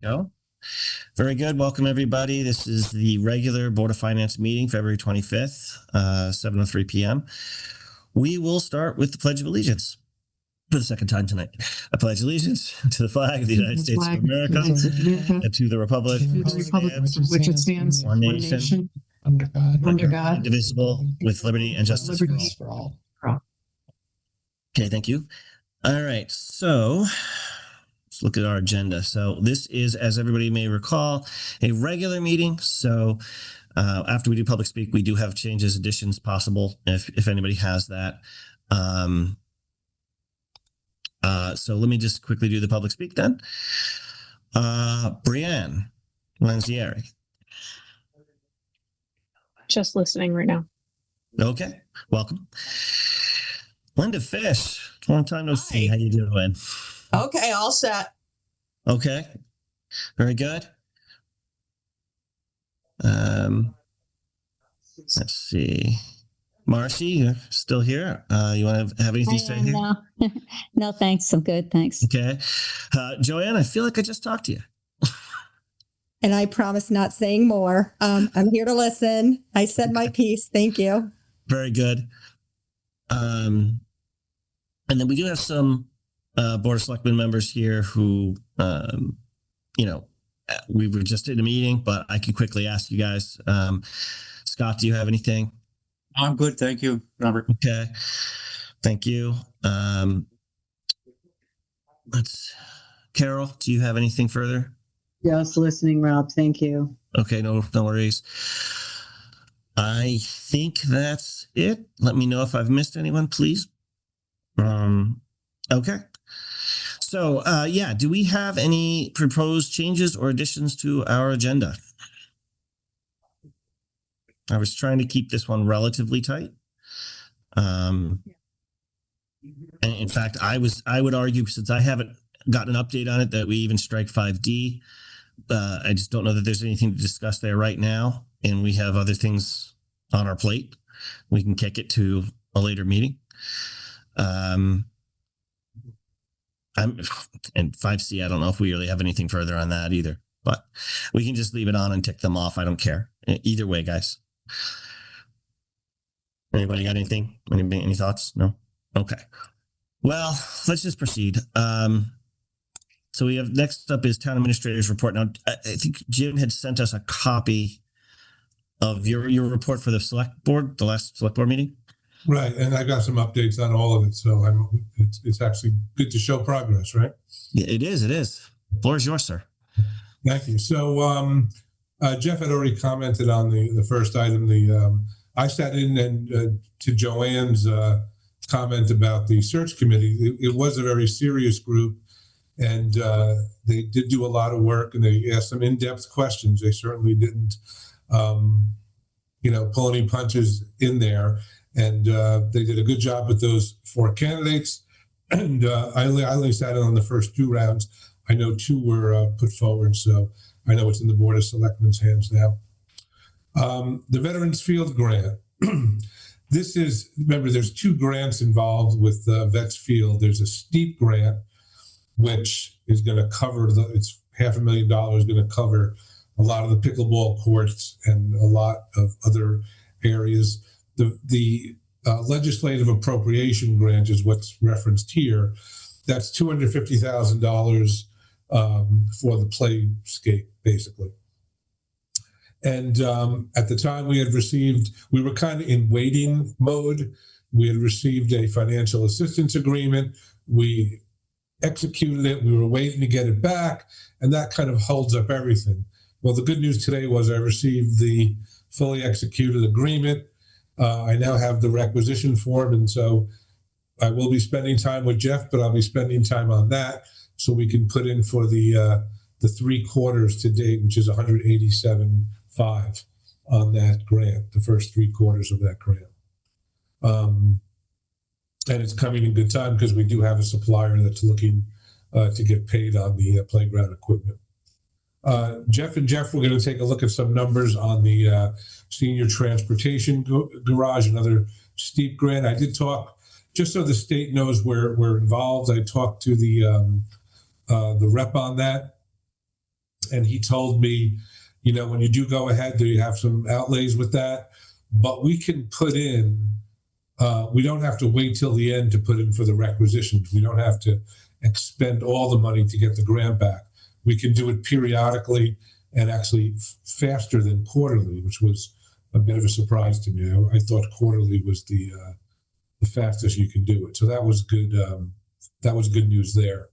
Go. Very good. Welcome, everybody. This is the regular Board of Finance meeting, February 25th, 7:03 p.m. We will start with the Pledge of Allegiance for the second time tonight. I pledge allegiance to the flag of the United States of America and to the republic for which it stands, one nation, under God, indivisible, with liberty and justice for all. Okay, thank you. All right, so let's look at our agenda. So this is, as everybody may recall, a regular meeting. So after we do public speak, we do have changes, additions possible if anybody has that. So let me just quickly do the public speak then. Brianne Lanzieri. Just listening right now. Okay, welcome. Linda Fish, long time no see. How you doing? Okay, all set. Okay, very good. Let's see. Marcy, you're still here. You want to have anything to say here? No. No, thanks. I'm good. Thanks. Okay. Joanne, I feel like I just talked to you. And I promise not saying more. I'm here to listen. I said my piece. Thank you. Very good. And then we do have some Board of Selectmen members here who, we were just in a meeting, but I can quickly ask you guys. Scott, do you have anything? I'm good. Thank you, Robert. Okay. Thank you. Carol, do you have anything further? Just listening, Rob. Thank you. Okay, no worries. I think that's it. Let me know if I've missed anyone, please. Okay. So, do we have any proposed changes or additions to our agenda? I was trying to keep this one relatively tight. And in fact, I would argue, since I haven't gotten an update on it, that we even strike 5D. I just don't know that there's anything to discuss there right now, and we have other things on our plate. We can kick it to a later meeting. And 5C, I don't know if we really have anything further on that either, but we can just leave it on and tick them off. I don't care. Either way, guys. Anybody got anything? Any thoughts? No? Okay. Well, let's just proceed. So we have, next up is Town Administrator's Report. Now, I think Jim had sent us a copy of your report for the Select Board, the last Select Board meeting. Right, and I got some updates on all of it, so it's actually good to show progress, right? Yeah, it is. The floor is yours, sir. Thank you. So Jeff had already commented on the first item. I sat in and to Joanne's comment about the search committee. It was a very serious group, and they did do a lot of work, and they asked some in-depth questions. They certainly didn't, pull any punches in there. And they did a good job with those 4 candidates. And I only sat in on the first 2 rounds. I know 2 were put forward, so I know it's in the Board of Selectmen's hands now. The Veterans Field Grant. Remember, there's 2 grants involved with Vets Field. There's a steep grant, which is going to cover, it's $500,000 going to cover a lot of the pickleball courts and a lot of other areas. The legislative appropriation grant is what's referenced here. That's $250,000 for the playscape, basically. And at the time we were kind of in waiting mode. We had received a financial assistance agreement. We executed it. We were waiting to get it back, and that kind of holds up everything. Well, the good news today was I received the fully executed agreement. I now have the requisition form, and so I will be spending time with Jeff, but I'll be spending time on that so we can put in for the 3 quarters to date, which is $187,500 on that grant, the first 3 quarters of that grant. And it's coming in good time because we do have a supplier that's looking to get paid on the playground equipment. Jeff and Jeff, we're going to take a look at some numbers on the senior transportation garage, another steep grant. I did talk, just so the state knows we're involved. I talked to the rep on that, And he told me, when you do go ahead, there you have some outlays with that, but we can put in, we don't have to wait till the end to put in for the requisitions. We don't have to expend all the money to get the grant back. We can do it periodically and actually faster than quarterly, which was a bit of a surprise to me. I thought quarterly was the fastest you can do it. So that was good. That was good news there.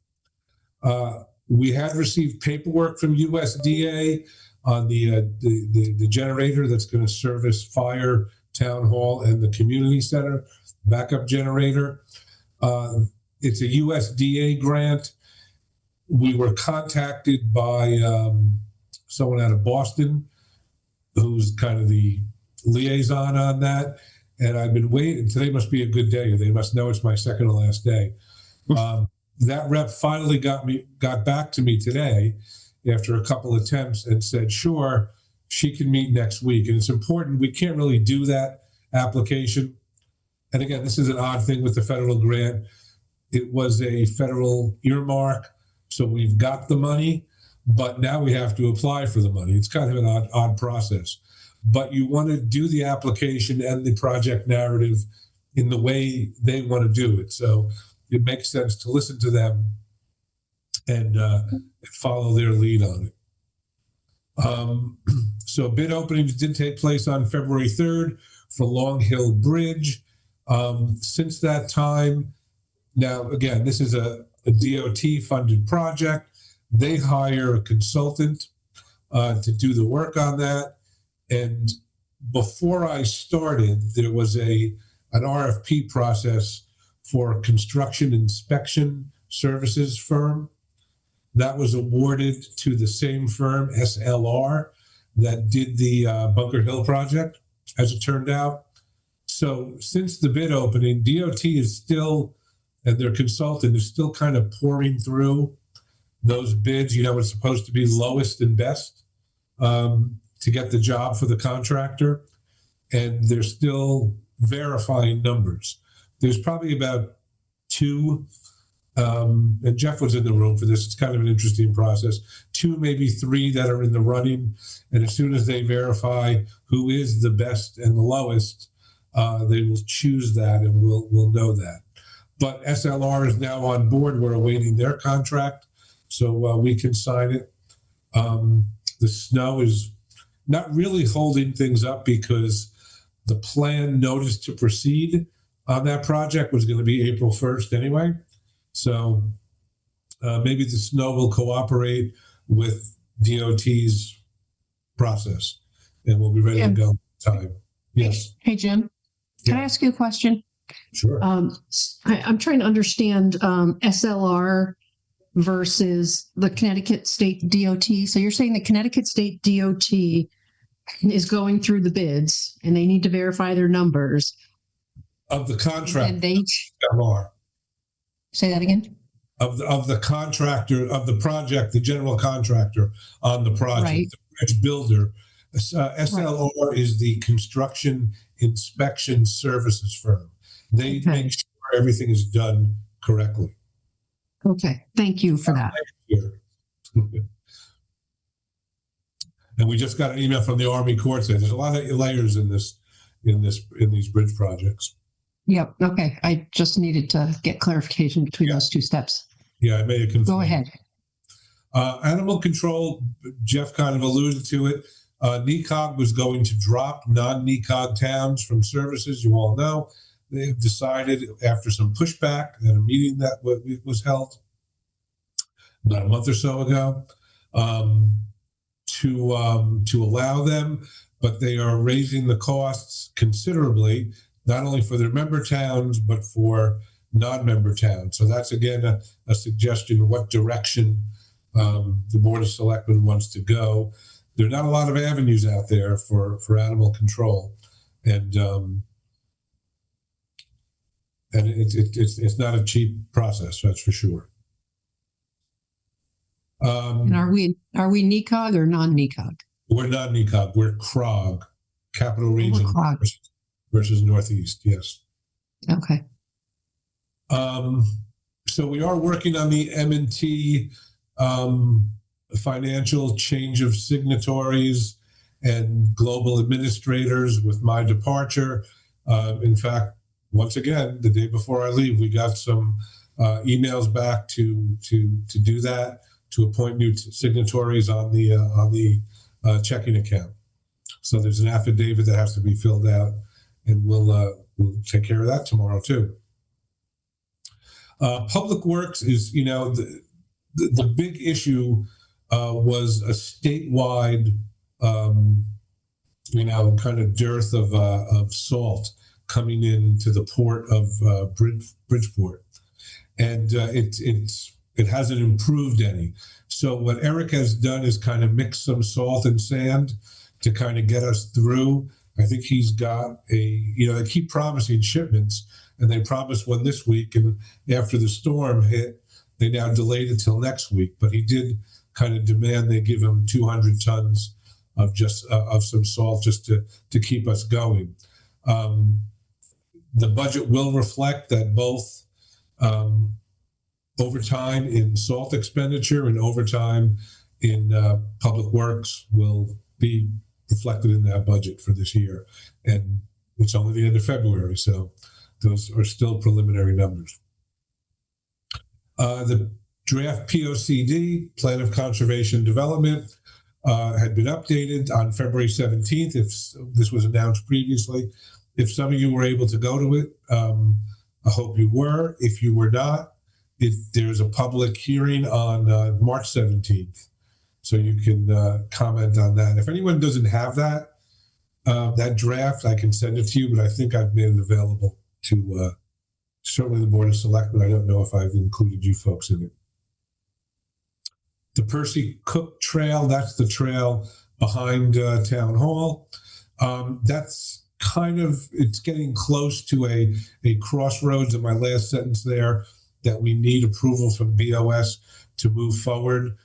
We had received paperwork from USDA on the generator that's going to service fire, town hall, and the community center backup generator. It's a USDA grant. We were contacted by someone out of Boston who's kind of the liaison on that. And I've been waiting. Today must be a good day. They must know it's my second to last day. That rep finally got back to me today after a couple attempts and said, sure, she can meet next week. And it's important. We can't really do that application. And again, this is an odd thing with the federal grant. It was a federal earmark. So we've got the money, but now we have to apply for the money. It's kind of an odd process. But you want to do the application and the project narrative in the way they want to do it. So it makes sense to listen to them and follow their lead on it. So bid openings did take place on February 3rd for Long Hill Bridge. Since that time, now again, this is a DOT funded project. They hire a consultant to do the work on that. And before I started, there was an RFP process for a construction inspection services firm that was awarded to the same firm, SLR, that did the Bunker Hill project, as it turned out. So since the bid opening, DOT is still, and their consultant is still kind of pouring through those bids. It's supposed to be lowest and best to get the job for the contractor. And they're still verifying numbers. There's probably about two, and Jeff was in the room for this. It's kind of an interesting process. 2, maybe 3 that are in the running. And as soon as they verify who is the best and the lowest, they will choose that, and we'll know that. But SLR is now on board. We're awaiting their contract, so we can sign it. The snow is not really holding things up because the planned notice to proceed on that project was going to be April 1st anyway. So maybe the snow will cooperate with DOT's process, and we'll be ready to go in time. Yes. Hey, Jim, can I ask you a question? Sure. I'm trying to understand SLR versus the Connecticut State DOT. So you're saying the Connecticut State DOT is going through the bids and they need to verify their numbers. Of the contract. And they SLR. say that again? Of the contractor, of the project, the general contractor on the project, Right. the bridge builder. SLR is the construction inspection services firm. They Okay. make sure everything is done correctly. Okay, thank you for that. And we just got an email from the Army Corps saying there's a lot of layers in these bridge projects. Yep, okay. I just needed to get clarification between those two steps. Yeah, I made a conflict. Go ahead. Animal control, Jeff kind of alluded to it. NECOG was going to drop non-NECOG towns from services, you all know. They've decided after some pushback at a meeting that was held about a month or so ago to allow them, but they are raising the costs considerably, not only for their member towns, but for non-member towns. So that's, again, a suggestion of what direction the Board of Selectmen wants to go. There are not a lot of avenues out there for animal control. And it's not a cheap process, that's for sure. And are we NECOG or non-NECOG? We're not NECOG, we're CROG, Capital Region CROG. versus Northeast, yes. Okay. So we are working on the M&T financial change of signatories and global administrators with my departure. In fact, once again, the day before I leave, we got some emails back to do that, to appoint new signatories on the checking account. So there's an affidavit that has to be filled out, and we'll take care of that tomorrow too. Public Works is, the big issue was a statewide, kind of dearth of salt coming into the port of Bridgeport, and it hasn't improved any. So what Eric has done is kind of mix some salt and sand to kind of get us through. I think he's got they keep promising shipments, and they promised one this week, and after the storm hit, they now delayed it till next week. But he did kind of demand they give him 200 tons of some salt just to keep us going. The budget will reflect that both overtime in salt expenditure and overtime in public works will be reflected in that budget for this year. And it's only the end of February, so those are still preliminary numbers. The draft POCD, Plan of Conservation Development, had been updated on February 17th. If this was announced previously, if some of you were able to go to it, I hope you were. If you were not, there's a public hearing on March 17th. So you can comment on that. If anyone doesn't have that draft, I can send it to you, but I think I've made it available to certainly the Board of Selectmen. I don't know if I've included you folks in it. The Percy Cook Trail, that's the trail behind Town Hall. That's it's getting close to a crossroads in my last sentence there that we need approval from BOS to move forward.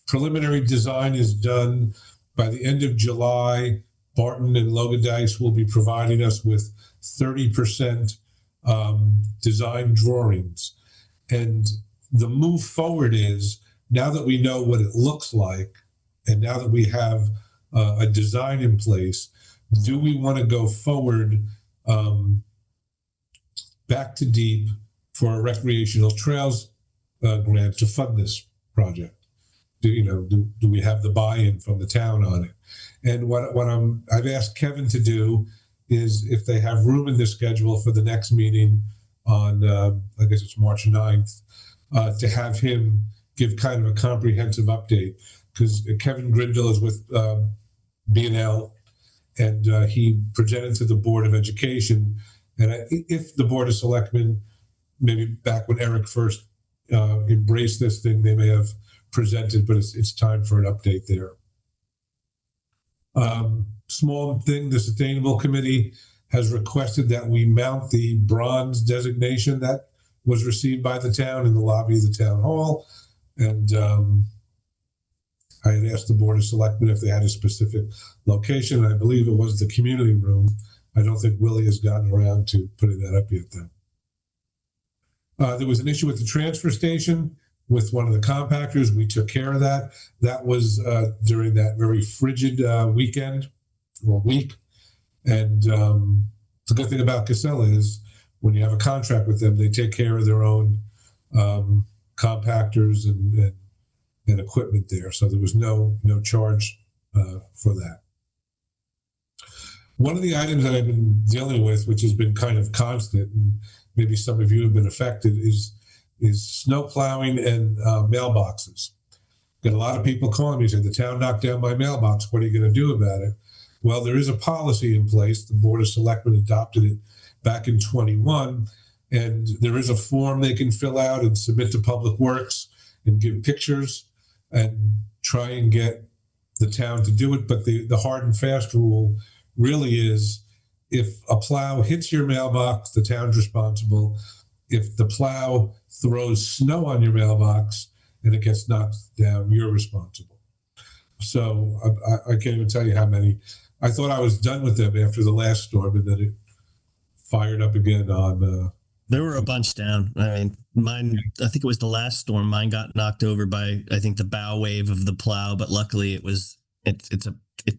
Preliminary design is done. By the end of July, Barton and Logan Dice will be providing us with 30% design drawings. And the move forward is, now that we know what it looks like, and now that we have a design in place, do we want to go forward back to DEEP for a recreational trails grant to fund this project? Do we have the buy-in from the town on it? And what I've asked Kevin to do is, if they have room in the schedule for the next meeting on, I guess it's March 9th, to have him give kind of a comprehensive update, because Kevin Grindle is with B&L, and he presented to the Board of Education. And if the Board of Selectmen, maybe back when Eric first embraced this thing, they may have presented, but it's time for an update there. Small thing, the Sustainable Committee has requested that we mount the bronze designation that was received by the town in the lobby of the town hall. And I had asked the Board of Selectmen if they had a specific location. I believe it was the community room. I don't think Willie has gotten around to putting that up yet though. There was an issue with the transfer station with one of the compactors. We took care of that. That was during that very frigid weekend or week. And the good thing about Casella is, when you have a contract with them, they take care of their own compactors and equipment there. So there was no charge for that. One of the items that I've been dealing with, which has been kind of constant, and maybe some of you have been affected, is snow plowing and mailboxes. Got a lot of people calling me saying, the town knocked down my mailbox. What are you going to do about it? Well, there is a policy in place. The Board of Selectmen adopted it back in 21, and there is a form they can fill out and submit to Public Works and give pictures and try and get the town to do it. But the hard and fast rule really is, if a plow hits your mailbox, the town's responsible. If the plow throws snow on your mailbox and it gets knocked down, you're responsible. So I can't even tell you how many. I thought I was done with them after the last storm, and then it fired up again on There were a bunch down. I mean, mine, I think it was the last storm. Mine got knocked over by, I think, the bow wave of the plow, but luckily it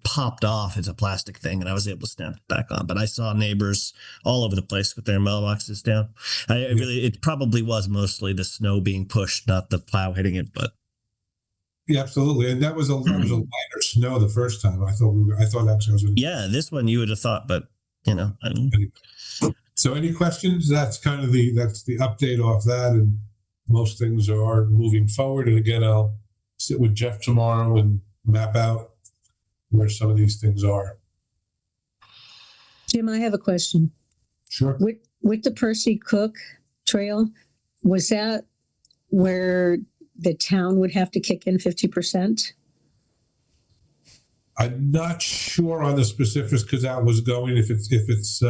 popped off. It's a plastic thing, and I was able to snap it back on. But I saw neighbors all over the place with their mailboxes down. It probably was mostly the snow being pushed, not the plow hitting it, but. Yeah, absolutely. And that was a lighter snow the first time. I thought actually I was. Yeah, this one you would have thought, but you know. So any questions? That's kind of the update off that, and most things are moving forward. And again, I'll sit with Jeff tomorrow and map out where some of these things are. Jim, I have a question. Sure. With the Percy Cook Trail, was that where the town would have to kick in 50%? I'm not sure on the specifics because that was going. If it's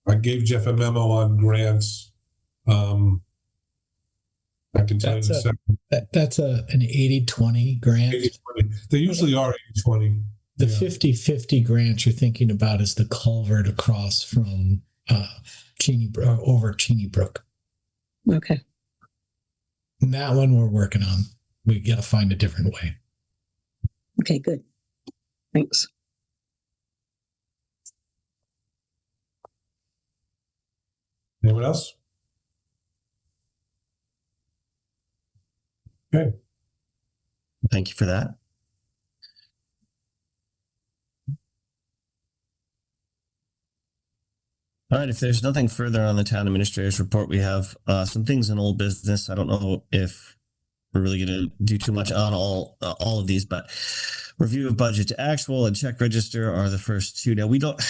I gave Jeff a memo on grants. I can tell you in a second. That's an 80-20 grant. 80-20. They usually are 80-20. The 50-50 grant you're thinking about is the culvert across from over Cheney Brook. Okay. And that one we're working on. We got to find a different way. Okay, good. Thanks. Anyone else? Okay. Thank you for that. All right, if there's nothing further on the town administrator's report, we have some things in old business. I don't know if we're really going to do too much on all of these, but review of budget to actual and check register are the first two. Now, we don't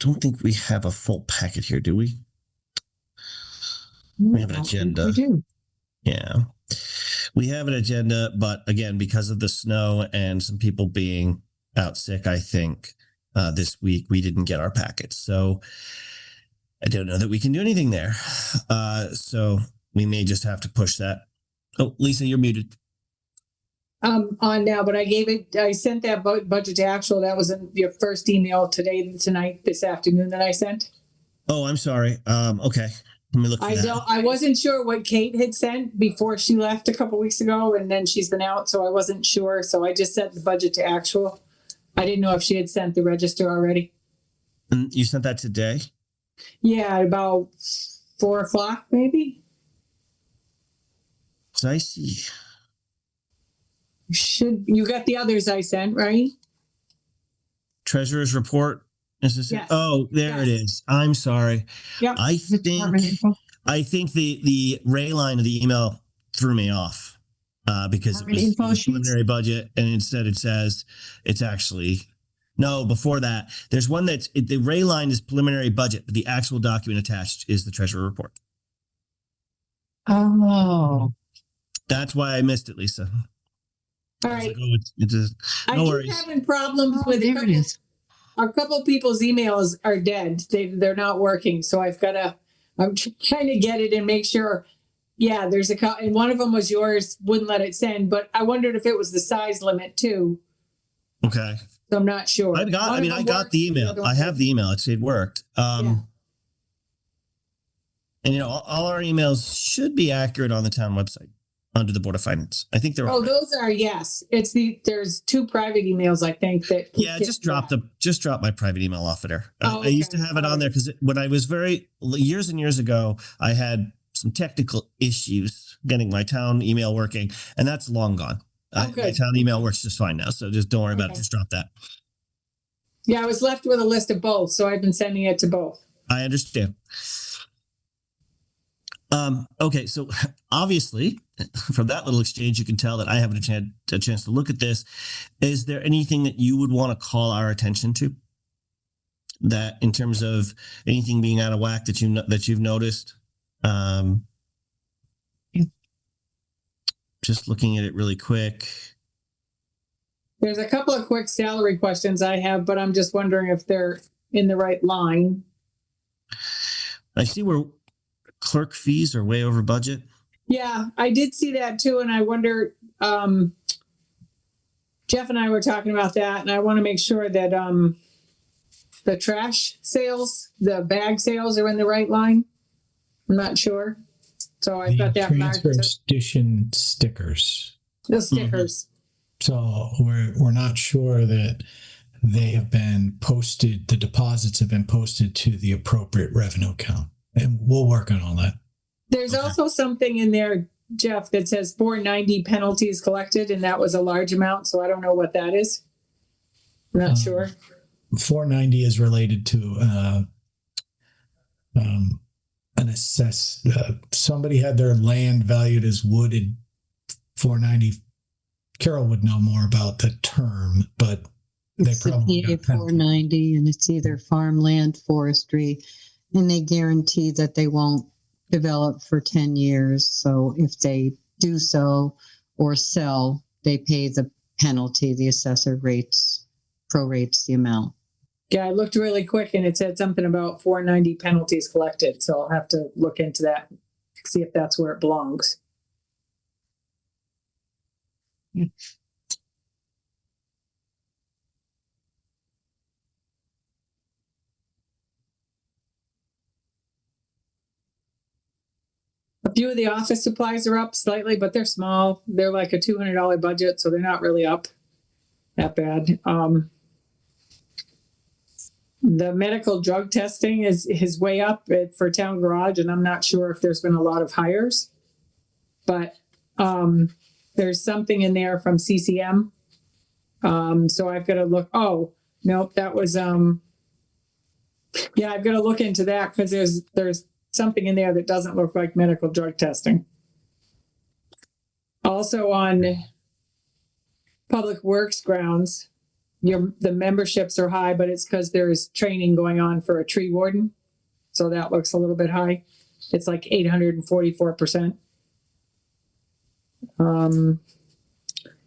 think we have a full packet here, do we? We have an agenda. We do. Yeah. We have an agenda, but again, because of the snow and some people being out sick, I think this week we didn't get our packets. So I don't know that we can do anything there. So we may just have to push that. Oh, Lisa, you're muted. On now, but I sent that budget to actual. That was in your first email tonight, this afternoon that I sent. Oh, I'm sorry. Okay. Let me look for that. I wasn't sure what Kate had sent before she left a couple weeks ago, and then she's been out, so I wasn't sure. So I just sent the budget to actual. I didn't know if she had sent the register already. And you sent that today? Yeah, about 4:00 maybe. So I see. You got the others I sent, right? Treasurer's report. Is this Yes. Oh, there it is. I'm sorry. Yep. I think the Ray line of the email threw me off because it was preliminary budget, and instead it says it's actually before that. There's one the Ray line is preliminary budget, but the actual document attached is the treasurer report. Oh. That's why I missed it, Lisa. All right. No worries. I keep having problems with there it is. A couple people's emails are dead. They're not working. So I'm trying to get it and make sure. Yeah, there's and one of them was yours, wouldn't let it send, but I wondered if it was the size limit too. Okay. So I'm not sure. I got the email. I have the email. It worked. Yeah. And all our emails should be accurate on the town website under the Board of Finance. I think they're all. Oh, those are, yes. There's two private emails, I think that. Yeah, just drop my private email off of there. Oh, I used to have it on there because when I was years and years ago, I had some technical issues getting my town email working, and that's long gone. My town email works just fine now, so just don't worry about it. Just drop that. Yeah, I was left with a list of both, so I've been sending it to both. I understand. Okay, so obviously from that little exchange, you can tell that I haven't had a chance to look at this. Is there anything that you would want to call our attention to? That in terms of anything being out of whack that you've noticed? Just looking at it really quick. There's a couple of quick salary questions I have, but I'm just wondering if they're in the right line. I see where clerk fees are way over budget. Yeah, I did see that too. And I wonder, Jeff and I were talking about that, and I want to make sure that the trash sales, the bag sales are in the right line. I'm not sure. So I've got that marked. Transfer station stickers. The stickers. So we're not sure that they have been posted, the deposits have been posted to the appropriate revenue account. And we'll work on all that. There's also something in there, Jeff, that says 490 penalties collected, and that was a large amount, so I don't know what that is. I'm not sure. 490 is related to somebody had their land valued as wooded. 490. Carol would know more about the term, but they It's the probably PA got penalty. 490, and it's either farmland, forestry, and they guarantee that they won't develop for 10 years. So if they do so or sell, they pay the penalty. The assessor prorates the amount. Yeah, I looked really quick and it said something about 490 penalties collected, so I'll have to look into that, see if that's where it belongs. A few of the office supplies are up slightly, but they're small. They're like a $200 budget, so they're not really up that bad. The medical drug testing is way up for town garage, and I'm not sure if there's been a lot of hires, but there's something in there from CCM. So I've got to look. Oh, nope, that was yeah, I've got to look into that because there's something in there that doesn't look like medical drug testing. Also on Public Works grounds, the memberships are high, but it's because there's training going on for a tree warden. So that looks a little bit high. It's like 844%.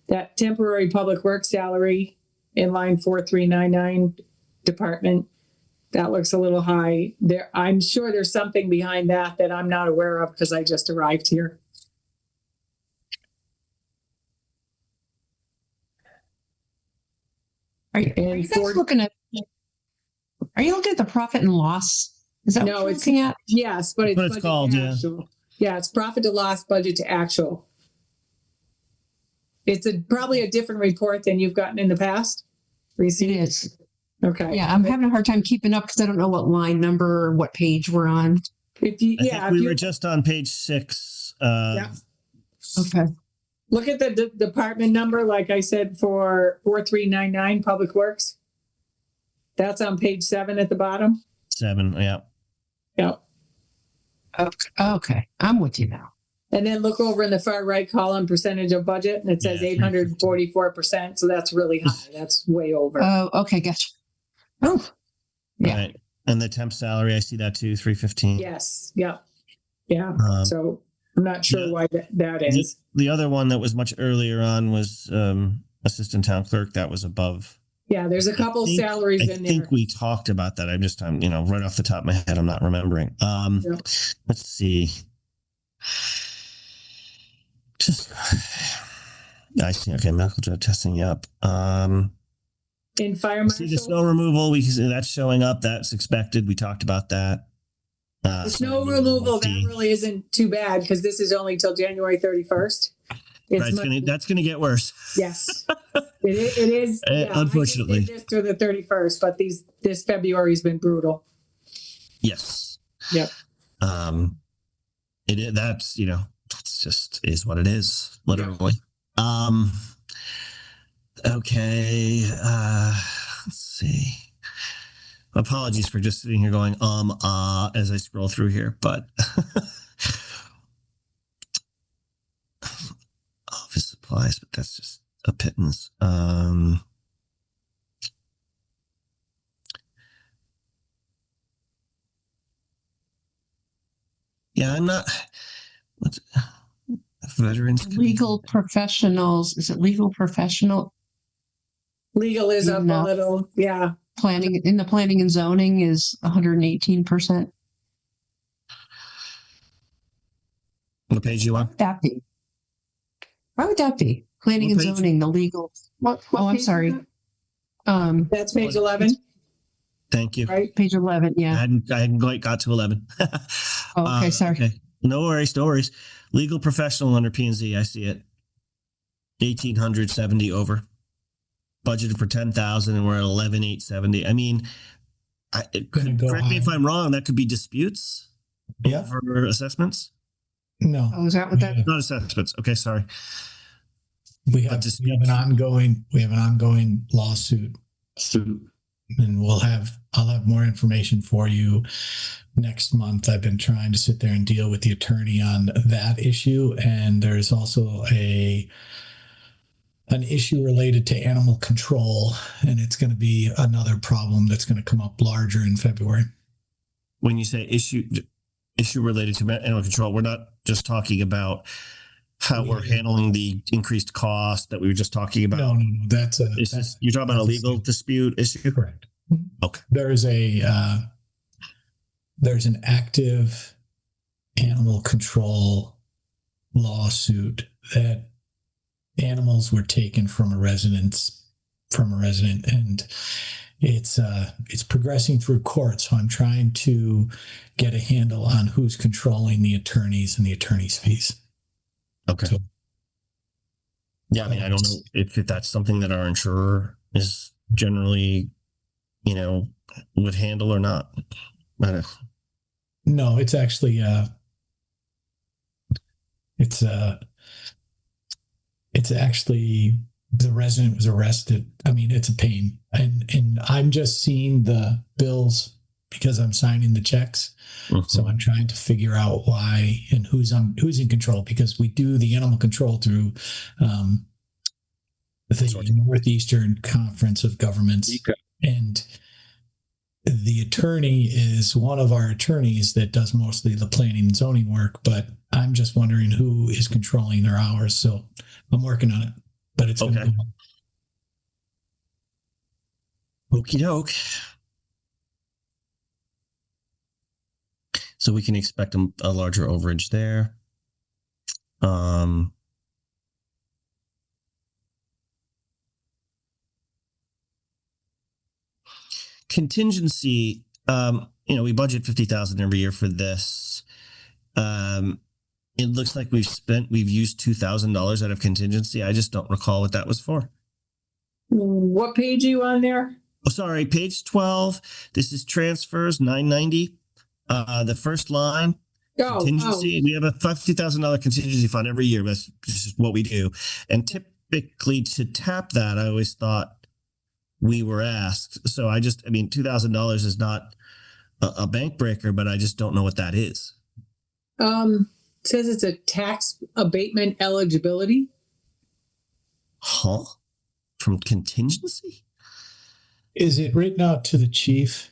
That temporary public works salary in line 4399 department, that looks a little high. I'm sure there's something behind that I'm not aware of because I just arrived here. Are you guys looking at? Are you looking at the profit and loss? Is that what you're looking at? Yes, but it's what it's budget called, to yeah. actual. Yeah, it's profit to loss, budget to actual. It's probably a different report than you've gotten in the past. It is. Okay. Yeah, I'm having a hard time keeping up because I don't know what line number or what page we're on. If you, I yeah, think we were just on page 6. Yeah. Okay. Look at the department number, like I said, for 4399 Public Works. That's on page 7 at the bottom. 7, yeah. Yep. Okay. I'm with you now. And then look over in the far right column, percentage of budget, and it says 844%. So that's really high. That's way over. Oh, okay. Gotcha. Oh, yeah. Right. And the temp salary, I see that too, 315. Yes. Yep. Yeah. Um, So I'm not sure yeah. why that is. The other one that was much earlier on was assistant town clerk. That was above. Yeah, there's a couple salaries in I there. think we talked about that. I'm just, right off the top of my head, I'm not remembering. Let's see. I see. Okay, medical drug testing. Yep. In fire See the snow marshal, removal. That's showing up. That's expected. We talked about that. the snow removal, that really isn't too bad because this is only till January 31st. That's going to get worse. Yes, it is. Yeah, unfortunately. I just did this through the 31st, but this February has been brutal. Yes. Yep. It is. That's it's just is what it is. Literally. Okay. Let's see. Apologies for just sitting here going as I scroll through here, but office supplies, but that's just a pittance. Yeah, I'm not. What's veterans? Legal professionals. Is it legal professional? Legal is up a little. Yeah. Planning in the planning and zoning is 118%. What page you on? That be? Why would that be? Planning and zoning, the legal. What Oh, I'm page is sorry. that? That's page 11. Thank you. right? Page 11, I yeah. hadn't quite got to 11. Oh, okay, sorry. Okay. No worries, no worries. Legal professional under P&Z, I see it. 1,870 over. Budgeted for 10,000 and we're at 11,870. I mean, Gonna go correct me if higher. I'm wrong, that could be disputes Yeah. over assessments? No. Oh, is that what that? Yeah. Not assessments. Okay, sorry. We But have disputes. an ongoing lawsuit, and I'll have more information for you next month. I've been trying to sit there and deal with the attorney on that issue, and there's also an issue related to animal control, and it's going to be another problem that's going to come up larger in February. When you say issue related to animal control, we're not just talking about how we're handling the increased cost that we were just talking about. No, that's You're talking about a legal state. dispute issue? Correct. Okay. There's an active animal control lawsuit that animals were taken from a resident, and it's progressing through court. So I'm trying to get a handle on who's controlling the attorneys and the attorneys' fees. Okay. So, yeah, I mean, I don't know if that's something that our insurer is generally, would handle or not. I don't. no, it's actually it's actually the resident was arrested. I mean, it's a pain, and I'm just seeing the bills because I'm signing the checks. So I'm trying to figure out why and who's in control, because we do the animal control through the Northeastern Conference of Governments, and the attorney is one of our attorneys that does mostly the planning and zoning work. But I'm just wondering who is controlling their hours. So I'm working on it, but it's Okay. Okie doke. So we can expect a larger overage there. Contingency, we budget 50,000 every year for this. It looks like we've used $2,000 out of contingency. I just don't recall what that was for. What page are you on there? Oh, sorry, page 12. This is transfers, 990. The first line, contingency. We have a $50,000 contingency fund every year. That's just what we do. And typically to tap that, I always thought we were asked. So $2,000 is not a bank breaker, but I just don't know what that is. It says it's a tax abatement eligibility. Huh? From contingency? Is it written out to the chief?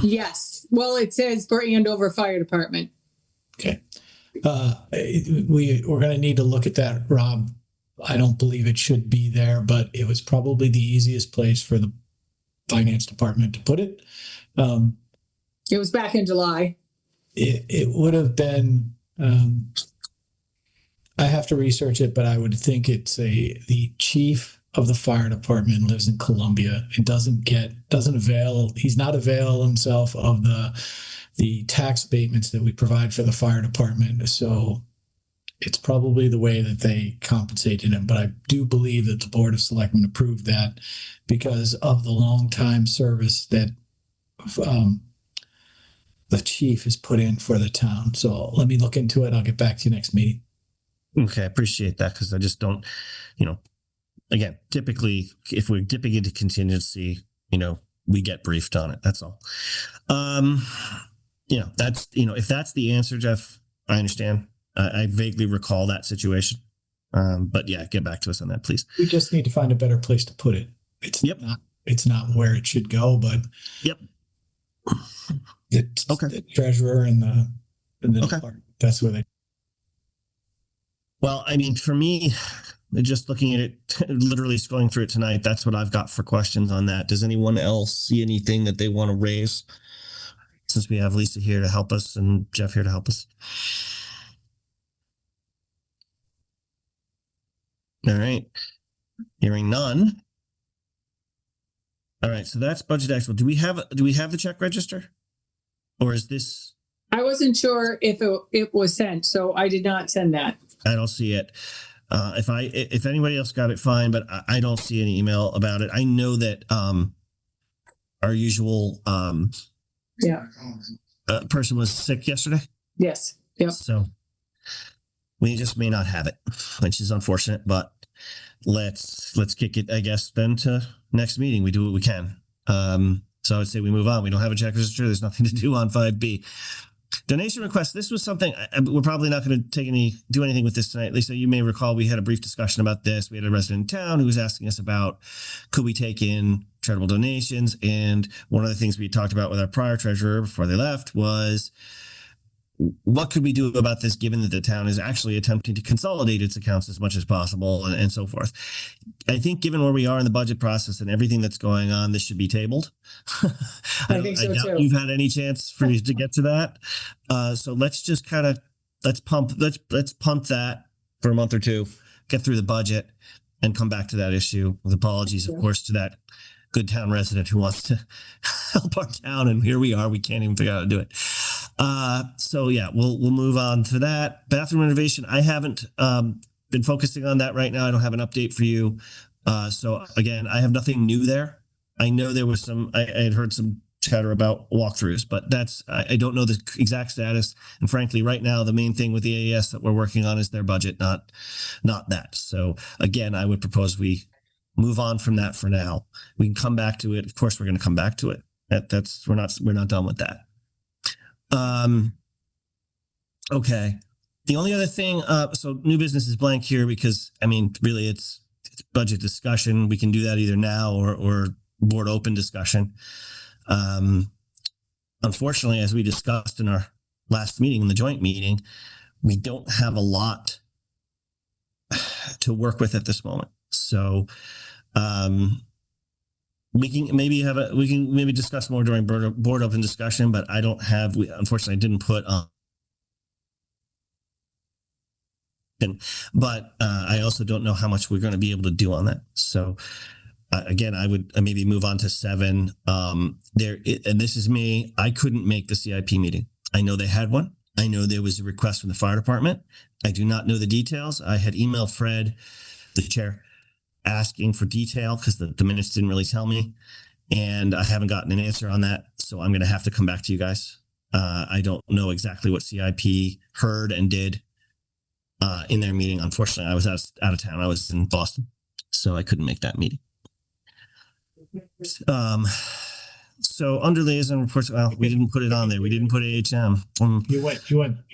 Yes. Well, it says for Andover Fire Department. Okay. We're going to need to look at that, Rob. I don't believe it should be there, but it was probably the easiest place for the finance department to put it. It was back in July. It would have been, I have to research it, but I would think it's the chief of the fire department lives in Columbia and he's not avail himself of the tax abatements that we provide for the fire department. So it's probably the way that they compensated him. But I do believe that the Board of Selectmen approved that because of the long time service that the chief has put in for the town. So let me look into it. I'll get back to you next meeting. Okay, I appreciate that because I just don't, again, typically if we're dipping into contingency, we get briefed on it. That's all. If that's the answer, Jeff, I understand. I vaguely recall that situation. But yeah, get back to us on that, please. We just need to find a better place to put it. It's not where it should go, but it's okay. The treasurer and the department. That's where they. Well, I mean, for me, just looking at it, literally scrolling through it tonight, that's what I've got for questions on that. Does anyone else see anything that they want to raise? Since we have Lisa here to help us and Jeff here to help us. All right. Hearing none. All right, so that's budget actual. Do we have the check register, or is this? I wasn't sure if it was sent, so I did not send that. I don't see it. If anybody else got it, fine, but I don't see any email about it. I know that our usual Yeah. person was sick yesterday, Yes. Yep. so we just may not have it, which is unfortunate. But let's kick it, I guess, then to next meeting. We do what we can. So I would say we move on. We don't have a check register. There's nothing to do on 5B. Donation request. This was something we're probably not going to do anything with this tonight. Lisa, you may recall we had a brief discussion about this. We had a resident in town who was asking us about, could we take in charitable donations? And one of the things we talked about with our prior treasurer before they left was, what could we do about this, given that the town is actually attempting to consolidate its accounts as much as possible, and so forth. I think given where we are in the budget process and everything that's going on, this should be tabled. I think so doubt too. you've had any chance for you to get to that. So let's just let's pump that for a month or two, get through the budget, and come back to that issue. With apologies, of course, to that good town resident who wants to help our town, and here we are. We can't even figure out how to do it. So yeah, we'll move on to that. Bathroom renovation. I haven't been focusing on that right now. I don't have an update for you. So again, I have nothing new there. I know there was I had heard some chatter about walkthroughs, but I don't know the exact status. And frankly, right now, the main thing with the AES that we're working on is their budget, not that. So again, I would propose we move on from that for now. We can come back to it. Of course, we're going to come back to it. We're not done with that. Okay. The only other thing, so new business is blank here because, I mean, really it's budget discussion. We can do that either now or board open discussion. Unfortunately, as we discussed in our last meeting, in the joint meeting, we don't have a lot to work with at this moment. So, we can maybe discuss more during board open discussion, but unfortunately I didn't put on. But I also don't know how much we're going to be able to do on that. So again, I would maybe move on to 7. And this is me. I couldn't make the CIP meeting. I know they had one. I know there was a request from the fire department. I do not know the details. I had emailed Fred, the chair, asking for detail because the minutes didn't really tell me, and I haven't gotten an answer on that. So I'm going to have to come back to you guys. I don't know exactly what CIP heard and did in their meeting. Unfortunately, I was out of town. I was in Boston, so I couldn't make that meeting. So under liaison reports, well, we didn't put it on there. We didn't put AHM. You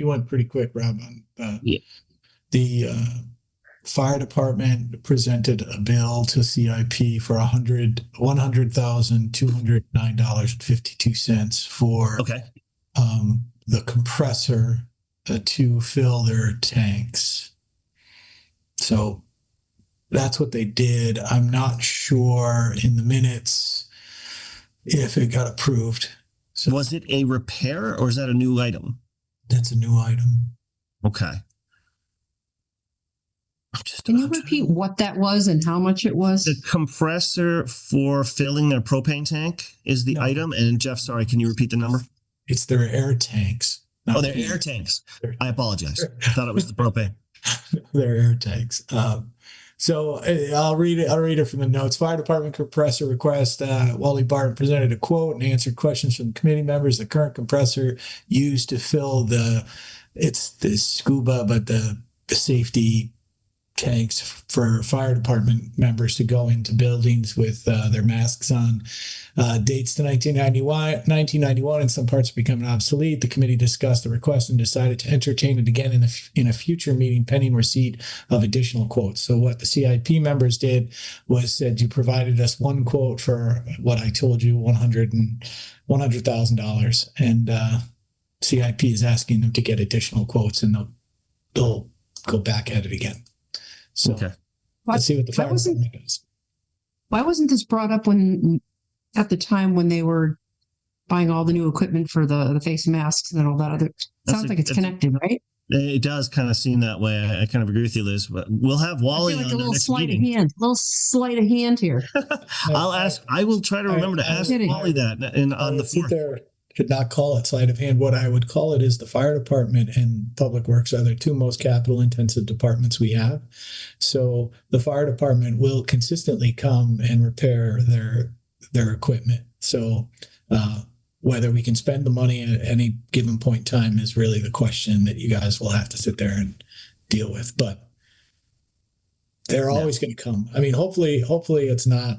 went pretty quick, Rob. On Yeah. The fire department presented a bill to CIP for $100,209.52 for the compressor to fill their tanks. So that's what they did. I'm not sure in the minutes if it got approved. So was it a repair or is that a new item? That's a new item. Okay. Can you repeat what that was and how much it was? The compressor for filling their propane tank is the item. And Jeff, sorry, can you repeat the number? It's their air tanks. Oh, they're air tanks. I apologize. I thought it was the propane. They're air tanks. So I'll read it from the notes. Fire department compressor request. Wally Barton presented a quote and answered questions from committee members. The current compressor used to fill it's the scuba, but the safety tanks for fire department members to go into buildings with their masks on. Dates to 1991 and some parts are becoming obsolete. The committee discussed the request and decided to entertain it again in a future meeting pending receipt of additional quotes. So what the CIP members did was said, you provided us one quote for what I told you, $100,000. And CIP is asking them to get additional quotes and they'll go back at it again. So let's see what the fire department does. Why wasn't this brought up at the time when they were buying all the new equipment for the face masks and all that other? Sounds like it's connected, right? It does kind of seem that way. I kind of agree with you, Liz. But we'll have I Wally feel like on a the little next sleight of meeting. hand, little sleight of hand here. I'll ask. I will try to remember to ask kidding. Wally that on the sit 4th. there to not call it sleight of hand. What I would call it is the fire department and public works are the two most capital intensive departments we have. So the fire department will consistently come and repair their equipment. So whether we can spend the money at any given point in time is really the question that you guys will have to sit there and deal with. But they're always going to come. I mean, hopefully it's not.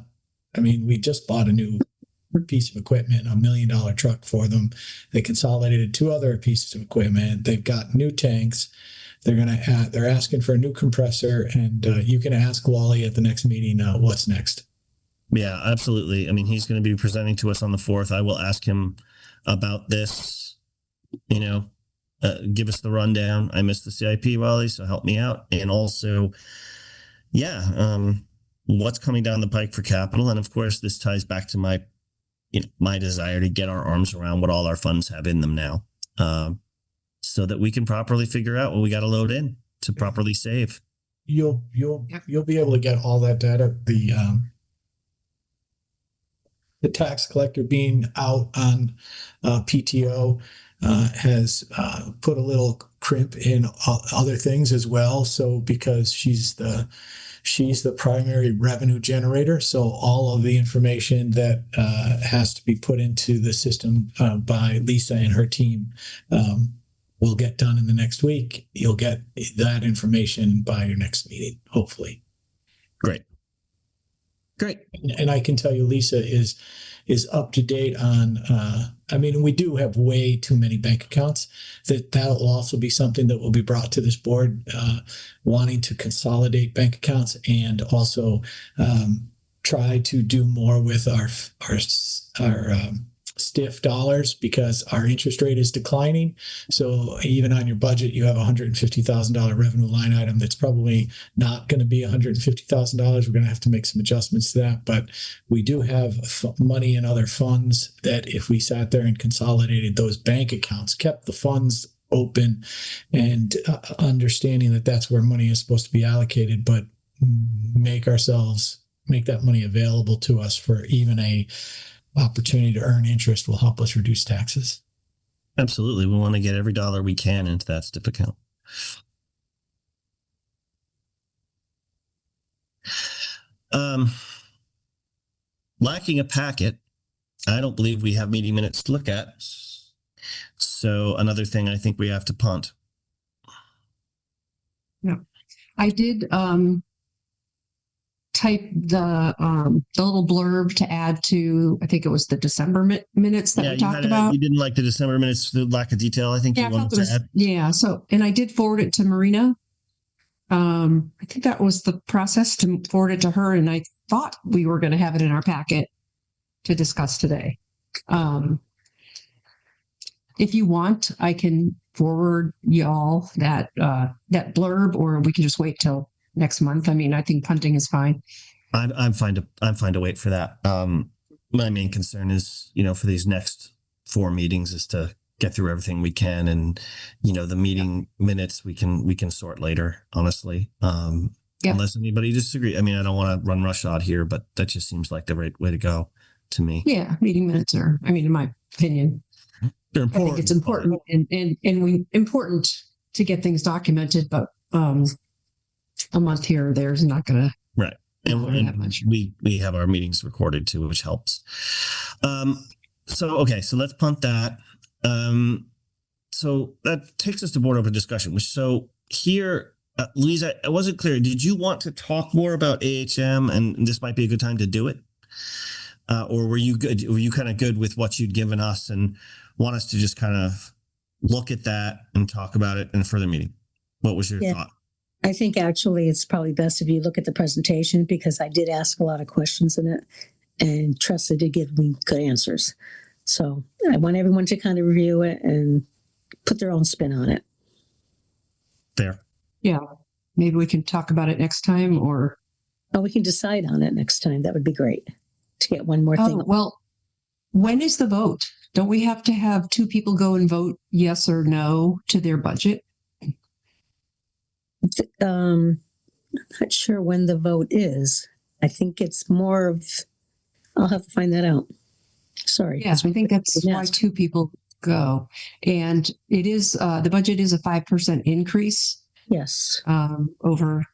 I mean, we just bought a new piece of equipment, $1 million truck for them. They consolidated 2 other pieces of equipment. They've got new tanks. They're asking for a new compressor, and you can ask Wally at the next meeting what's next. Yeah, absolutely. I mean, he's going to be presenting to us on the 4th. I will ask him about this, give us the rundown. I missed the CIP, Wally, so help me out. And also, what's coming down the pike for capital. And of course, this ties back to my desire to get our arms around what all our funds have in them now, so that we can properly figure out what we got to load in to properly save. You'll be able to get all that data. The tax collector being out on PTO has put a little crimp in other things as well. So because she's the primary revenue generator, so all of the information that has to be put into the system by Lisa and her team will get done in the next week. You'll get that information by your next meeting, hopefully. Great. And I can tell you, Lisa is up to date on. I mean, we do have way too many bank accounts. That'll also be something that will be brought to this board, wanting to consolidate bank accounts and also try to do more with our stiff dollars because our interest rate is declining. So even on your budget, you have a $150,000 revenue line item that's probably not going to be $150,000. We're going to have to make some adjustments to that, but we do have money in other funds that if we sat there and consolidated those bank accounts, kept the funds open and understanding that that's where money is supposed to be allocated, but make that money available to us for even a opportunity to earn interest will help us reduce taxes. Absolutely. We want to get every dollar we can into that STIP account. Lacking a packet, I don't believe we have meeting minutes to look at. So another thing I think we have to punt. Yeah, I did type the little blurb to add to, I think it was the December minutes that we talked about. You didn't like the December minutes, the lack of detail. I think you wanted to add. Yeah. So, and I did forward it to Marina. I think that was the process to forward it to her. And I thought we were going to have it in our packet to discuss today. If you want, I can forward y'all that blurb, or we can just wait till next month. I mean, I think punting is fine. I'm fine to wait for that. My main concern is, for these next 4 meetings is to get through everything we can, and the meeting minutes we can sort later. Honestly, unless anybody disagrees. I mean, I don't want to run roughshod here, but that just seems like the right way to go to me. Yeah, meeting minutes are. I mean, in my opinion, they're important. I think it's important, and important to get things documented, but a month here or there is not going to. Right. And we have our meetings recorded too, which helps. So let's punt that. So that takes us to board open discussion. So here, Lisa, it wasn't clear. Did you want to talk more about AHM, and this might be a good time to do it? Or were you good? Were you kind of good with what you'd given us and want us to just kind of look at that and talk about it in a further meeting? What was your thought? I think actually it's probably best if you look at the presentation, because I did ask a lot of questions in it and Tressa did give me good answers. So I want everyone to kind of review it and put their own spin on it. There. Yeah. Maybe we can talk about it next time, or we can decide on it next time. That would be great to get one more thing. Well, when is the vote? Don't we have to have 2 people go and vote yes or no to their budget? Not sure when the vote is. I think it's more of, I'll have to find that out. Sorry. Yes, I think that's why Yes. two people go. And it is, the budget is a 5% increase Yes. over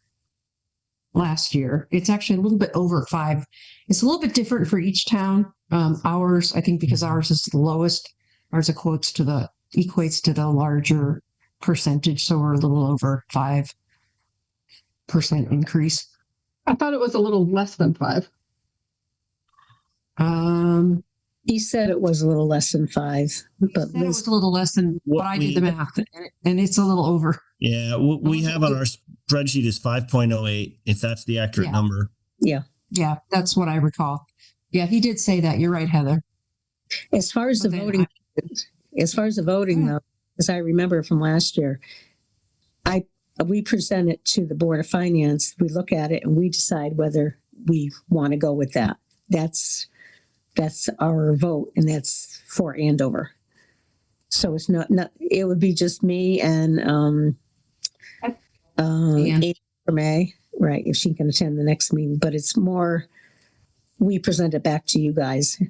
last year. It's actually a little bit over 5. It's a little bit different for each town. Ours, I think because ours is the lowest, ours equates to the larger percentage. So we're a little over 5% increase. I thought it was a little less than 5. He said it was a little less than 5, but It was a little less than, What but I did we- the math and it's a little over. Yeah, what we have on our spreadsheet is 5.08, if that's the accurate Yeah. number. yeah. Yeah, that's what I recall. Yeah, he did say that. You're right, Heather. As far as the But then voting, though, as I remember from last year, we present it to the Board of Finance. We look at it and we decide whether we want to go with that. That's our vote, and that's for Andover. So it's not it would be just me and Amy from A, right, if she can attend the next meeting, but it's more we present it back to you guys.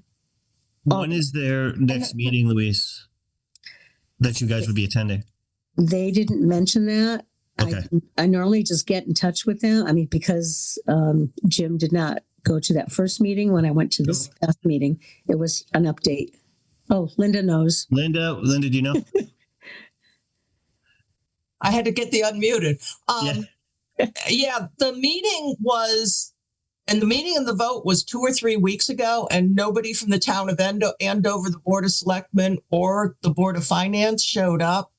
When is their next meeting, Louise, that you guys would be attending? They didn't mention that. Okay. I normally just get in touch with them. I mean, because Jim did not go to that first meeting when I went to this past meeting. It was an update. Oh, Linda knows. Linda, do you know? I had to get the unmuted. Yeah, the meeting and the vote was 2 or 3 weeks ago, and nobody from the town of Andover, the Board of Selectmen, or the Board of Finance showed up.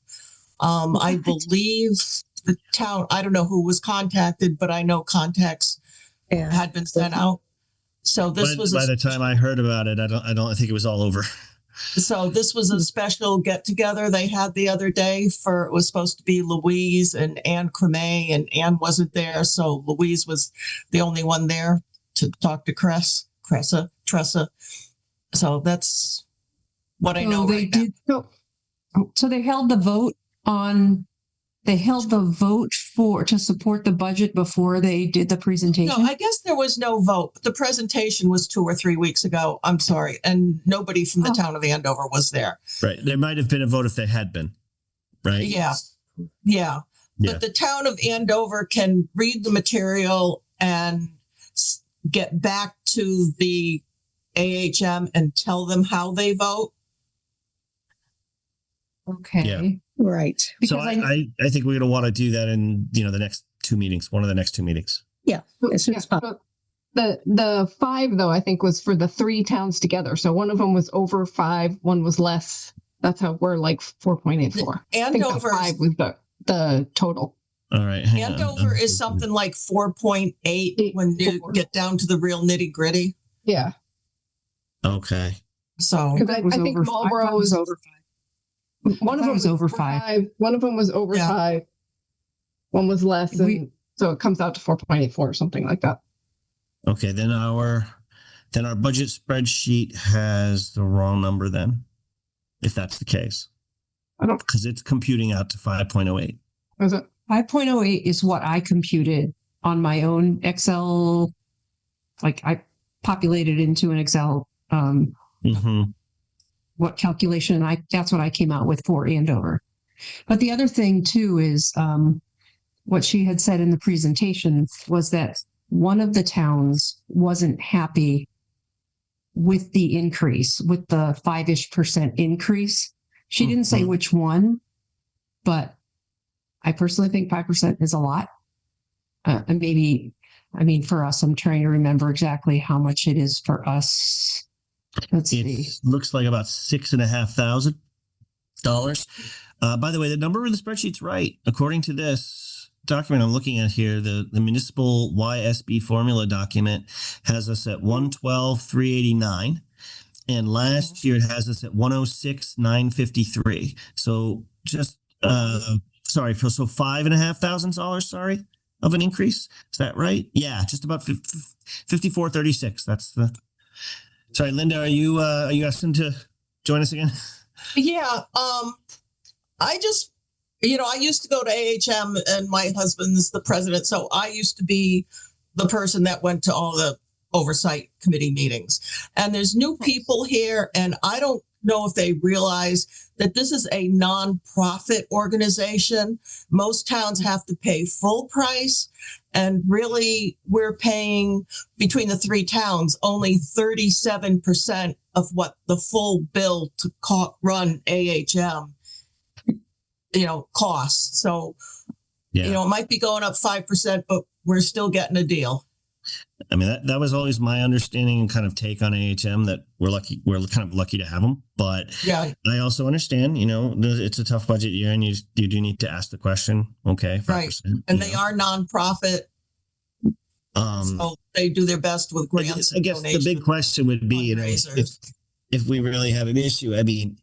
I believe the town, I don't know who was contacted, but I know contacts Yeah. had been sent out. So this was by the time I heard about it, I think it was all over. So this was a special get together they had the other day it was supposed to be Louise and Ann Cremay, and Ann wasn't there. So Louise was the only one there to talk to Tressa. So that's what I know. They Right now. did. So they held the vote to support the budget before they did the presentation. No, I guess there was no vote. The presentation was 2 or 3 weeks ago. I'm sorry. And nobody from the town of Andover was there. Right. There might have been a vote if they had been. Right. Yeah. Yeah. But the town of Andover can read the material and get back to the AHM and tell them how they vote. Okay. Yeah. Right. So I think we're going to want to do that in, the next 2 meetings, one of the next 2 meetings. Yeah. As soon as possible. The 5 though, I think was for the 3 towns together. So one of them was over 5, one was less. That's how we're like 4.84. I think the Andover 5 was the total. All right. hang on. Andover is something like 4.8 when you get down to the real nitty gritty. Yeah. Okay. So Because I think Marlboro was over 5. One of them was over 5. One of them was over 5. One was less, and so it comes out to 4.84 or something like that. Okay. Then our budget spreadsheet has the wrong number then, if that's the case. Because it's computing out to 5.08. Is it? 5.08 is what I computed on my own Excel. Like I populated into an Excel what calculation, and that's what I came out with for Andover. But the other thing too is what she had said in the presentation was that one of the towns wasn't happy with the increase, with the 5% increase. She didn't say which one, but I personally think 5% is a lot. And maybe, for us, I'm trying to remember exactly how much it is for us. Let's see. Looks like about $6,500. By the way, the number in the spreadsheet's right. According to this document I'm looking at here, the municipal YSB formula document has us at 112,389. And last year it has us at 106,953. So just $5,500 of an increase. Is that right? Yeah, just about 54.36. That's the. Sorry, Linda, are you asking to join us again? yeah, I just I used to go to AHM and my husband's the president. So I used to be the person that went to all the oversight committee meetings. And there's new people here, and I don't know if they realize that this is a nonprofit organization. Most towns have to pay full price, and really we're paying, between the three towns, only 37% of what the full bill to run AHM costs. So it might be going up 5%, but we're still getting a deal. I mean, that was always my understanding and kind of take on AHM, that we're kind of lucky to have them. But yeah, I also understand, it's a tough budget year, and you do need to ask the question. Okay, 5%, right. And they are nonprofit. So they do their best with grants. I guess the big question would be, if we really had an issue, I mean,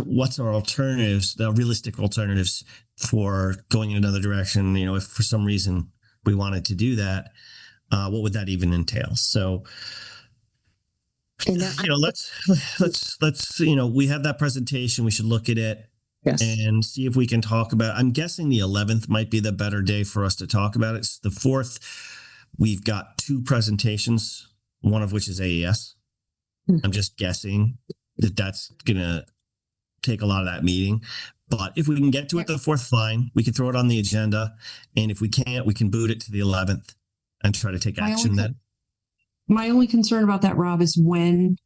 what's our alternatives, the realistic alternatives for going in another direction? If for some reason we wanted to do that, what would that even entail? So, let's we have that presentation. We should look at it and see if we can talk about. I'm guessing the 11th might be the better day for us to talk about it. It's the 4th. We've got 2 presentations, one of which is AES. I'm just guessing that's gonna take a lot of that meeting. But if we can get to it the 4th, fine. We can throw it on the agenda. And if we can't, we can boot it to the 11th and try to take action then. My only concern about that, Rob, is when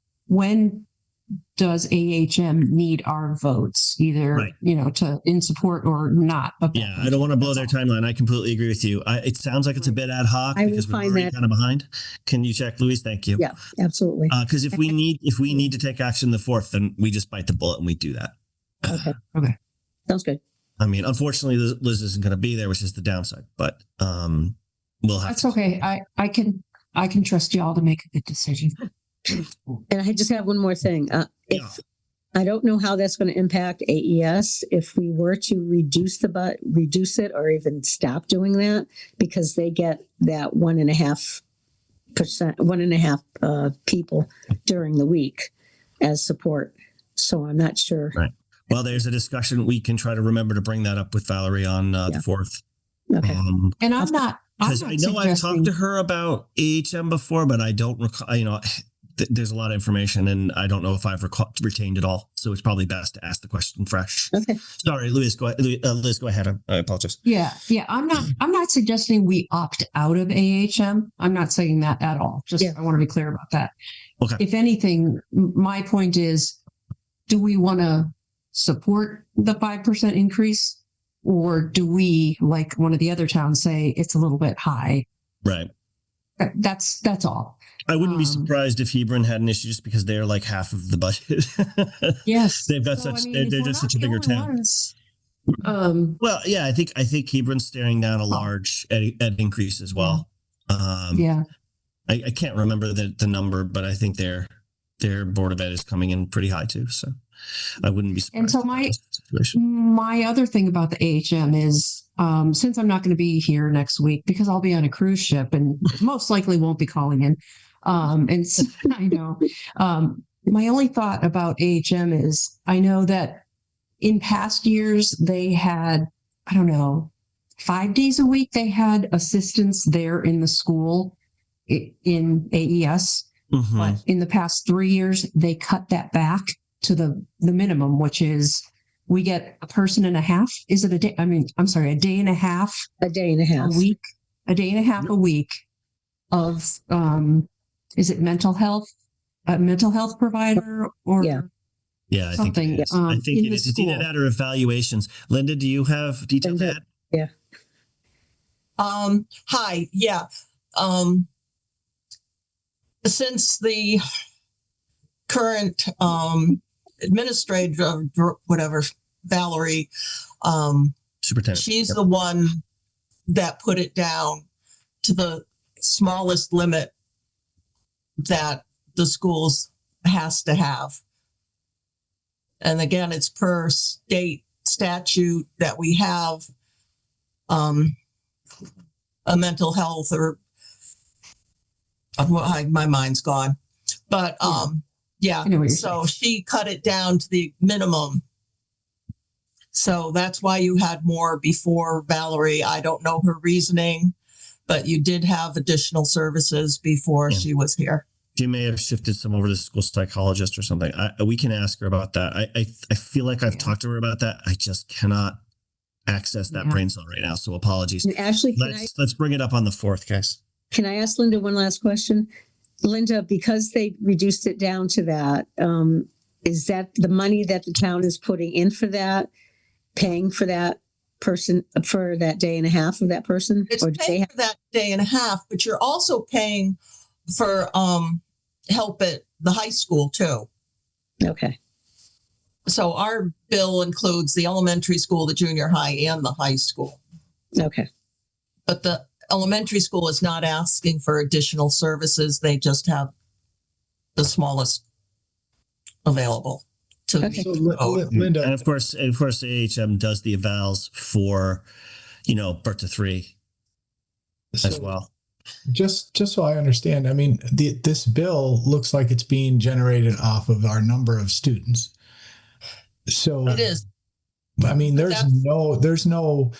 does AHM need our votes, either, to in support or not? Yeah, I don't want to blow their timeline. I completely agree with you. It sounds like it's a bit ad hoc because we're already kind of behind. Can you check, Louise? Thank you. Yeah, absolutely. Because if we need to take action the 4th, then we just bite the bullet and we do that. Okay. Sounds good. I mean, unfortunately, Liz isn't going to be there, which is the downside. But we'll have. That's okay. I can trust y'all to make a good decision. And I just have one more thing. I don't know how that's going to impact AES if we were to reduce it, or even stop doing that, because they get that 1.5% people during the week as support. So I'm not sure. Right. Well, there's a discussion. We can try to remember to bring that up with Valerie on the 4th. Okay. And I'm not. Because I know I've talked to her about AHM before, but I don't recall, there's a lot of information, and I don't know if I've retained it all. So it's probably best to ask the question fresh. Okay. Sorry, Liz, go ahead. I apologize. Yeah. I'm not suggesting we opt out of AHM. I'm not saying that at all. I want to be clear about that. Okay. If anything, my point is, do we want to support the 5% increase? Or do we, like one of the other towns, say it's a little bit high? Right. That's all. I wouldn't be surprised if Hebron had an issue, just because they're like half of the budget. Yes. They've got they're just such a bigger town. Well, yeah, I think Hebron's staring down a large ed increase as well. I can't remember the number, but I think their Board of Ed is coming in pretty high too. So I wouldn't be surprised. And so my other thing about the AHM is, since I'm not going to be here next week because I'll be on a cruise ship and most likely won't be calling in. And so, I know, my only thought about AHM is, I know that in past years they had, 5 days a week, they had assistants there in the school in AES. Mm-hmm. But in the past 3 years, they cut that back to the minimum, which is we get a person and a half. Is it a day? A day and a half. A day and a half. A week. A day and a half a week of, is it mental health? A mental health provider or? Yeah, I something, think it is. I think it is. It's either that or evaluations. Linda, do you have details to add? Yeah. Hi. Yeah. Since the current administrator, whatever, Valerie, superintendent, she's the one that put it down to the smallest limit that the schools has to have. And again, it's per state statute that we have a mental health or my mind's gone. But so she cut it down to the minimum. So that's why you had more before Valerie. I don't know her reasoning, but you did have additional services before Yeah. she was here. She may have shifted some over to the school psychologist or something. We can ask her about that. I feel like I've talked to her about that. I just cannot access that brain cell right now. So apologies. And Ashley, Let's bring it up on the 4th, guys. can I ask Linda one last question? Linda, because they reduced it down to that, is that the money that the town is putting in for that, paying for that person for that day and a half of that person? It's Or do they paying have, for that day and a half, but you're also paying for help at the high school too. okay. So our bill includes the elementary school, the junior high, and the high school. Okay. But the elementary school is not asking for additional services. They just have the smallest available to Okay. So, And Linda, of course, AHM does the evals for, birth to 3 as so well. just so I understand, I mean, this bill looks like it's being generated off of our number of students. So it is. I mean, there's no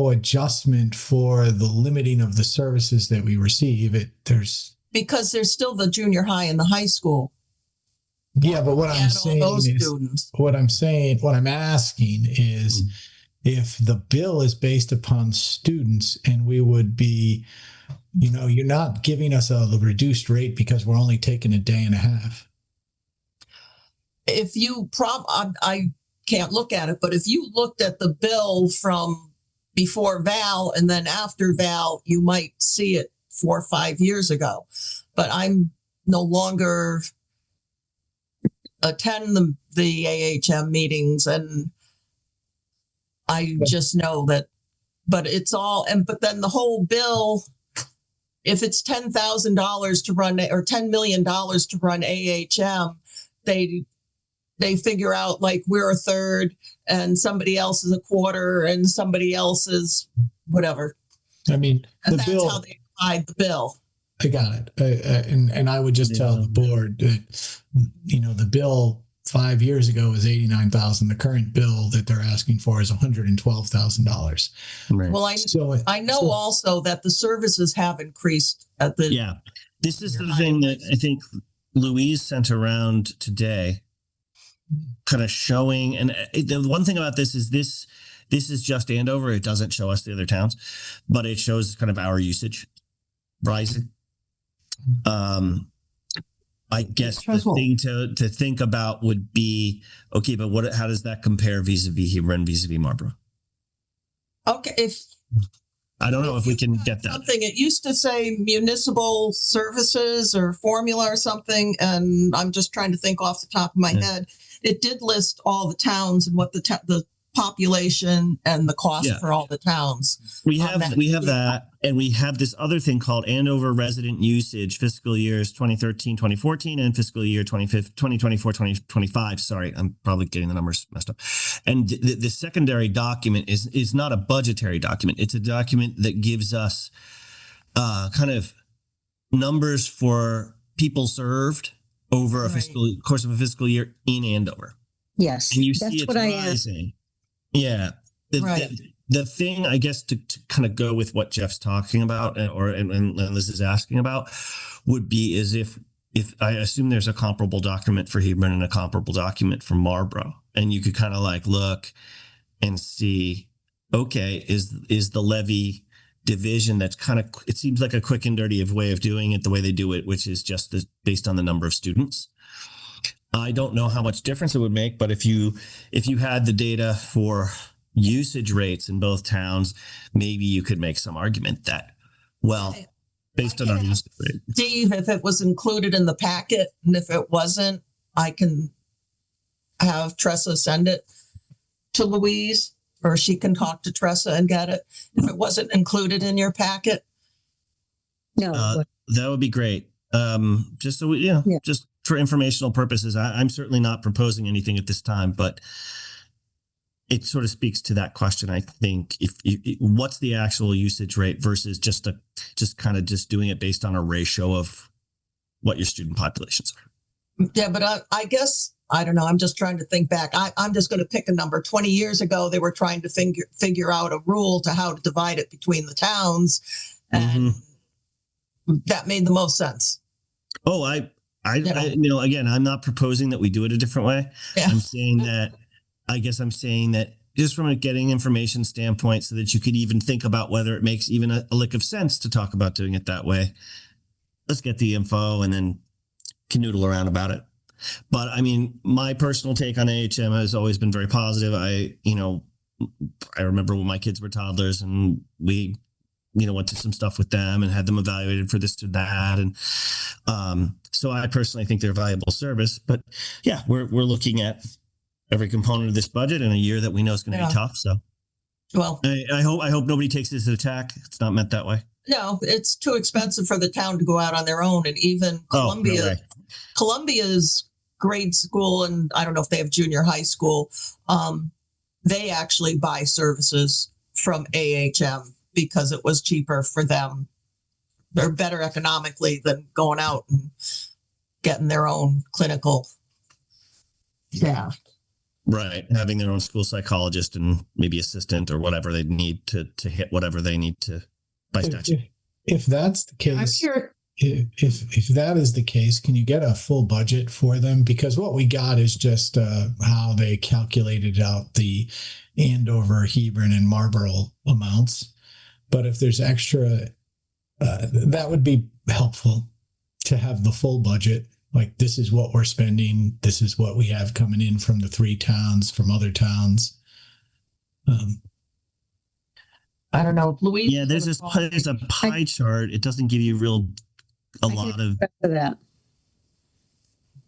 adjustment for the limiting of the services that we receive. Because there's still the junior high and the high school. Yeah, but what I'm And all saying those is, students. what I'm asking is, if the bill is based upon students and we would be, you're not giving us a reduced rate because we're only taking a day and a half. If you I can't look at it, but if you looked at the bill from before Val and then after Val, you might see it 4 or 5 years ago. But I'm no longer attend the AHM meetings, and I just know that. But it's all, but then the whole bill, if it's $10,000 to run or $10 million to run AHM, they figure out like we're a third and somebody else is a quarter and somebody else is whatever. I mean, and that's how they divide the bill. I got it. And I would just tell the board that, the bill 5 years ago was $89,000. The current bill that they're asking for is $112,000. Right. Well, I know also that the services have increased at the. Yeah. This is the thing that I think Louise sent around today, kind of showing. And the one thing about this is this is just Andover. It doesn't show us the other towns, but it shows kind of our usage rising. I guess the thing to think about would be, okay, but how does that compare vis-a-vis Hebron, vis-a-vis Marlboro? Okay, I don't know if we can get that. Something it used to say municipal services or formula or something, and I'm just trying to think off the top of my head. It did list all the towns and what the population and the cost for all the towns. We have that, and we have this other thing called Andover resident usage fiscal years 2013, 2014, and fiscal year 2024, 2025. Sorry, I'm probably getting the numbers messed up. And the secondary document is not a budgetary document. It's a document that gives us kind of numbers for people served over a course of a fiscal year in Andover. Yes, and you that's see it's what I rising. Yeah. The thing, I guess, to kind of go with what Jeff's talking about and Liz is asking about would be is if I assume there's a comparable document for Hebron and a comparable document for Marlboro, and you could kind of like look and see, okay, is the levy division that's kind of, it seems like a quick and dirty way of doing it the way they do it, which is just based on the number of students. I don't know how much difference it would make, but if you had the data for usage rates in both towns, maybe you could make some argument that, well, based on our usage rate. Steve, if it was included in the packet, and if it wasn't, I can have Tressa send it to Louise, or she can talk to Tressa and get it. If it wasn't included in your packet. No. That would be great. Just so we, just for informational purposes, I'm certainly not proposing anything at this time, but it sort of speaks to that question. I think what's the actual usage rate versus just doing it based on a ratio of what your student populations are. Yeah, but I guess I don't know. I'm just trying to think back. I'm just going to pick a number. 20 years ago, they were trying to figure out a rule to how to divide it between the towns. And that made the most sense. Oh, I again, I'm not proposing that we do it a different way. Yeah. I'm saying that just from a getting information standpoint, so that you could even think about whether it makes even a lick of sense to talk about doing it that way. Let's get the info and then canoodle around about it. But I mean, my personal take on AHM has always been very positive. I remember when my kids were toddlers and we, went to some stuff with them and had them evaluated for this or that. And so I personally think they're a valuable service. But yeah, we're looking at every component of this budget in a year that we know is going to be tough. So, well, I hope nobody takes this as an attack. It's not meant that way. No, it's too expensive for the town to go out on their own. And even Columbia's grade school, and I don't know if they have junior high school, they actually buy services from AHM because it was cheaper for them. They're better economically than going out and getting their own clinical staff. Right. Having their own school psychologist and maybe assistant or whatever they need to hit whatever they need to by statute. If that's the case, I'm sure. If that is the case, can you get a full budget for them? Because what we got is just how they calculated out the Andover, Hebron, and Marlboro amounts. But if there's extra, that would be helpful to have the full budget. Like, this is what we're spending. This is what we have coming in from the 3 towns, from other towns. I don't know. Louise. Yeah, there's a pie chart. It doesn't give you a lot of that.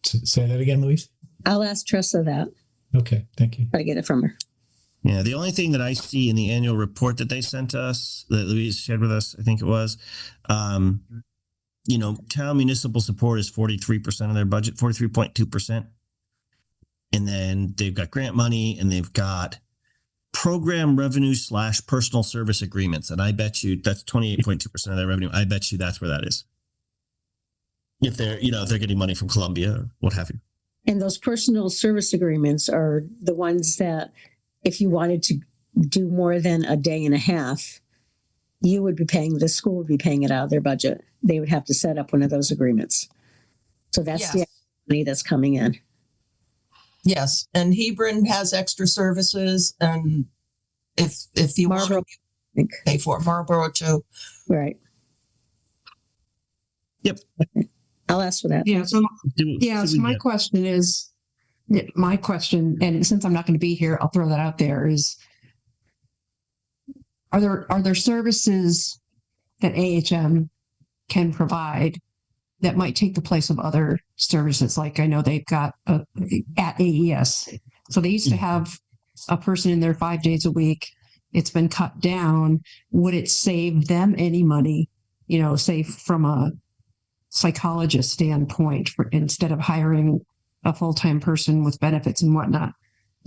Say that again, Louise. I'll ask Tressa that. Okay, thank you. I get it from her. Yeah, the only thing that I see in the annual report that they sent us, that Louise shared with us, I think it was, town municipal support is 43% of their budget, 43.2%. And then they've got grant money and they've got program revenue / personal service agreements. And I bet you that's 28.2% of their revenue. I bet you that's where that is. If they're getting money from Columbia or what have you. And those personal service agreements are the ones that if you wanted to do more than a day and a half, the school would be paying it out of their budget. They would have to set up one of those agreements. So that's the money that's coming in. Yes. And Hebron has extra services. And if you want to pay for it, Marlboro too. Right. Yep. Okay. I'll ask for that. Yeah. So my question, and since I'm not going to be here, I'll throw that out there, is are there services that AHM can provide that might take the place of other services? Like, I know they've got at AES. So they used to have a person in there 5 days a week. It's been cut down. Would it save them any money, say from a psychologist standpoint, instead of hiring a full-time person with benefits and whatnot?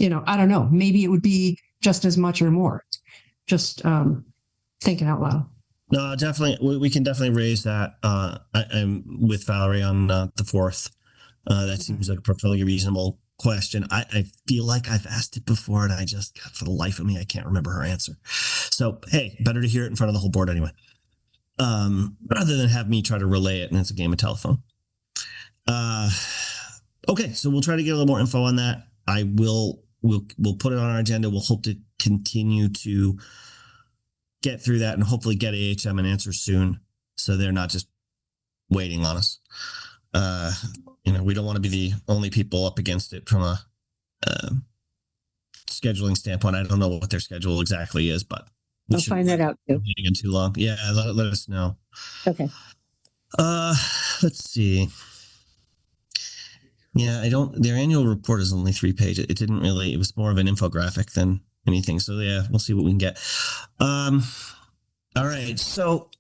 I don't know. Maybe it would be just as much or more. Just thinking out loud. No, definitely. We can definitely raise that. I'm with Valerie on the 4th. That seems like a perfectly reasonable question. I feel like I've asked it before and for the life of me, I can't remember her answer. So, hey, better to hear it in front of the whole board anyway. Rather than have me try to relay it and it's a game of telephone. Okay, so we'll try to get a little more info on that. We'll put it on our agenda. We'll hope to continue to get through that and hopefully get AHM an answer soon, so they're not just waiting on us. We don't want to be the only people up against it from a scheduling standpoint. I don't know what their schedule exactly is, but I'll find that out too. Again, too long. Yeah, let us know. Okay. Let's see. Yeah, their annual report is only 3 pages. It was more of an infographic than anything. So yeah, we'll see what we can get. All right. So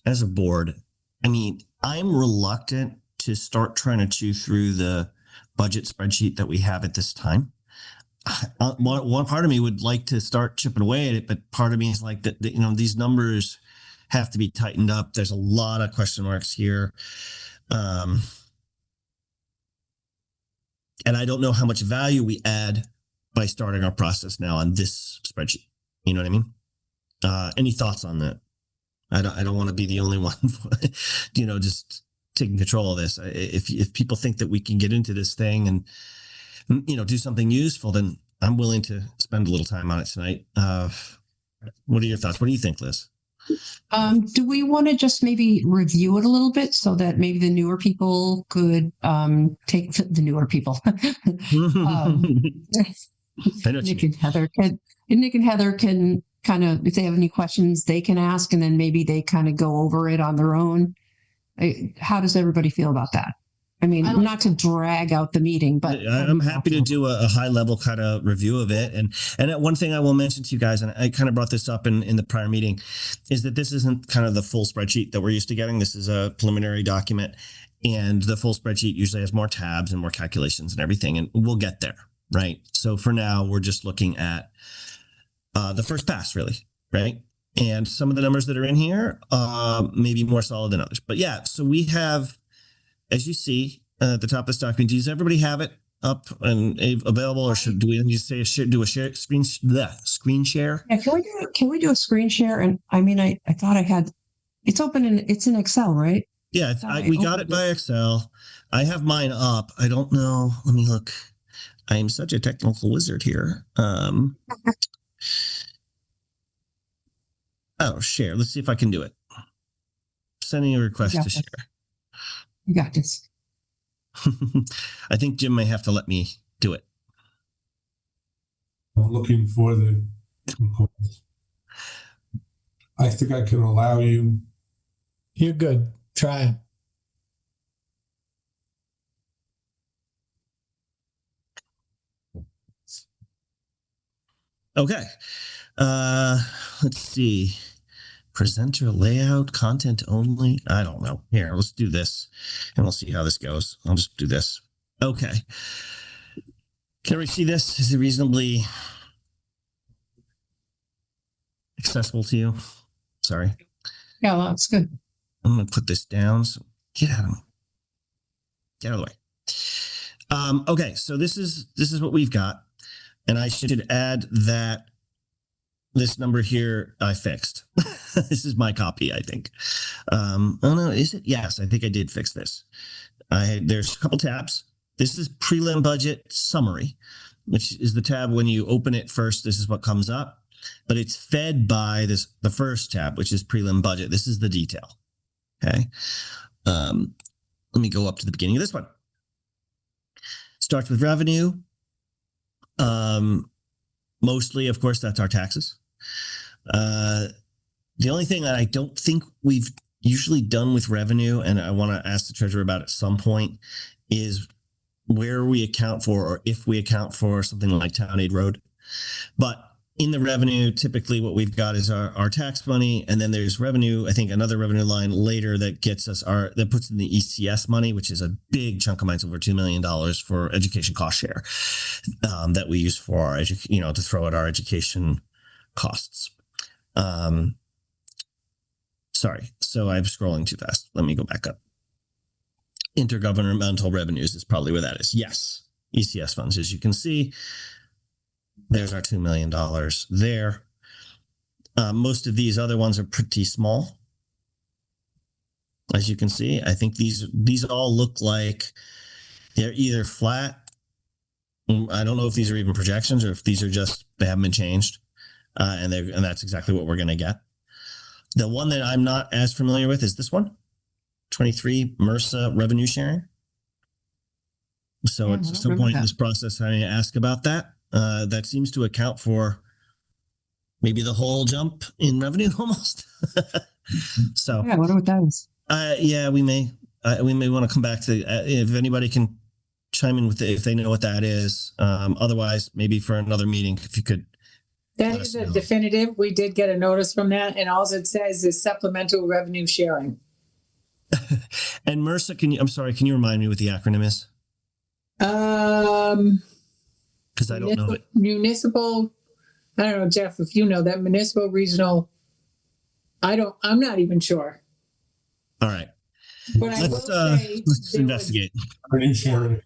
as a board, I'm reluctant to start trying to chew through the budget spreadsheet that we have at this time. One part of me would like to start chipping away at it, but part of me is like that, these numbers have to be tightened up. There's a lot of question marks here. And I don't know how much value we add by starting our process now on this spreadsheet. You know what I mean? Any thoughts on that? I don't want to be the only one, just taking control of this. If people think that we can get into this thing and, do something useful, then I'm willing to spend a little time on it tonight. What are your thoughts? What do you think, Liz? Do we want to just maybe review it a little bit so that maybe the newer people could take the newer people? Nick and Heather can kind of, if they have any questions, they can ask, and then maybe they kind of go over it on their own. How does everybody feel about that? I mean, not to drag out the meeting, but I'm happy to do a high level kind of review of it. And one thing I will mention to you guys, and I kind of brought this up in the prior meeting, is that this isn't kind of the full spreadsheet that we're used to getting. This is a preliminary document, and the full spreadsheet usually has more tabs and more calculations and everything, and we'll get there, right? So for now, we're just looking at the first pass, really, right? And some of the numbers that are in here may be more solid than others. But yeah, so we have, as you see at the top of this document, does everybody have it up and available, or do we need to say do a screen share? Yeah, can we do a screen share? And I mean, I thought I had it's open and it's in Excel, right? Yeah, we got it by Excel. I have mine up. I don't know. Let me look. I am such a technical wizard here. Share. Let's see if I can do it. Sending a request to share. You got this. I think Jim may have to let me do it. I'm looking for the request. I think I can allow you. You're good. Try it. Okay. Let's see. Presenter layout, content only. I don't know. Here, let's do this and we'll see how this goes. I'll just do this. Okay. Can we see this? Is it reasonably accessible to you? Sorry. Yeah, well, that's good. I'm going to put this down. So get out of the way. Okay. So this is what we've got. And I should add that this number here I fixed. This is my copy, I think. Oh no, is it? Yes, I think I did fix this. There's a couple tabs. This is prelim budget summary, which is the tab when you open it first. This is what comes up, but it's fed by the first tab, which is prelim budget. This is the detail. Okay. Let me go up to the beginning of this one. Starts with revenue. Mostly, of course, that's our taxes. The only thing that I don't think we've usually done with revenue, and I want to ask the treasurer about at some point, is where we account for, or if we account for something like town aid road. But in the revenue, typically what we've got is our tax money, and then there's revenue, I think another revenue line later that gets us that puts in the ECS money, which is a big chunk of mine. It's over $2 million for education cost share that we use for our to throw at our education costs. Sorry, so I'm scrolling too fast. Let me go back up. Intergovernmental revenues is probably where that is. Yes, ECS funds, as you can see. There's our $2 million there. Most of these other ones are pretty small. As you can see, I think these all look like they're either flat. I don't know if these are even projections or if these are just, they haven't been changed. And that's exactly what we're going to get. The one that I'm not as familiar with is this one, 23 MRSA revenue sharing. So at some point in this process, I need to ask about that. That seems to account for maybe the whole jump in revenue almost. So yeah, I wonder what that is. Yeah, we may want to come back to if anybody can chime in with if they know what that is. Otherwise, maybe for another meeting, if you could. That is a definitive. We did get a notice from that, and all it says is supplemental revenue sharing. And MRSA, can you remind me what the acronym is? Because I don't know it. Municipal, I don't know, Jeff, if you know that, municipal regional. I'm not even sure. All right. But I will say let's investigate. Revenue sharing.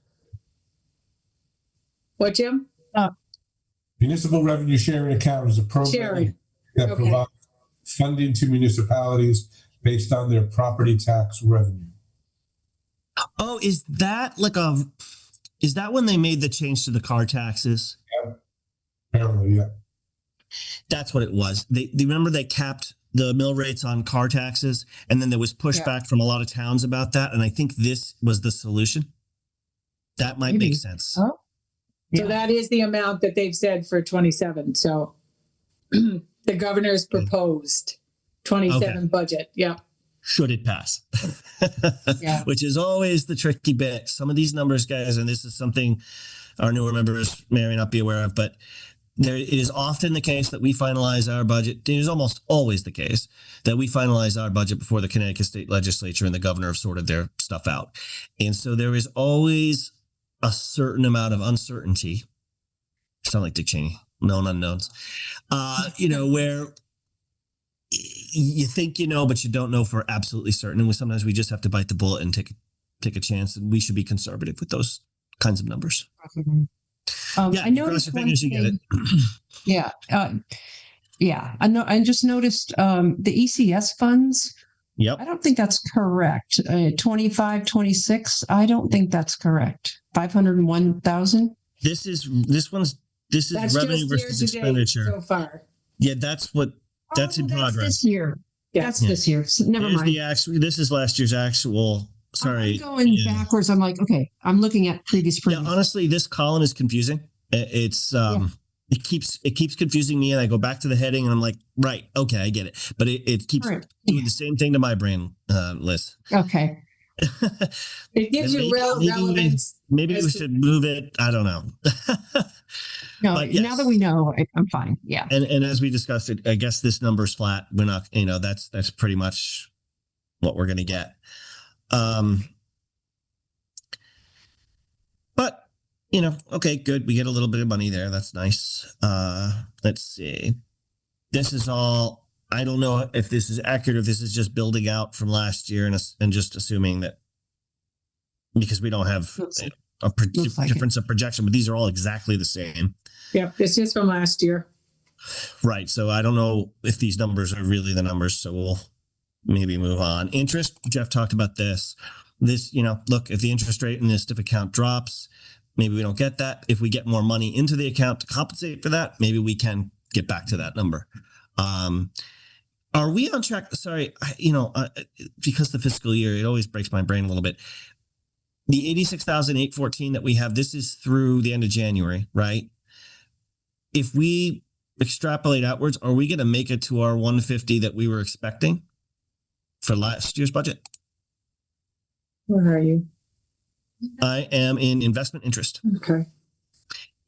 What, Jim? Municipal revenue sharing account is a program Sharing. that Okay. provides funding to municipalities based on their property tax revenue. Oh, is that is that when they made the change to the car taxes? Apparently, yeah. That's what it was. They remember they capped the mill rates on car taxes, and then there was pushback from a lot of towns about that. And I think this was the solution. That might make sense. Oh. So that is the amount that they've said for 27. So the governor's proposed 27 budget. Yeah. Should it pass? Yeah. Which is always the tricky bit. Some of these numbers, guys, and this is something our newer members may or may not be aware of, but it is often the case that we finalize our budget. It is almost always the case that we finalize our budget before the Connecticut State Legislature and the governor have sorted their stuff out. And so there is always a certain amount of uncertainty. I sound like Dick Cheney, known unknowns, where you think you know, but you don't know for absolutely certain. And sometimes we just have to bite the bullet and take a chance. And we should be conservative with those kinds of numbers. I noticed one thing. Yeah. I just noticed the ECS funds. Yep. I don't think that's correct. 25, 26. I don't think that's correct. 501,000. This is revenue versus expenditure so far. Yeah, that's in progress. This year. That's this year. So never mind. This is last year's actual. Sorry. I'm going backwards. I'm like, okay, I'm looking at previous. Yeah, honestly, this column is confusing. It's it keeps confusing me, and I go back to the heading, and I'm like, right, okay, I get it. But it keeps doing the same thing to my brain, Liz. Okay. It gives you relevance. Maybe we should move it. I don't know. No, now that we know, I'm fine. Yeah. And as we discussed it, I guess this number's flat. We're not, that's pretty much what we're going to get. But, okay, good. We get a little bit of money there. That's nice. Let's see. This is all, I don't know if this is accurate, or if this is just building out from last year and just assuming that, because we don't have a difference of projection, but these are all exactly the same. Yeah, it's just from last year. Right. So I don't know if these numbers are really the numbers. So we'll maybe move on. Interest, Jeff talked about this. Look, if the interest rate in this STIF account drops, maybe we don't get that. If we get more money into the account to compensate for that, maybe we can get back to that number. Are we on track? Sorry, because the fiscal year, it always breaks my brain a little bit. The 86,814 that we have, this is through the end of January, right? If we extrapolate outwards, are we going to make it to our 150 that we were expecting for last year's budget? Where are you? I am in investment interest. Okay.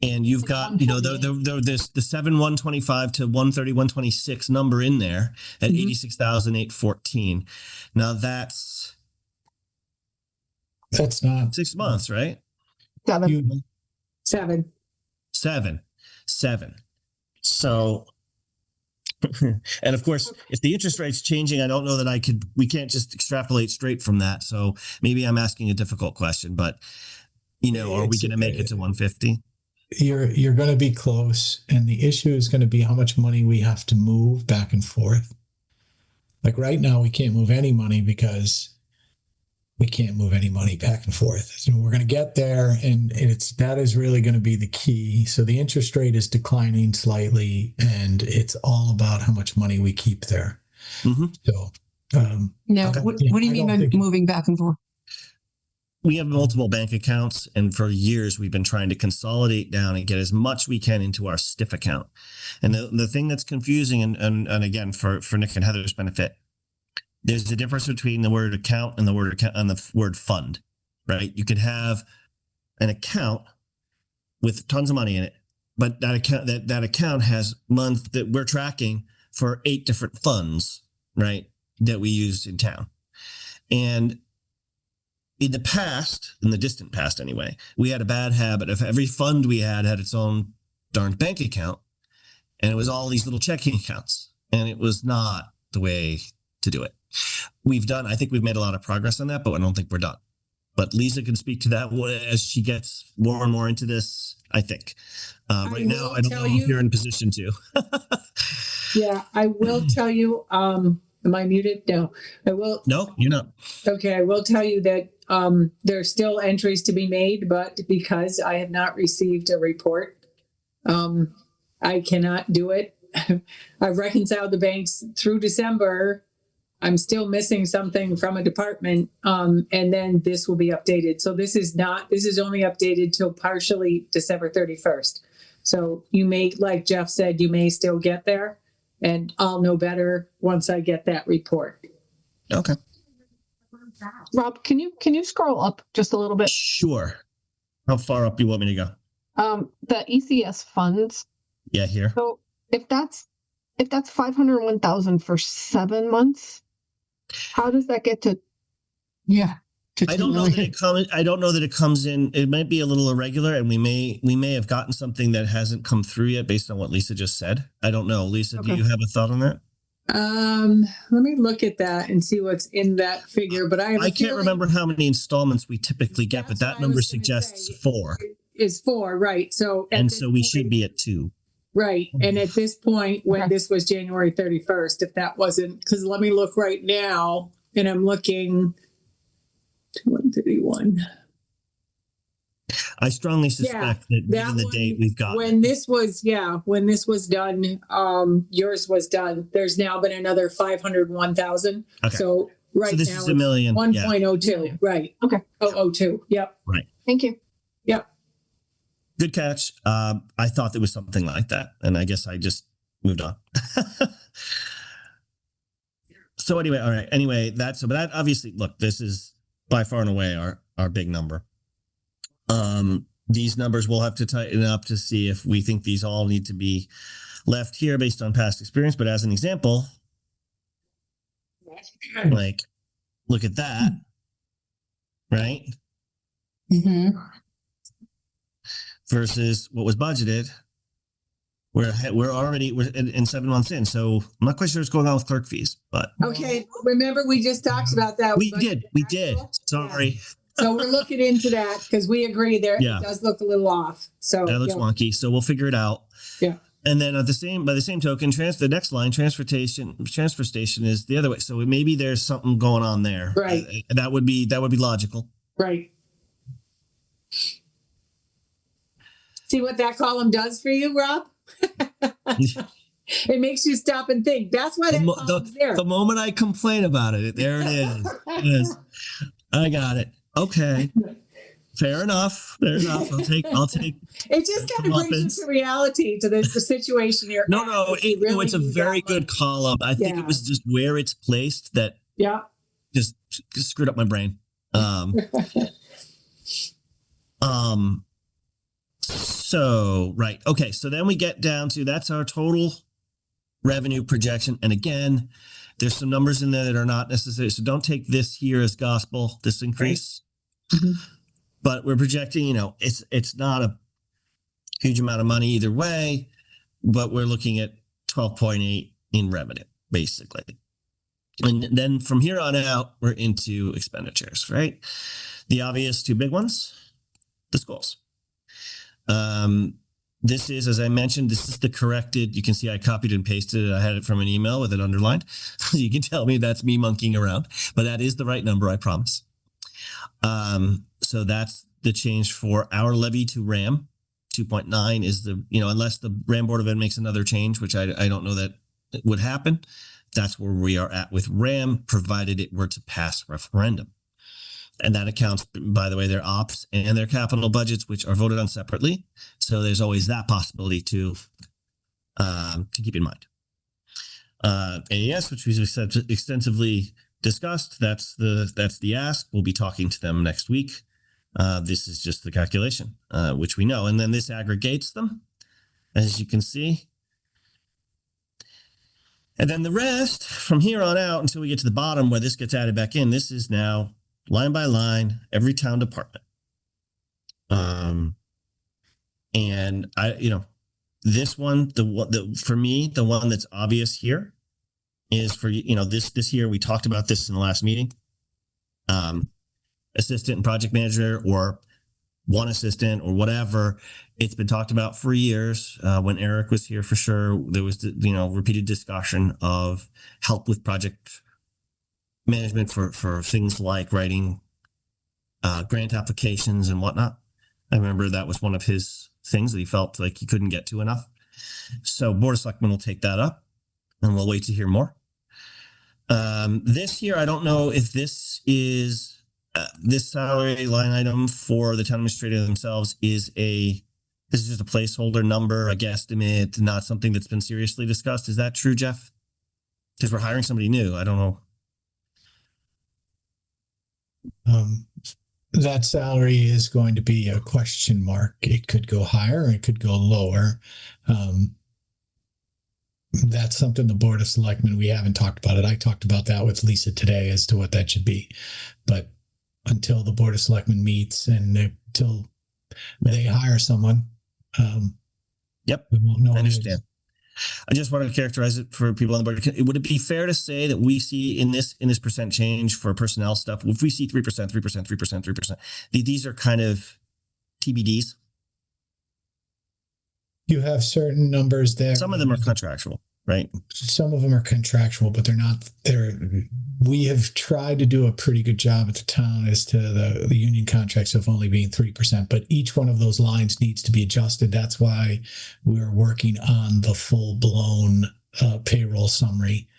And you've got, the 7,125 to 130,126 number in there at 86,814. Now that's not 6 months, right? 7. So, and of course, if the interest rate's changing, I don't know that we can't just extrapolate straight from that. So maybe I'm asking a difficult question, but are we going to make it to 150? You're going to be close, and the issue is going to be how much money we have to move back and forth. Like right now, we can't move any money because we can't move any money back and forth. So we're going to get there, and that is really going to be the key. So the interest rate is declining slightly, and it's all about how much money we keep there. Mm-hmm. So what do you mean by moving back and forth? We have multiple bank accounts, and for years we've been trying to consolidate down and get as much we can into our STIF account. And the thing that's confusing, and again, for Nick and Heather's benefit, there's a difference between the word account and the word fund, right? You could have an account with tons of money in it, but that account has months that we're tracking for 8 different funds, right? That we use in town. And in the past, in the distant past anyway, we had a bad habit of every fund we had its own darn bank account, and it was all these little checking accounts, and it was not the way to do it. I think we've made a lot of progress on that, but I don't think we're done. But Lisa can speak to that as she gets more and more into this. I think. Right I now, will I don't tell know if you- you're in a position to. Yeah, I will tell you, am I muted? No, I will. No, you're not. Okay, I will tell you that there's still entries to be made, but because I have not received a report, I cannot do it. I've reconciled the banks through December. I'm still missing something from a department, and then this will be updated. So this is only updated till partially December 31st. So you may, like Jeff said, you may still get there, and I'll know better once I get that report. Okay. Rob, can you scroll up just a little bit? Sure. How far up you want me to go? The ECS funds. Yeah, here. So if that's 501,000 for 7 months, how does that get to? Yeah. I don't know that it comes. I don't know that it comes in. It might be a little irregular, and we may have gotten something that hasn't come through yet, based on what Lisa just said. I don't know. Lisa, do you have a thought on that? Let me look at that and see what's in that figure. But I can't remember how many installments we typically get, but that number suggests 4. Is 4, right? So we should be at 2. Right. And at this point, when this was January 31st, if that wasn't, because let me look right now, and I'm looking 131. I strongly suspect that given the date we've got. When this was done, yours was done. There's now been another 501,000. Okay. So right this now is $1 million. 1.02. Right. Okay. 002. Yep. Right. Thank you. Yep. Good catch. I thought there was something like that, and I guess I just moved on. So anyway, all right. Anyway, but that obviously, look, this is by far and away our big number. These numbers we'll have to tighten up to see if we think these all need to be left here based on past experience. But as an example, like, look at that, right? Mm-hmm. Versus what was budgeted. We're in 7 months in, so I'm not quite sure what's going on with clerk fees, but Okay. Remember, we just talked about that. we did. Sorry. So we're looking into that because we agree there Yeah. it does look a little off. So That looks wonky, so we'll figure it out. Yeah. And then by the same token, the next line, transfer station is the other way. So maybe there's something going on there. Right. That would be logical. Right. See what that column does for you, Rob? It makes you stop and think. That's why that column's there. The moment I complain about it, there it is. Yes. I got it. Okay. Fair enough. I'll take. It just kind of brings you to reality, to the situation here. No, it's a very good column. I think it was just where it's placed that just screwed up my brain. So, right. Okay. So then we get down to, that's our total revenue projection. And again, there's some numbers in there that are not necessary. So don't take this here as gospel, this increase. Mm-hmm. But we're projecting, it's not a huge amount of money either way, but we're looking at 12.8 in revenue, basically. And then from here on out, we're into expenditures, right? The obvious 2 big ones, the schools. This is, as I mentioned, this is the corrected. You can see I copied and pasted it. I had it from an email with it underlined. You can tell me that's me monkeying around, but that is the right number, I promise. So that's the change for our levy to RAM. 2.9 is unless the RAM Board of Ed makes another change, which I don't know that it would happen. That's where we are at with RAM, provided it were to pass referendum. And that accounts, by the way, their ops and their capital budgets, which are voted on separately. So there's always that possibility to keep in mind. AES, which we've extensively discussed, that's the ask. We'll be talking to them next week. This is just the calculation, which we know. And then this aggregates them, as you can see. And then the rest, from here on out until we get to the bottom where this gets added back in, this is now line by line, every town department. And this one, for me, the one that's obvious here is for, this year, we talked about this in the last meeting. Assistant and project manager, or one assistant or whatever. It's been talked about for years. When Eric was here, for sure, there was, repeated discussion of help with project management for things like writing grant applications and whatnot. I remember that was one of his things that he felt like he couldn't get to enough. So Board of Selectmen will take that up, and we'll wait to hear more. This year, I don't know if this is this salary line item for the town administrator themselves is just a placeholder number, a guesstimate, not something that's been seriously discussed. Is that true, Jeff? Because we're hiring somebody new. I don't know. That salary is going to be a question mark. It could go higher, it could go lower. That's something the Board of Selectmen, we haven't talked about it. I talked about that with Lisa today as to what that should be. But until the Board of Selectmen meets and until they hire someone, Yep, we won't know. I understand. I just wanted to characterize it for people on the board. Would it be fair to say that we see in this percent change for personnel stuff, if we see 3%, 3%, 3%, 3%, these are kind of TBDs? You have certain numbers there. Some of them are contractual, right? Some of them are contractual, but they're not there. We have tried to do a pretty good job at the town as to the union contracts of only being 3%, but each one of those lines needs to be adjusted. That's why we're working on the full blown payroll summary,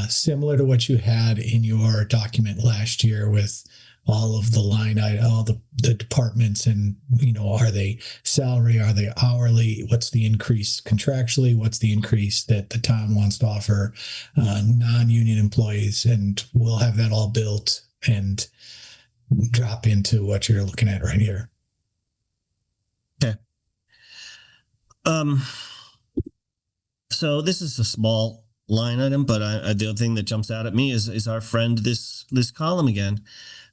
similar to what you had in your document last year with all of the line item, all the departments, and are they salary, are they hourly, what's the increase contractually, what's the increase that the town wants to offer non-union employees, and we'll have that all built and drop into what you're looking at right here. Okay. So this is a small line item, but the other thing that jumps out at me is our friend this column again.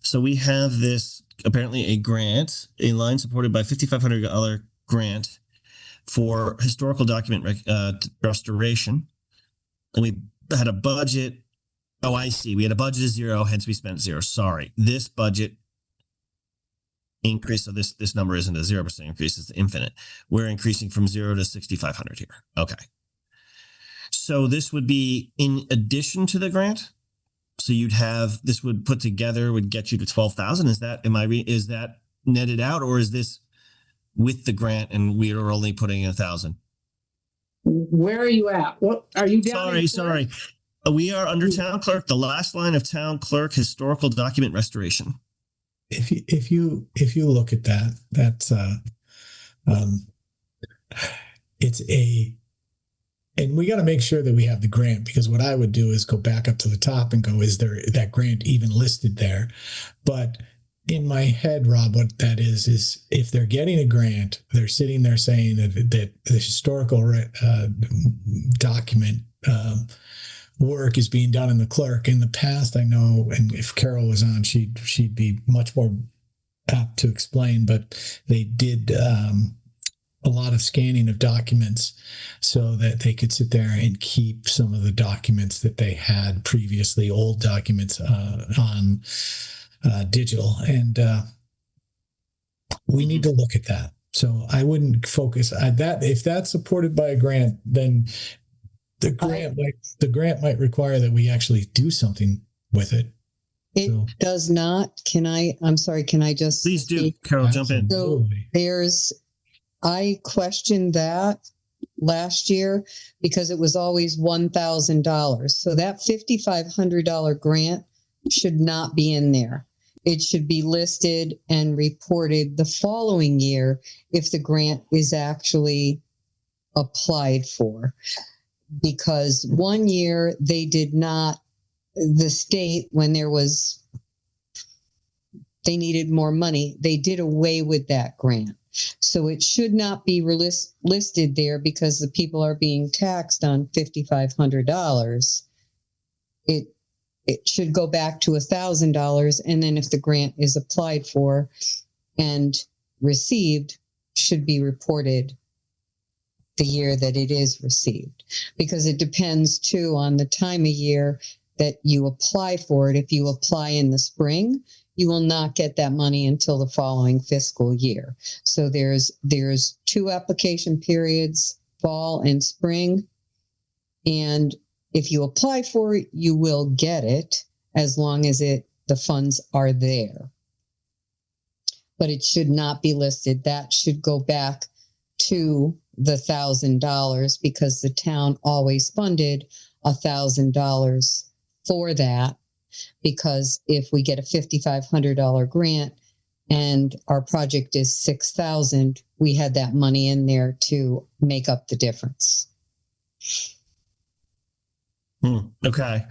So we have this, apparently a grant, a line supported by $5,500 grant for historical document restoration. And we had a budget. Oh, I see. We had a budget of 0, hence we spent 0. Sorry. This budget increase, so this number isn't a 0% increase, it's infinite. We're increasing from 0 to 6,500 here. Okay. So this would be in addition to the grant? So you'd have, this would put together would get you to 12,000. Is that, is that netted out, or is this with the grant and we are only putting in 1,000? Where are you at? What are you down? Sorry. We are under town clerk, the last line of town clerk, historical document restoration. If you look at that, that's and we got to make sure that we have the grant, because what I would do is go back up to the top and go, is there that grant even listed there? But in my head, Rob, what that is if they're getting a grant, they're sitting there saying that the historical document work is being done in the clerk. In the past, I know, and if Carol was on, she'd be much more apt to explain, but they did a lot of scanning of documents so that they could sit there and keep some of the documents that they had previously, old documents, on digital. And we need to look at that. So I wouldn't focus on that. If that's supported by a grant, then the grant might require that we actually do something with it. It does not. I'm sorry, can I just please do, Carol, jump in. So I questioned that last year because it was always $1,000. So that $5,500 grant should not be in there. It should be listed and reported the following year if the grant is actually applied for. Because one year they did not, the state, when they needed more money, they did away with that grant. So it should not be listed there because the people are being taxed on $5,500. It should go back to $1,000, and then if the grant is applied for and received, should be reported the year that it is received, because it depends too on the time of year that you apply for it. If you apply in the spring, you will not get that money until the following fiscal year. So there's 2 application periods, fall and spring. And if you apply for it, you will get it as long as the funds are there. But it should not be listed. That should go back to the $1,000 because the town always funded $1,000 for that. Because if we get a $5,500 grant and our project is $6,000, we had that money in there to make up the difference. Okay.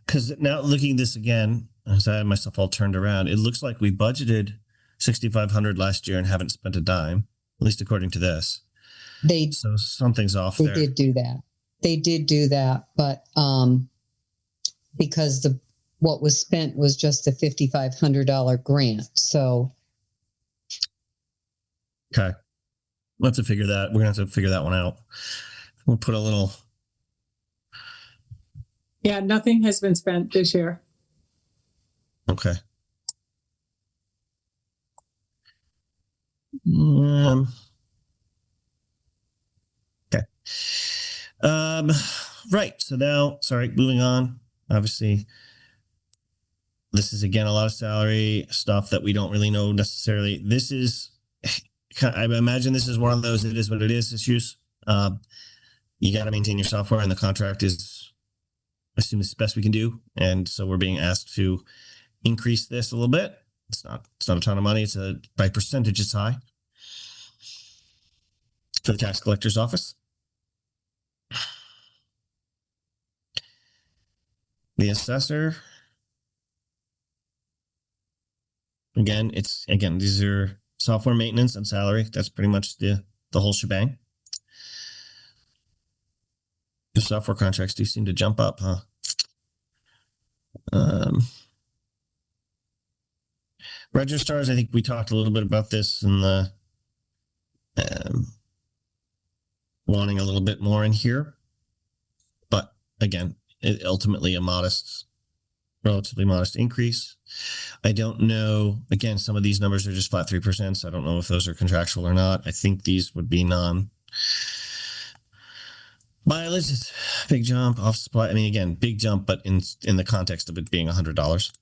Because now looking at this again, as I had myself all turned around, it looks like we budgeted $6,500 last year and haven't spent a dime, at least according to this. So something's off there. They did do that. They did do that, but because what was spent was just a $5,500 grant. So okay, we'll have to figure that. We're gonna have to figure that one out. We'll put a little. Yeah, nothing has been spent this year. Okay. Okay. Right. So now, sorry, moving on. Obviously, this is again a lot of salary stuff that we don't really know necessarily. This is, I imagine this is one of those it is what it is issues. You got to maintain your software, and the contract is, I assume, it's the best we can do. And so we're being asked to increase this a little bit. It's not a ton of money. It's by percentage, it's high for the tax collector's office. The assessor. Again, these are software maintenance and salary. That's pretty much the whole shebang. The software contracts do seem to jump up, huh? Registrars, I think we talked a little bit about this in the wanting a little bit more in here. But again, ultimately a relatively modest increase. I don't know. Again, some of these numbers are just flat 3%. So I don't know if those are contractual or not. I think these would be mileage is big jump. Off supply. I mean, again, big jump, but in the context of it being $100.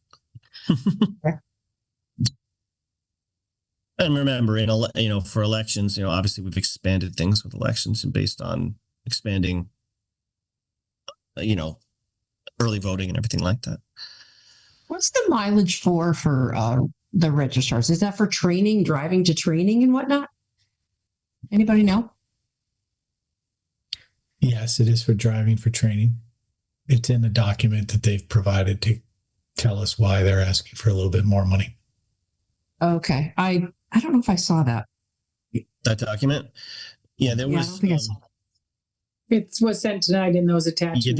And remember, for elections, obviously we've expanded things with elections and based on expanding, early voting and everything like that. What's the mileage for the registrars? Is that for training, driving to training and whatnot? Anybody know? Yes, it is for driving for training. It's in the document that they've provided to tell us why they're asking for a little bit more money. Okay. I don't know if I saw that. That document? Yeah, there was. I don't think I saw that. It was sent tonight in those attachments. Yeah,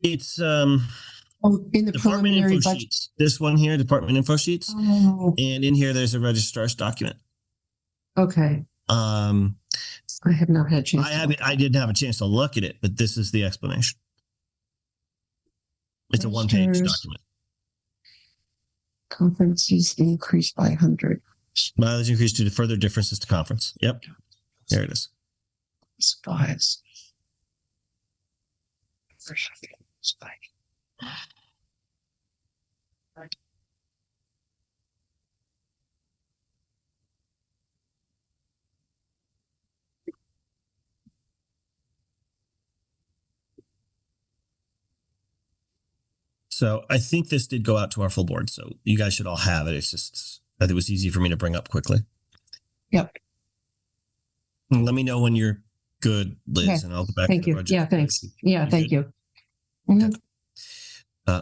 it's in the department info preliminary budget. sheets. This one here, department info sheets. Oh. And in here, there's a registrar's document. Okay. I have not had a chance. I didn't have a chance to look at it, but this is the explanation. It's a one-page document. Conferences increased by 100. Mileage increased due to further differences to conference. Yep. There it is. Guys. So I think this did go out to our full board. So you guys should all have it. It's just, I think it was easy for me to bring up quickly. Yep. And let me know when you're good, Liz, Okay. and I'll go back. Thank to the you. budget. Yeah, thanks. Yeah, You thank good? you. Mhm.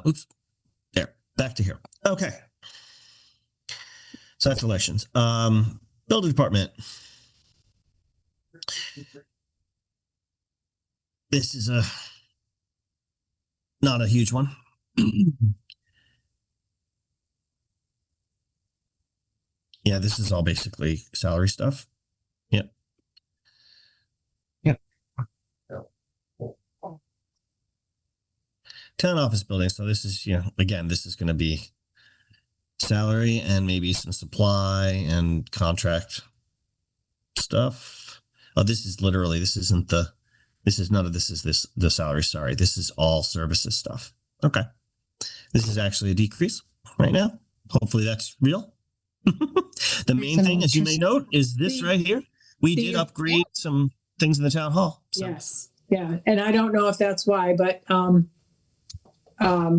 Oops. There. Back to here. Okay. So that's elections. Building department. This is not a huge one. Yeah, this is all basically salary stuff. Yep. Yep. Town office building. So this is, again, this is going to be salary and maybe some supply and contract stuff. Oh, this is none of this is the salary. Sorry. This is all services stuff. Okay. This is actually a decrease right now. Hopefully that's real. The main thing, as you may note, is this right here. We did upgrade some things in the town hall. So. Yes. Yeah. And I don't know if that's why, but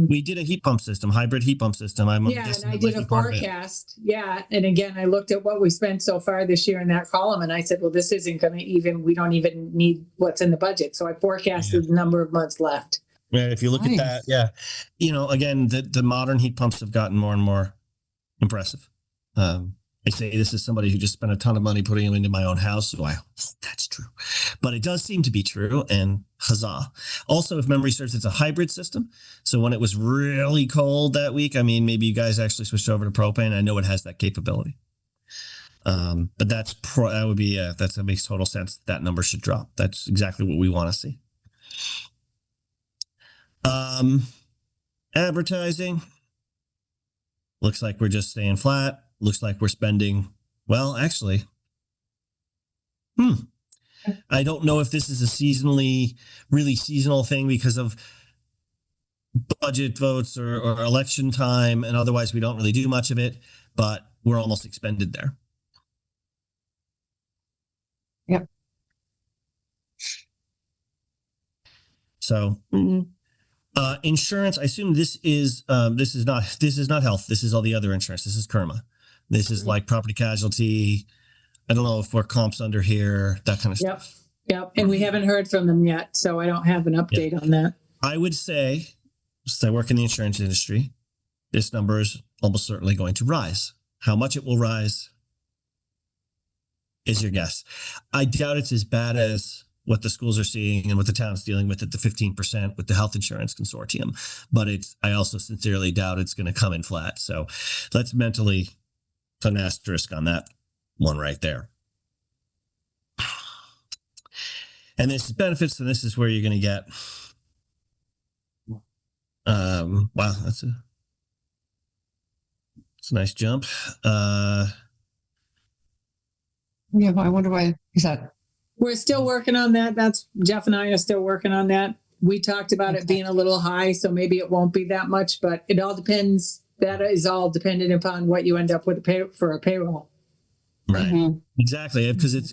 we did a heat pump system, hybrid heat pump system. and I did a forecast. Yeah. And again, I looked at what we spent so far this year in that column and I said, well, this isn't going to we don't even need what's in the budget. So I forecasted the number of months left. Yeah. If you look at that, yeah. Again, the modern heat pumps have gotten more and more impressive. I say this is somebody who just spent a ton of money putting them into my own house. So that's true, but it does seem to be true. And huzzah. Also, if memory serves, it's a hybrid system. So when it was really cold that week, maybe you guys actually switched over to propane. I know it has that capability. But that makes total sense. That number should drop. That's exactly what we want to see. Advertising. Looks like we're just staying flat. Looks like we're spending, well, actually, I don't know if this is a really seasonal thing because of budget votes or election time, and otherwise we don't really do much of it, but we're almost expended there. Yep. So, insurance, I assume this is not health. This is all the other insurance. This is Kerma. This is like property casualty. I don't know if we're comps under here, that kind of stuff. Yep. And we haven't heard from them yet. So I don't have an update on that. I would say, since I work in the insurance industry, this number is almost certainly going to rise. How much it will rise is your guess. I doubt it's as bad as what the schools are seeing and what the town's dealing with at the 15% with the health insurance consortium. But I also sincerely doubt it's going to come in flat. So let's mentally put an asterisk on that one right there. And this is benefits, and this is where you're going to get, wow, that's a nice jump. Yeah, but I wonder why is that? We're still working on that. That's Jeff and I are still working on that. We talked about it being a little high, so maybe it won't be that much, but it all depends. That is all dependent upon what you end up with for a payroll. Right. Mm-hmm. Exactly. Because it's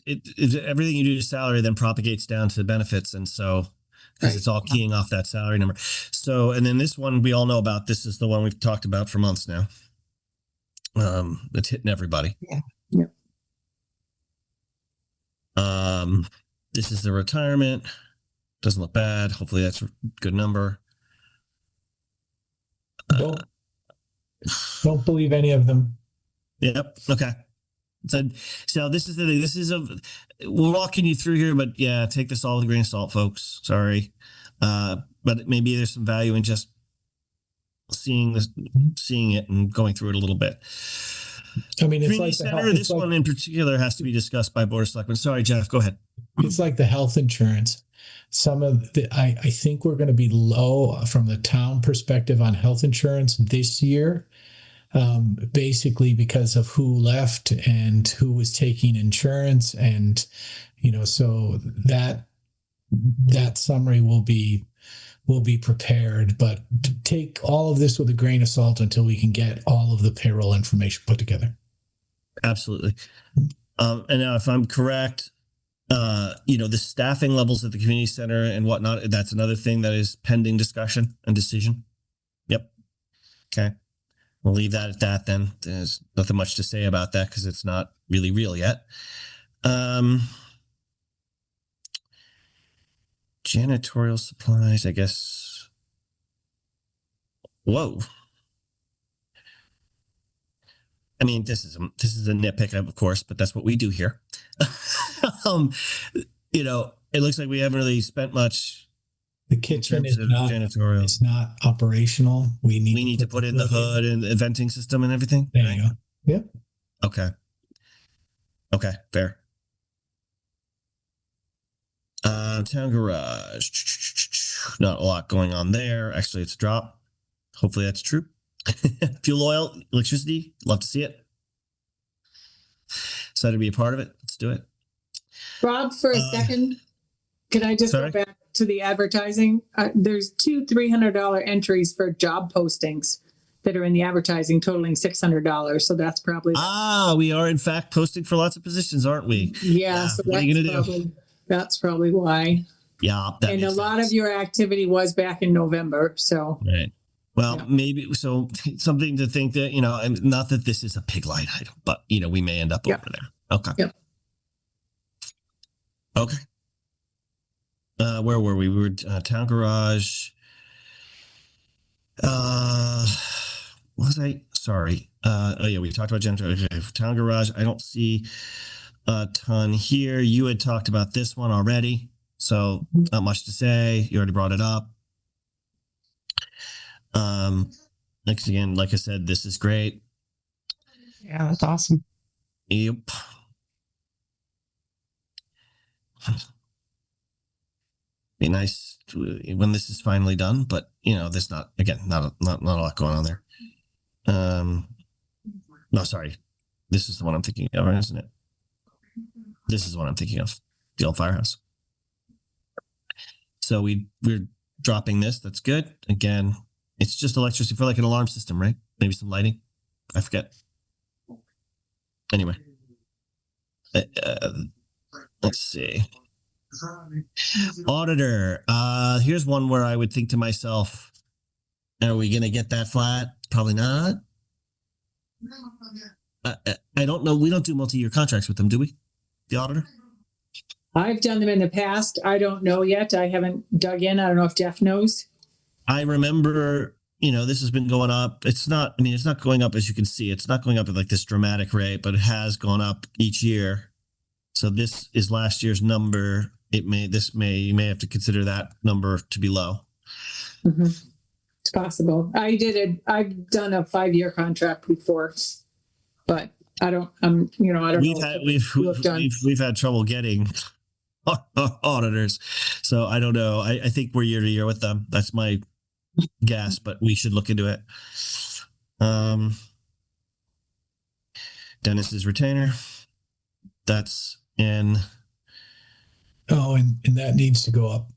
everything you do to salary then propagates down to the benefits. And so, because it's all keying off that salary number. So, and then this one we all know about. This is the one we've talked about for months now. It's hitting everybody. Yeah. This is the retirement. Doesn't look bad. Hopefully that's a good number. Don't believe any of them. Yep. Okay. So this is we're walking you through here, but yeah, take this all with a grain of salt, folks. Sorry. But maybe there's some value in just seeing it and going through it a little bit. I mean, it's Community like center, this one in particular has to be discussed by Board of Selectmen. Sorry, Jeff, go ahead. It's like the health insurance. I think we're going to be low from the town perspective on health insurance this year, basically because of who left and who was taking insurance, and so that summary will be prepared, but take all of this with a grain of salt until we can get all of the payroll information put together. Absolutely. And now if I'm correct, the staffing levels at the community center and whatnot, that's another thing that is pending discussion and decision. Yep. Okay. We'll leave that at that then. There's nothing much to say about that because it's not really real yet. Janitorial supplies, I guess. Whoa. I mean, this is a nitpick, of course, but that's what we do here. It looks like we haven't really spent much. The kitchen is not janitorial. It's not operational. We need to put in the hood and the venting system and everything. There you go. Yep. Okay. Fair. Town garage. Not a lot going on there. Actually, it's a drop. Hopefully that's true. Fuel oil, electricity, love to see it. Excited to be a part of it. Let's do it. Rob, for a second, can I just sorry? go back to the advertising? There's two $300 entries for job postings that are in the advertising totaling $600. So that's probably We are in fact posting for lots of positions, aren't we? yeah. So what are you gonna do? That's probably why. Yeah, And a lot of your activity was back in November. So right. Well, Yeah. maybe so something to think that, and not that this is a big line item, but we may end up Yeah. over there. Okay. Yep. Okay. Where were we? We were town garage. Was I sorry? Oh yeah, we talked about generator. Okay, town garage. I don't see a ton here. You had talked about this one already, so not much to say. You already brought it up. Next again, like I said, this is great. Yeah, that's awesome. Yep. Be nice when this is finally done, but there's not a lot going on there. No, sorry, this is the one I'm thinking of, isn't it? This is the one I'm thinking of, the old firehouse. So we're dropping this. That's good. Again, it's just electricity for like an alarm system, right? Maybe some lighting. I forget. Anyway, let's see. Auditor. Here's one where I would think to myself, are we going to get that flat? Probably not. I don't know. We don't do multi-year contracts with them, do we? The auditor? I've done them in the past. I don't know yet. I haven't dug in. I don't know if Jeff knows. I remember, this has been going up. It's not going up, as you can see. It's not going up at like this dramatic rate, but it has gone up each year. So this is last year's number. You may have to consider that number to be low. Mm-hmm. It's possible. I've done a 5-year contract before, but I don't know. We've had trouble getting auditors. So I don't know. I think we're year to year with them. That's my guess, but we should look into it. Dennis's retainer. That's in. Oh, and that needs to go up.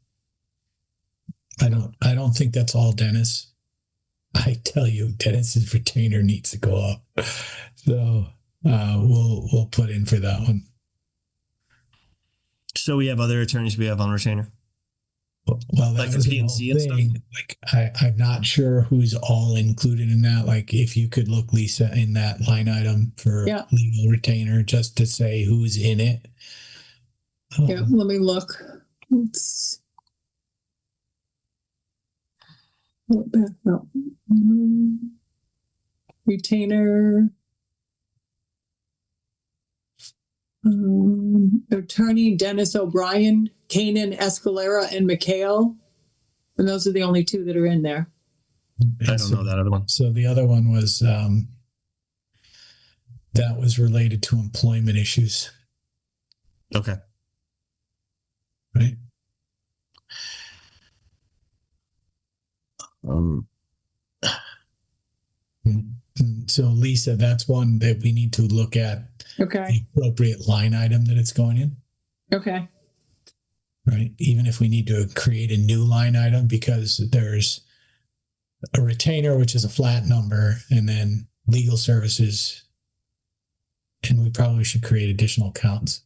I don't think that's all Dennis. I tell you, Dennis's retainer needs to go up. So we'll put in for that one. So we have other attorneys we have on retainer. Well, that like was the PNC and stuff. Like I'm not sure who's all included in that. Like if you could look, Lisa, in that line item for legal retainer, just to say who's in it. Yeah, let me look. Let's back up. Retainer. Attorney Dennis O'Brien, Kanan Escalera, and McHale. And those are the only two that are in there. I don't know that other one. So the other one was that was related to employment issues. Okay. Right. So Lisa, that's one that we need to look at. Okay. The appropriate line item that it's going in. Okay. Right. Even if we need to create a new line item, because there's a retainer, which is a flat number, and then legal services. And we probably should create additional accounts.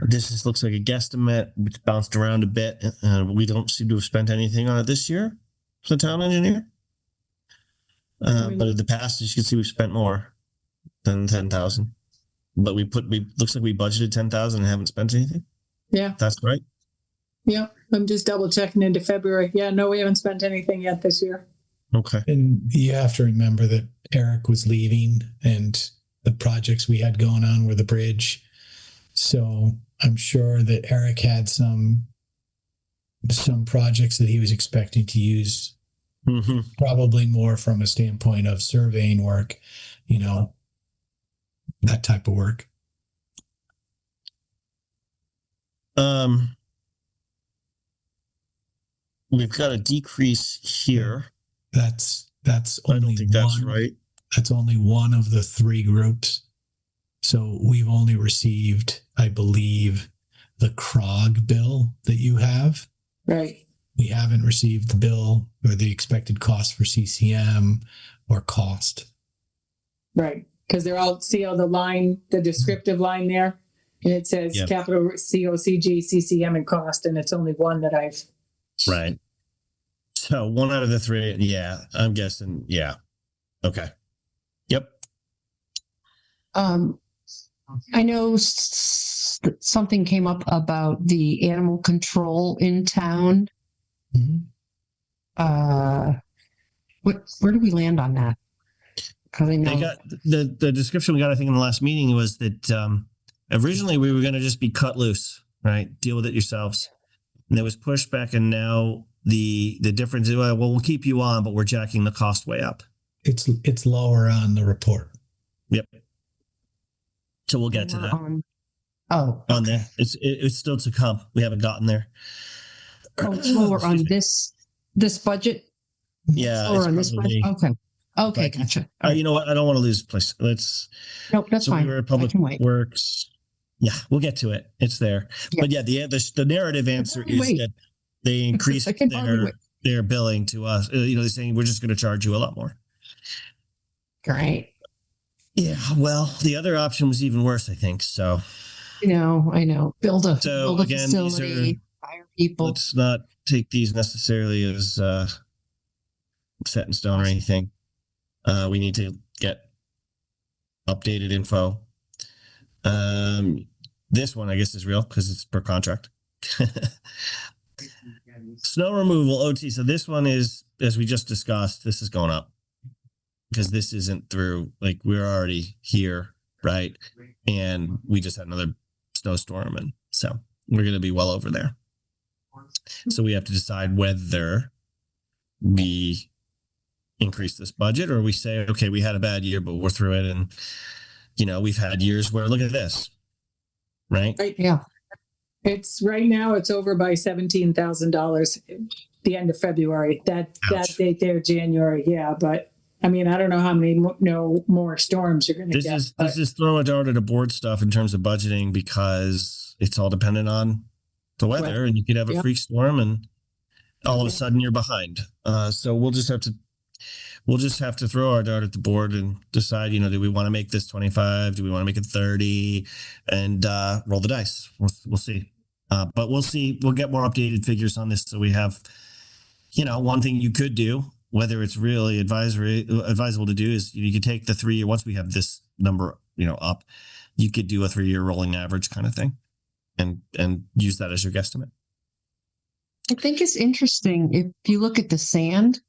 This looks like a guesstimate, which bounced around a bit. We don't seem to have spent anything on it this year for the town engineer. But in the past, as you can see, we've spent more than 10,000. But looks like we budgeted 10,000 and haven't spent anything. Yeah, that's right. Yeah, I'm just double checking into February. Yeah, no, we haven't spent anything yet this year. Okay. And you have to remember that Eric was leaving, and the projects we had going on were the bridge. So I'm sure that Eric had some projects that he was expecting to use, probably more from a standpoint of surveying work, that type of work? We've got a decrease here. That's I only don't think that's right. That's only one of the three groups. So we've only received, I believe, the CROG bill that you have. Right. We haven't received the bill or the expected cost for CCM or cost. Right. Because they're all, see all the line, the descriptive line there? And it says Yep. capital COCG, CCM, and cost, and it's only one that I've. Right. So one out of the three. Yeah, I'm guessing. Yeah. Okay. Yep. I know something came up about the animal control in town. Mhm. Where do we land on that? Because I know They got the description we got, I think, in the last meeting was that originally we were going to just be cut loose, right? Deal with it yourselves. And there was pushback, and now the difference is, well, we'll keep you on, but we're jacking the cost way up. It's lower on the report. Yep. So we'll get to that. On there. It's still to come. We haven't gotten there. It's lower on this budget. Yeah. Lower it's on this budget. probably- Okay, gotcha. All right. You know what? I don't want to lose place. Nope, that's fine. We were at I Public can wait. Works. Yeah, we'll get to it. It's there. Yeah. But yeah, the narrative answer hardly is wait. that they increased I can hardly wait. their billing to us. They're saying we're just going to charge you a lot more. Great. Yeah, well, the other option was even worse, I think. So I know. Build a again, these facility, hire people. let's not take these necessarily as set in stone or anything. We need to get updated info. This one, I guess, is real because it's per contract. Snow removal, OT. So this one is, as we just discussed, this is going up because this isn't through, like, we're already here, right? And we just had another snowstorm, and so we're going to be well over there. So we have to decide whether we increase this budget or we say, okay, we had a bad year, but we're through it. And, we've had years where, look at this, right? Yeah. It's right now, it's over by $17,000 the end of February. That date there, January. Yeah. But I mean, I don't know how many more storms you're going to get. This is throw a dart at a board stuff in terms of budgeting because it's all dependent on the weather, and you could have a freak storm and all of a sudden you're behind. So we'll just have to throw our dart at the board and decide, do we want to make this 25? Do we want to make it 30? And roll the dice. We'll see. But we'll see. We'll get more updated figures on this. So we have, one thing you could do, whether it's really advisable to do, is you could take the 3 year, once we have this number, up, you could do a 3-year rolling average kind of thing and use that as your guesstimate. I think it's interesting if you look at the sand.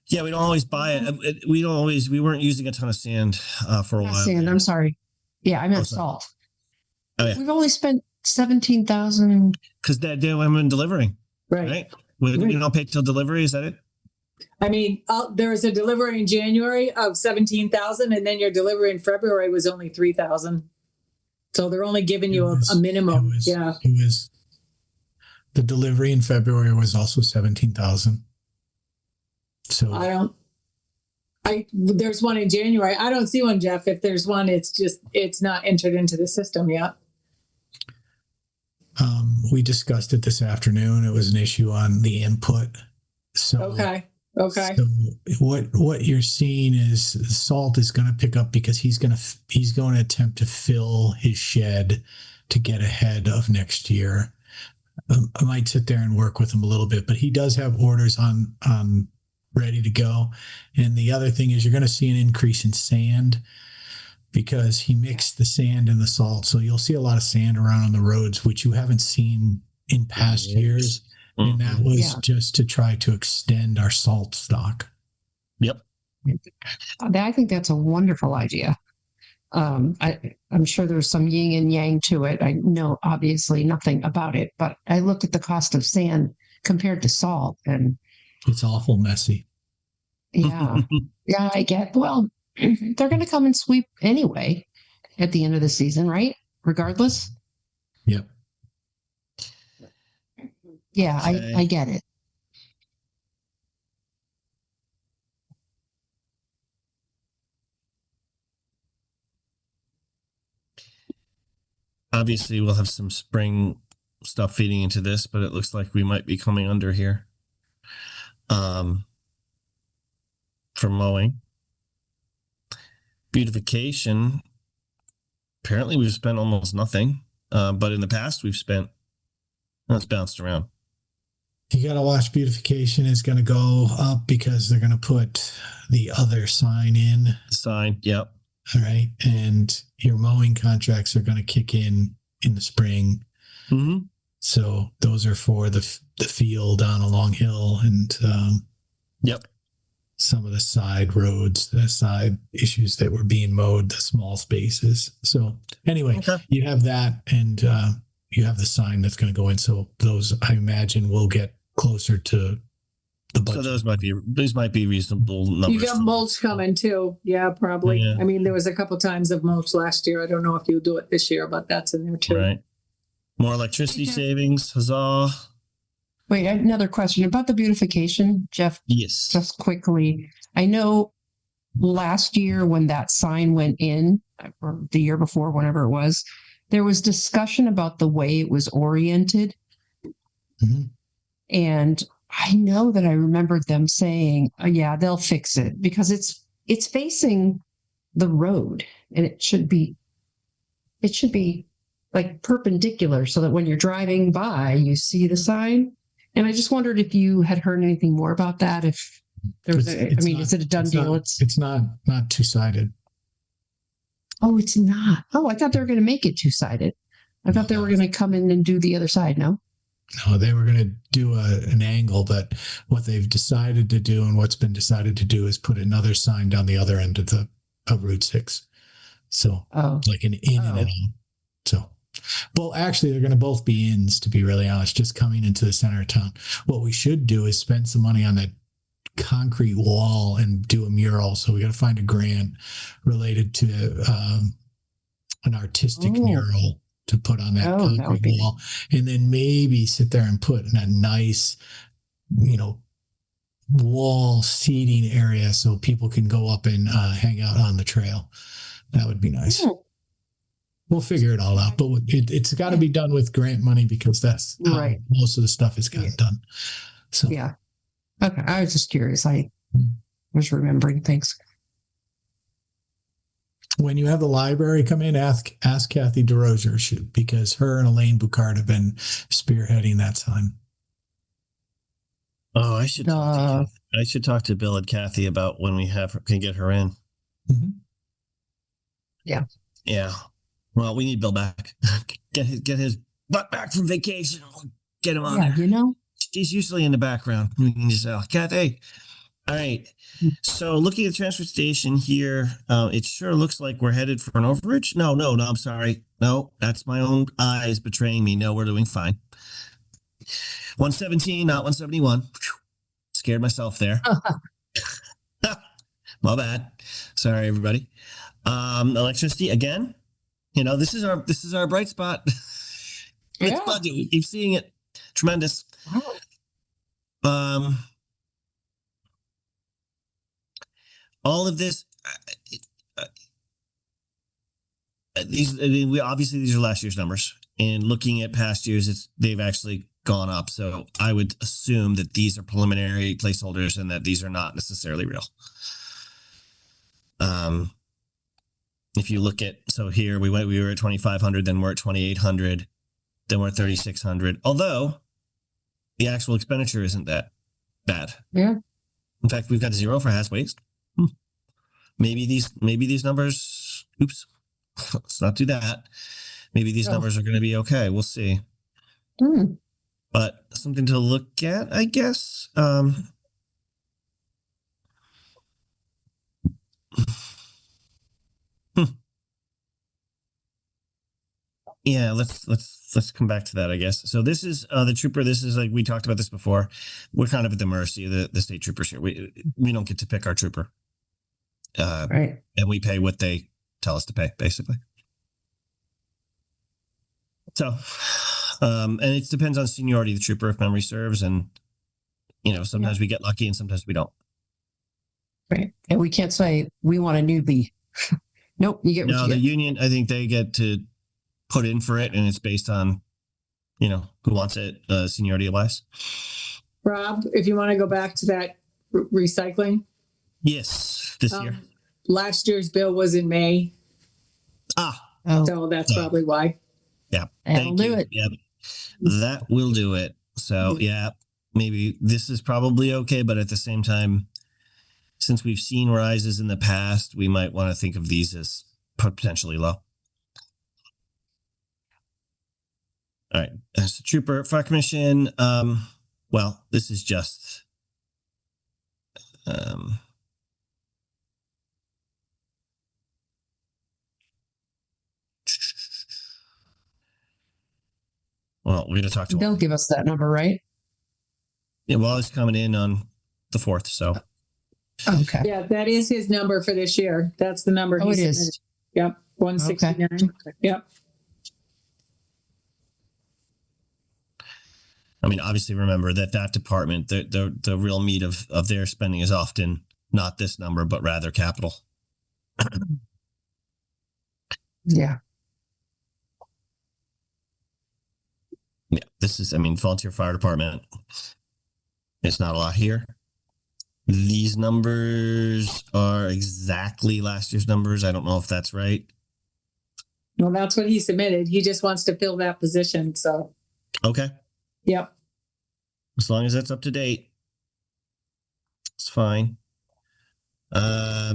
Yeah, we don't always buy it. We weren't using a ton of sand for a while. Sand, I'm sorry. Yeah, I meant salt. Oh, yeah. We've only spent 17,000. Because they haven't been delivering. Right. We don't pay till delivery. Is that it? I mean, there was a delivery in January of 17,000, and then your delivery in February was only 3,000. So they're only giving you a minimum. It was the delivery in February was also 17,000. So there's one in January. I don't see one, Jeff. If there's one, it's not entered into the system yet. We discussed it this afternoon. It was an issue on the input. So Okay. So what you're seeing is salt is going to pick up because he's going to attempt to fill his shed to get ahead of next year. I might sit there and work with him a little bit, but he does have orders on ready to go. And the other thing is you're going to see an increase in sand because he mixed the sand and the salt. So you'll see a lot of sand around on the roads, which you haven't seen in past years. And that was just to try to extend our salt stock. Yep. I think that's a wonderful idea. I'm sure there's some yin and yang to it. I know obviously nothing about it, but I looked at the cost of sand compared to salt, and it's awful messy. Yeah. Yeah, they're going to come and sweep anyway at the end of the season, right? Regardless. Yep. Yeah, Okay. I get it. Obviously, we'll have some spring stuff feeding into this, but it looks like we might be coming under here. For mowing. Beautification. Apparently, we've spent almost nothing, but in the past, we've spent. It's bounced around. You got to watch beautification is going to go up because they're going to put the other sign in. Sign, yep. All right. And your mowing contracts are going to kick in the spring. Mm-hmm. So those are for the field on a long hill and yep. Some of the side roads, the side issues that were being mowed, the small spaces. So anyway, Okay. You have that and you have the sign that's going to go in. So those, I imagine, will get closer to the budget. So those might be reasonable numbers. You got mulch coming too. Yeah, probably. Yeah. I mean, there was a couple times of mulch last year. I don't know if you'll do it this year, but that's in there too. Right. More electricity savings. Huzzah. Wait, another question about the beautification, Jeff. Yes. Just quickly. I know last year when that sign went in, or the year before, whenever it was, there was discussion about the way it was oriented. Mhm. And I know that I remembered them saying, oh, yeah, they'll fix it because it's facing the road and it should be like perpendicular so that when you're driving by, you see the sign. And I just wondered if you had heard anything more about that. If there was, is it a done deal? It's not two-sided. Oh, it's not. Oh, I thought they were going to make it two-sided. I thought they were going to come in and do the other side. No? No, they were going to do an angle, but what they've decided to do and what's been decided to do is put another sign down the other end of Route 6. So like an in and an out. So, well, actually, they're going to both be ins, to be really honest, just coming into the center of town. What we should do is spend some money on that concrete wall and do a mural. So we got to find a grant related to an artistic mural to put on that concrete wall, and then maybe sit there and put in a nice, wall seating area so people can go up and hang out on the trail. That would be nice. We'll figure it all out, but it's got to be done with grant money because that's how most of the stuff has gotten done. So yeah. Okay. I was just curious. I was remembering things. When you have the library come in, ask Kathy DeRozier because her and Elaine Boucard have been spearheading that sign. Oh, I should talk to Bill and Kathy about when we can get her in. Mm-hmm. Yeah. Yeah. Well, we need Bill back. Get his butt back from vacation. Get him on there. He's usually in the background. We can just say, Kathy. All right. So looking at the transfer station here, it sure looks like we're headed for an overage. No, I'm sorry. No, that's my own eyes betraying me. No, we're doing fine. 117, not 171. Whew. Scared myself there. My bad. Sorry, everybody. Electricity again. This is our bright spot. Bright spot. We keep seeing it. Tremendous. Wow. All of this, these are last year's numbers, and looking at past years, they've actually gone up. So I would assume that these are preliminary placeholders and that these are not necessarily real. If you look at, so here we were at 2,500, then we're at 2,800, then we're at 3,600. Although the actual expenditure isn't that bad. Yeah. In fact, we've got 0 for haz waste. Maybe these numbers. Oops, let's not do that. Maybe these numbers are going to be okay. We'll see. But something to look at, I guess. Yeah, let's come back to that, I guess. So this is the trooper. This is like we talked about this before. We're kind of at the mercy of the state troopers here. We don't get to pick our trooper. Right. and we pay what they tell us to pay, basically. So, and it depends on seniority of the trooper, if memory serves, and sometimes we get lucky and sometimes we don't. Right. And we can't say we want a newbie. Nope. You get what No, you the get. union, I think they get to put in for it, and it's based on, who wants it, seniority wise. Rob, if you want to go back to that recycling. Yes, this year. Last year's bill was in May. So that's probably why. Yeah. That'll do it. Yeah. That will do it. So yeah, maybe this is probably okay, but at the same time, since we've seen rises in the past, we might want to think of these as potentially low. All right. As a trooper fire commission, well, this is just well, we're gonna talk to They'll give us that number, right? Yeah, well, it's coming in on the 4th, so Okay. Yeah, that is his number for this year. That's the number. Oh, he it submitted. is. Yep. 169. Yep. I mean, obviously, remember that department, the real meat of their spending is often not this number, but rather capital. Yeah. Yeah, this is, volunteer fire department. It's not a lot here. These numbers are exactly last year's numbers. I don't know if that's right. Well, that's what he submitted. He just wants to fill that position. So, Okay. yep. As long as that's up to date, it's fine. Yeah,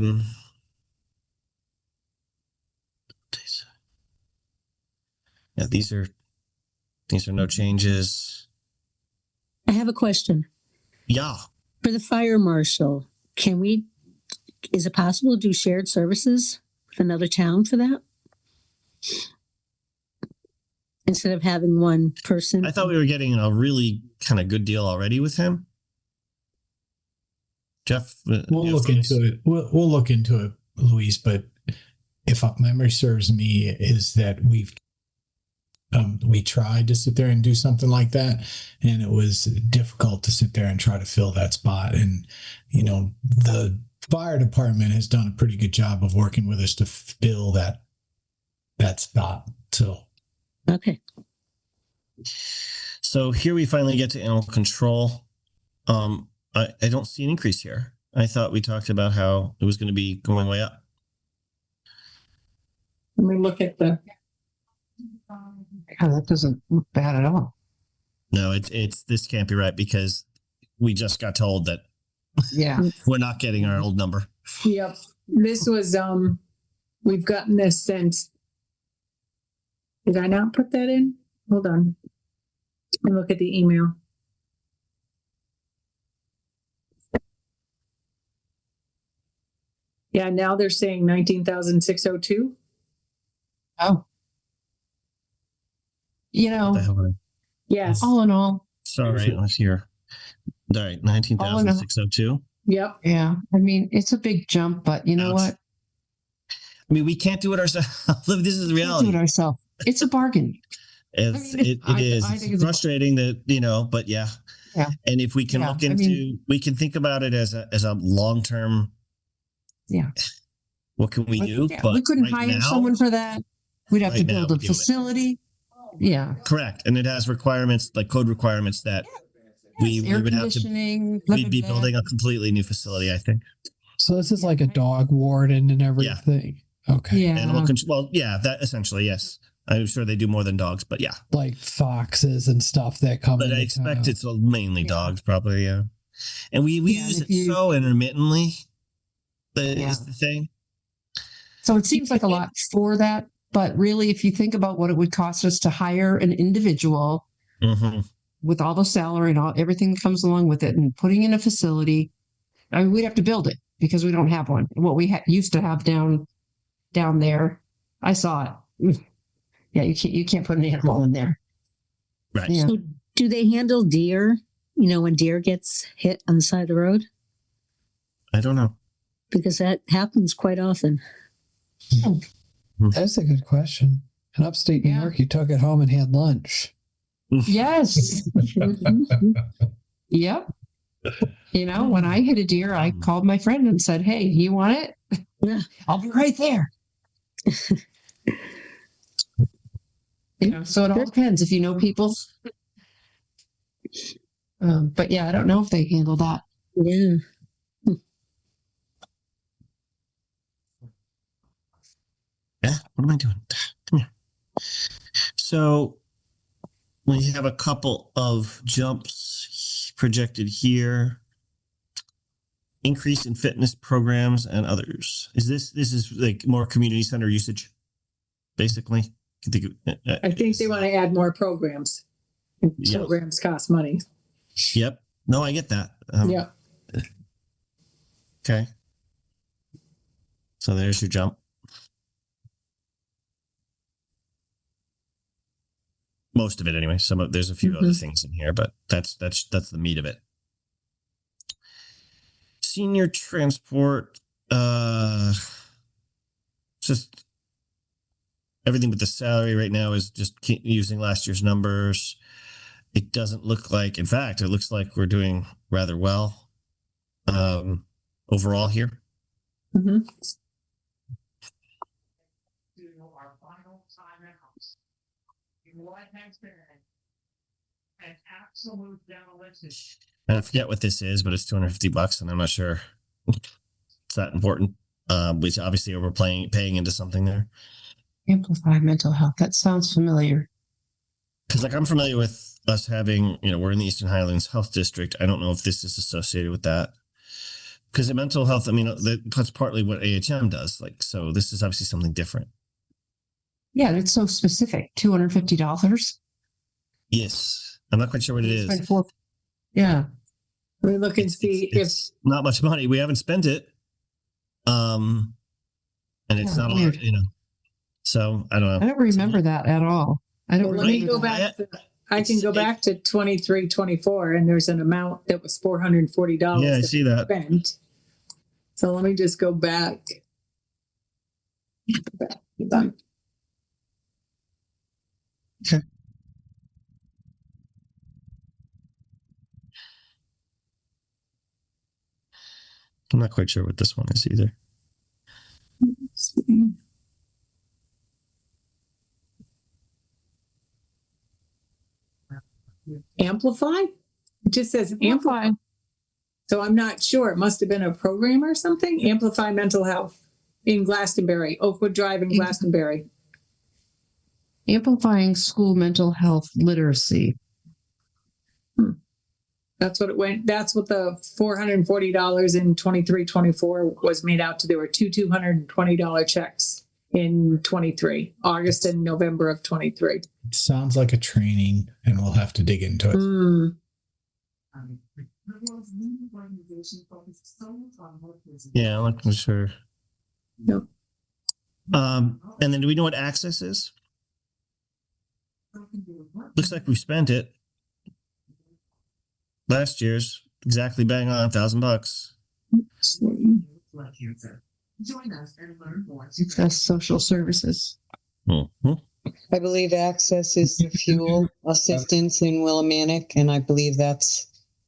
these are no changes. I have a question. Yeah. For the fire marshal, is it possible to do shared services with another town for that? Instead of having one person? I thought we were getting a really kind of good deal already with him. Jeff, We'll look into it. We'll look into it, Louise. But if memory serves me, is that we tried to sit there and do something like that, and it was difficult to sit there and try to fill that spot. And the fire department has done a pretty good job of working with us to fill that spot. So okay. So here we finally get to animal control. I don't see an increase here. I thought we talked about how it was going to be going way up. Let me look at the. Yeah, that doesn't look bad at all. No, it's this can't be right because we just got told that Yeah. we're not getting our old number. Yep. This was, we've gotten this since. Did I not put that in? Hold on. Let me look at the email. Yeah, now they're saying 19,602. Oh. Yes. All in all. Sorry, let's hear. All right, 19,602. Yep. Yeah. I mean, it's a big jump, but you know what? We can't do it ourselves. This is reality. Can't do it ourselves. It's a bargain. It is. I think it's frustrating that, but yeah. Yeah. And if we can look into, we can think about it as a long-term. Yeah. What can we do? Yeah, but we couldn't right hire now, someone for that. We'd have to right now build a we do it. facility. Yeah. Correct. And it has requirements, like code requirements that we would have to, we'd be building a completely new facility, I think. So this is like a dog warden and everything. Yeah. Okay. Yeah. Animal control. Well, yeah, that essentially, yes. I'm sure they do more than dogs, but yeah. Like foxes and stuff that come. But I expect it's mainly dogs, probably, yeah. And we use it so intermittently. Is the thing. So it seems like a lot for that, but really, if you think about what it would cost us to hire an individual with all the salary and everything that comes along with it, and putting in a facility, I mean, we'd have to build it because we don't have one. What we used to have down there, I saw it. Yeah, you can't put an animal in there. Right. Yeah. So do they handle deer? When deer gets hit on the side of the road? I don't know. Because that happens quite often. That's a good question. In upstate New York, you took it home and had lunch. Yes. Yep. You know, when I hit a deer, I called my friend and said, "Hey, you want it? Yeah. I'll be right there." You know, so it all depends if you know people. But yeah, I don't know if they handle that. Yeah. Yeah, what am I doing? Come here. So we have a couple of jumps projected here. Increase in fitness programs and others. This is like more community center usage, basically? I think they want to add more programs. Yeah. Programs cost money. Yep. No, I get that. Yeah. Okay. So there's your jump. Most of it anyway. There's a few other things in here, but that's the meat of it. Senior transport, just everything with the salary right now is just using last year's numbers. It doesn't look like, in fact, it looks like we're doing rather well overall here. Mm-hmm. And I forget what this is, but it's $250, and I'm not sure it's that important. Which obviously we're paying into something there. Amplify mental health. That sounds familiar. Because like I'm familiar with us having, we're in the Eastern Highlands Health District. I don't know if this is associated with that. Because the mental health, that's partly what AHM does. Like, so this is obviously something different. Yeah, it's so specific. $250. Yes. I'm not quite sure what it is. Yeah. We look and see it's not much money. We haven't spent it. And it's not weird. a lot, so I don't know. I don't remember that at all. I don't Let me remember go that. back. I can go back to 23-24, and there's an amount that was $440. Yeah, I see that. Spent. So let me just go back. Done. Okay. I'm not quite sure what this one is either. Let's see. Amplify? It just says Amplify. So I'm not sure. It must have been a program or something. Amplify Mental Health in Glastonbury, Oakwood Drive in Glastonbury. Amplifying school mental health literacy. That's what it went. That's what the $440 in 23-24 was made out to. There were two $220 checks in 23, August and November of 23. It sounds like a training, and we'll have to dig into it. Yeah, I'm not sure. Yep. And then do we know what access is? Looks like we spent it. Last year's exactly bang on $1,000. That's social services. Mm-hmm. I believe access is the fuel assistance in Willimantic, and I believe that's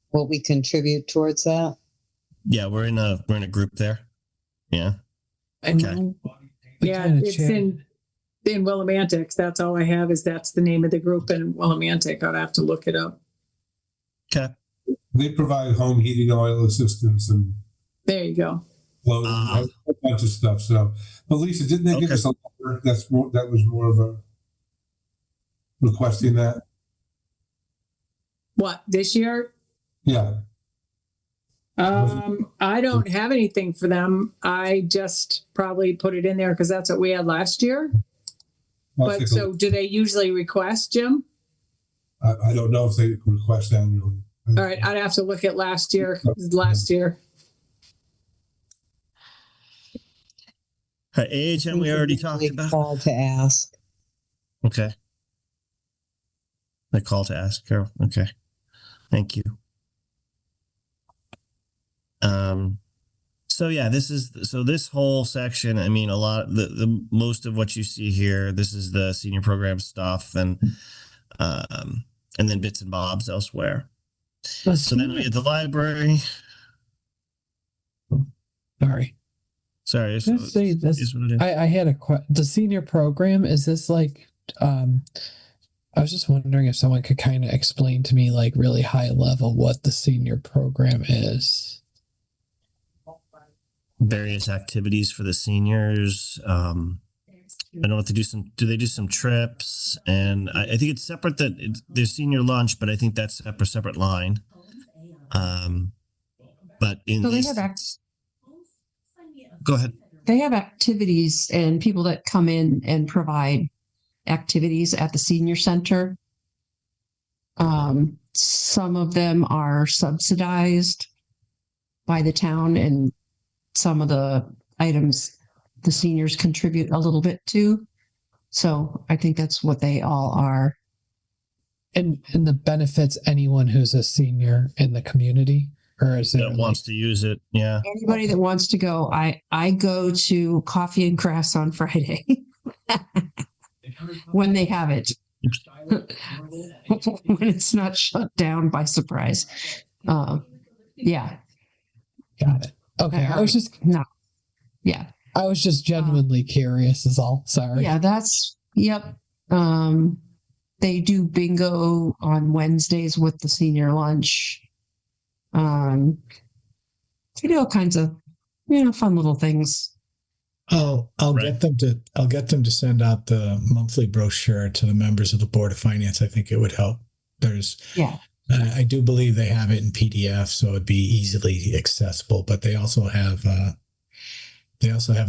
what we contribute towards that. Yeah, we're in a group there. Yeah. Okay. Yeah, it's in Willimantic. That's all I have is that's the name of the group in Willimantic. I'd have to look it up. Okay. They provide home heating oil assistance and there you go. Clothing, a bunch of stuff. So, but Lisa, didn't they give us a letter? That was more of a requesting that. What, this year? Yeah. I don't have anything for them. I just probably put it in there because that's what we had last year. But so do they usually request, Jim? I don't know if they request annually. All right, I'd have to look at last year. AHM we already talked about. Call to ask. Okay. The call to ask, Carol. Okay. Thank you. So yeah, this whole section. I mean, a lot the most of what you see here. This is the senior program stuff, and then bits and bobs elsewhere. So then we had the library. Sorry. Sorry, Let's say this. is what it is. I had the senior program. Is this like? I was just wondering if someone could kind of explain to me, like really high level, what the senior program is. Various activities for the seniors. I know if they do some trips, and I think it's separate that there's senior lunch, but I think that's a separate line. But in So this, go ahead. They have activities and people that come in and provide activities at the senior center. Some of them are subsidized by the town, and some of the items the seniors contribute a little bit to. So I think that's what they all are. And the benefits anyone who's a senior in the community, or is that wants to use it? Yeah. Anybody that wants to go, I go to Coffee and Crafts on Friday when they have it, when it's not shut down by surprise. Yeah. Got it. Okay. I was just I was just genuinely curious is all. Sorry. Yeah, yep. They do bingo on Wednesdays with the senior lunch. They do all kinds of, fun little things. Oh, I'll get them to send out the monthly brochure to the members of the Board of Finance. I think it would help. I do believe they have it in PDF, so it'd be easily accessible. But they also have a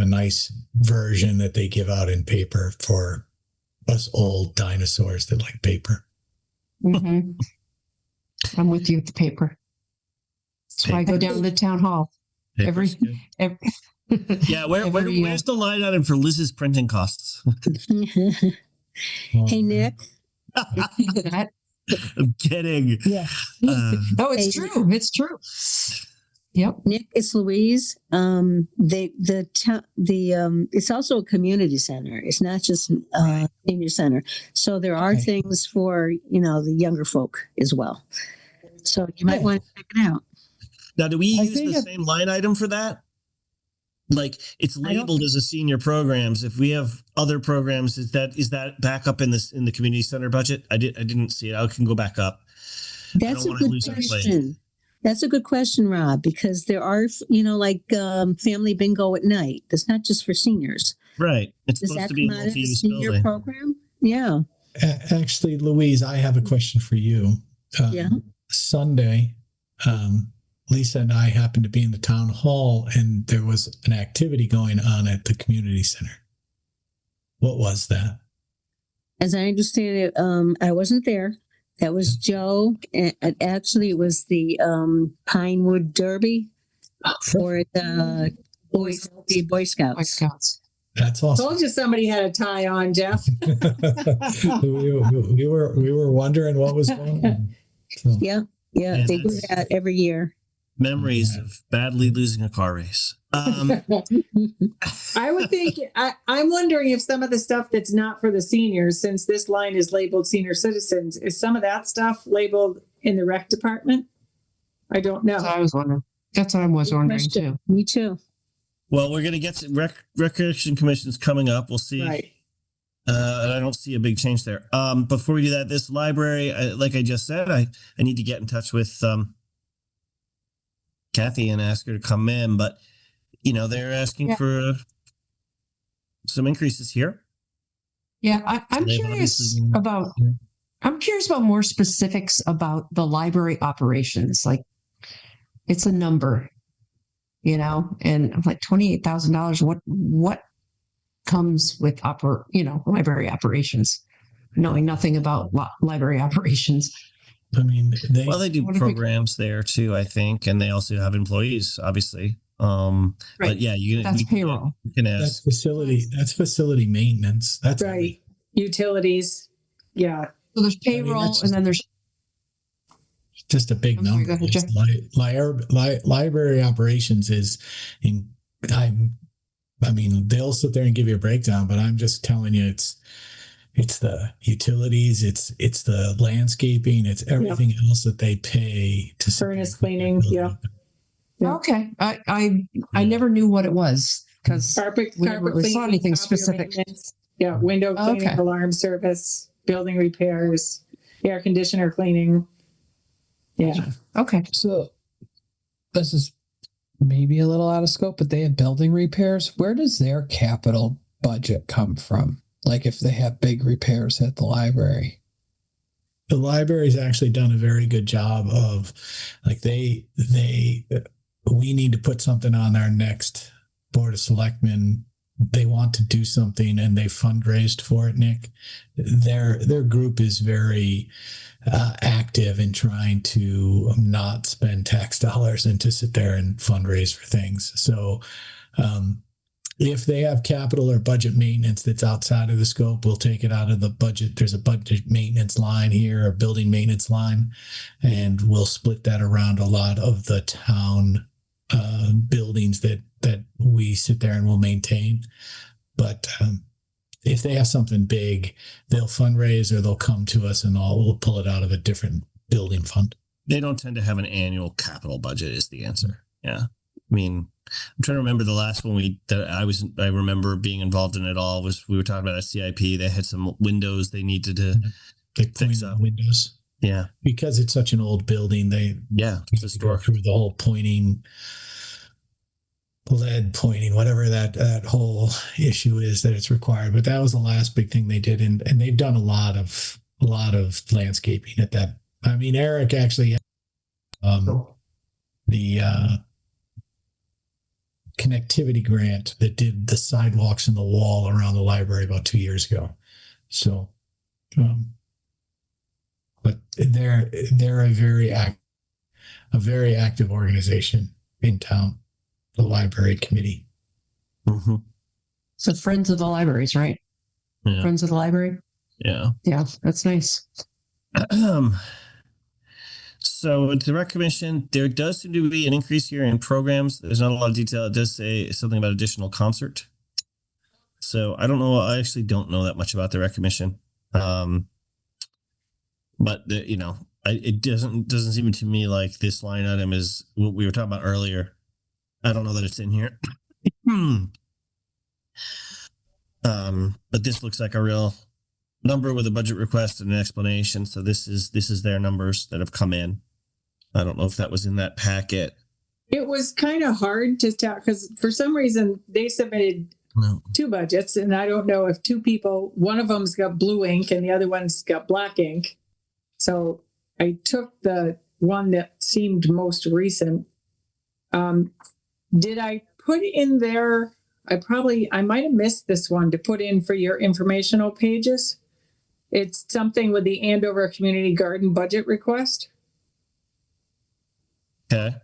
nice version that they give out in paper for us old dinosaurs that like paper. Mm-hmm. I'm with you with the paper. That's why I go down to the town hall every Yeah, where's the line item for Liz's printing costs? Hey, Nick. I'm kidding. Yeah. No, it's true. It's true. Yep. Nick, it's Louise. It's also a community center. It's not just senior center. So there are things for, the younger folk as well. So you might want to check it out. Now, do we use the same line item for that? Like it's labeled as a senior programs. If we have other programs, is that back up in the community center budget? I didn't see it. I can go back up. That's a good question. That's a good question, Rob, because there are, family bingo at night. That's not just for seniors. Right. It's Does supposed that to be a come out of the multi-use senior building. program? Yeah. Actually, Louise, I have a question for you. Sunday, Lisa and I happened to be in the town hall, and there was an activity going on at the community center. What was that? As I understand it, I wasn't there. That was Joe. And actually, it was the Pinewood Derby for the Boy Scouts. Boy Scouts. That's awesome. Told you somebody had a tie on, Jeff. we were wondering what was going on. So. Yeah, they do that every year. Memories of badly losing a car race. I would think, I'm wondering if some of the stuff that's not for the seniors, since this line is labeled senior citizens, is some of that stuff labeled in the rec department? I don't know. That's what I was wondering. That's what I was wondering too. Me too. Well, we're going to get some recreation commissions coming up. We'll see. Right. And I don't see a big change there. Before we do that, this library, like I just said, I need to get in touch with Kathy and ask her to come in, but they're asking for some increases here. Yeah, I'm curious about more specifics about the library operations. Like, it's a number, and I'm like $28,000. What comes with library operations? Knowing nothing about library operations. I mean, they do programs there too, I think, and they also have employees, obviously. Right. But yeah, that's payroll. You can ask. That's facility maintenance. That's right. Utilities. Yeah. So there's payroll, and then there's just a big I'm sorry, number. go ahead, Jeff. Library operations is in. I mean, they'll sit there and give you a breakdown, but I'm just telling you, it's the utilities, it's the landscaping, it's everything else that they pay to Furnace cleaning, yeah. Okay, I never knew what it was because we never really saw anything specific. Yeah, window cleaning, Okay. alarm service, building repairs, air conditioner cleaning. Yeah. Okay. So this is maybe a little out of scope, but they have building repairs. Where does their capital budget come from? Like if they have big repairs at the library? The library's actually done a very good job of, like, we need to put something on our next Board of Selectmen. They want to do something and they fundraised for it, Nick. Their group is very active in trying to not spend tax dollars and to sit there and fundraise for things. So if they have capital or budget maintenance that's outside of the scope, we'll take it out of the budget. There's a budget maintenance line here, a building maintenance line, and we'll split that around a lot of the town buildings that we sit there and will maintain. But if they have something big, they'll fundraise or they'll come to us and we'll pull it out of a different building fund. They don't tend to have an annual capital budget is the answer. Yeah. I mean, I'm trying to remember the last one I remember being involved in it all was we were talking about a CIP. They had some windows they needed to fix up. Windows. Yeah. Because it's such an old building, it's historic. Through the whole lead pointing, whatever that whole issue is that it's required. But that was the last big thing they did. And they've done a lot of landscaping at that. I mean, Eric actually, the connectivity grant that did the sidewalks and the wall around the library about 2 years ago. So, but they're a very active organization in town, the library committee. Mm-hmm. So Friends of the Libraries, right? Yeah. Friends of the Library. Yeah. Yeah, that's nice. So with the rec commission, there does seem to be an increase here in programs. There's not a lot of detail. It does say something about additional concert. So I don't know. I actually don't know that much about the rec commission. But it doesn't seem to me like this line item is what we were talking about earlier. I don't know that it's in here. But this looks like a real number with a budget request and an explanation. So this is their numbers that have come in. I don't know if that was in that packet. It was kind of hard to tell because for some reason they submitted two budgets, and I don't know if two people, one of them's got blue ink and the other one's got black ink. So I took the one that seemed most recent. Did I put in there? I might have missed this one to put in for your informational pages. It's something with the Andover Community Garden budget request. Okay.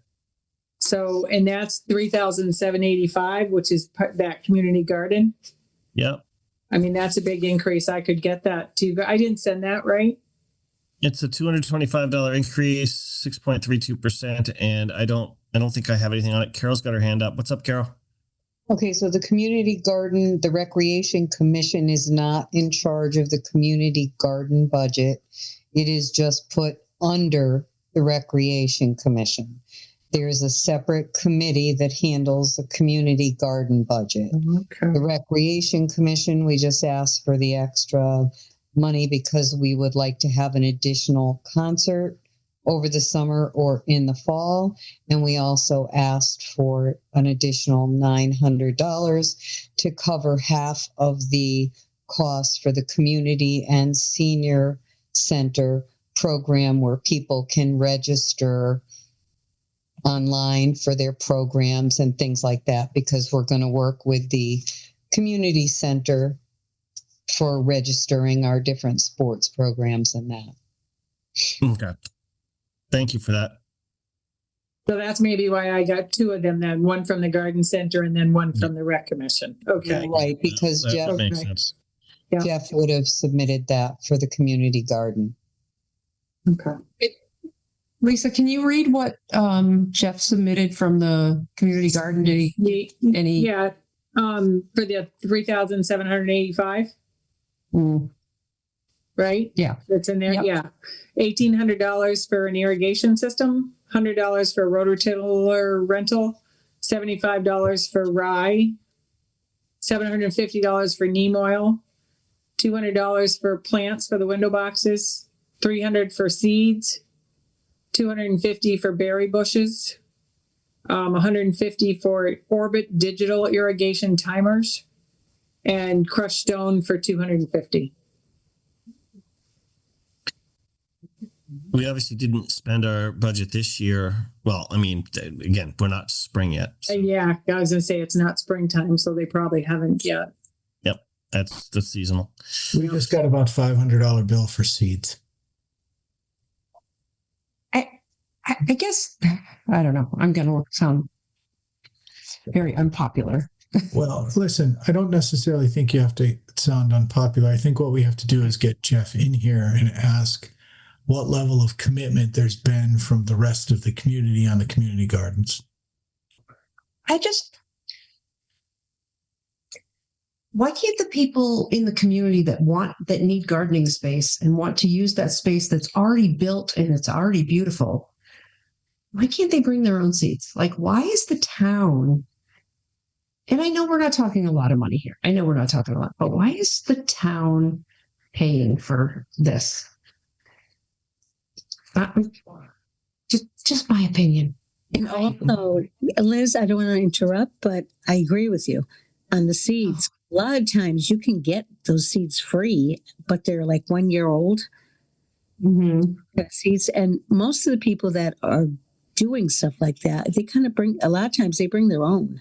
So, and that's $3,785, which is that community garden. Yep. I mean, that's a big increase. I could get that too. I didn't send that right. It's a $225 increase, 6.32%, and I don't think I have anything on it. Carol's got her hand up. What's up, Carol? Okay, so the community garden, the Recreation Commission is not in charge of the community garden budget. It is just put under the Recreation Commission. There's a separate committee that handles the community garden budget. Okay. The Recreation Commission, we just asked for the extra money because we would like to have an additional concert over the summer or in the fall. And we also asked for an additional $900 to cover half of the costs for the community and senior center program where people can register online for their programs and things like that, because we're going to work with the community center for registering our different sports programs and that. Okay. Thank you for that. So that's maybe why I got two of them then, one from the garden center and then one from the rec commission. Okay. Right, because That makes sense. Jeff would have submitted that for the community garden. Okay. Lisa, can you read what Jeff submitted from the community garden? Did he any? Yeah, for the 3,785, right? Yeah, that's in there. Yep. Yeah, $1,800 for an irrigation system, $100 for rototiller rental, $75 for rye, $750 for neem oil, $200 for plants for the window boxes, $300 for seeds, $250 for berry bushes, $150 for Orbit digital irrigation timers, and crushed stone for $250. We obviously didn't spend our budget this year. Well, I mean, again, we're not spring yet. So. Yeah, I was gonna say it's not springtime, so they probably haven't yet. Yep, that's seasonal. We just got about $500 bill for seeds. I guess, I don't know. I'm going to sound very unpopular. Well, listen, I don't necessarily think you have to sound unpopular. I think what we have to do is get Jeff in here and ask what level of commitment there's been from the rest of the community on the community gardens. Why can't the people in the community that need gardening space and want to use that space that's already built and it's already beautiful, why can't they bring their own seeds? Like, why is the town, and I know we're not talking a lot of money here. I know we're not talking a lot, but why is the town paying for this? Just my opinion. And also, Liz, I don't want to interrupt, but I agree with you on the seeds. A lot of times you can get those seeds free, but they're like 1 year old seeds. And most of the people that are doing stuff like that, they kind of a lot of times they bring their own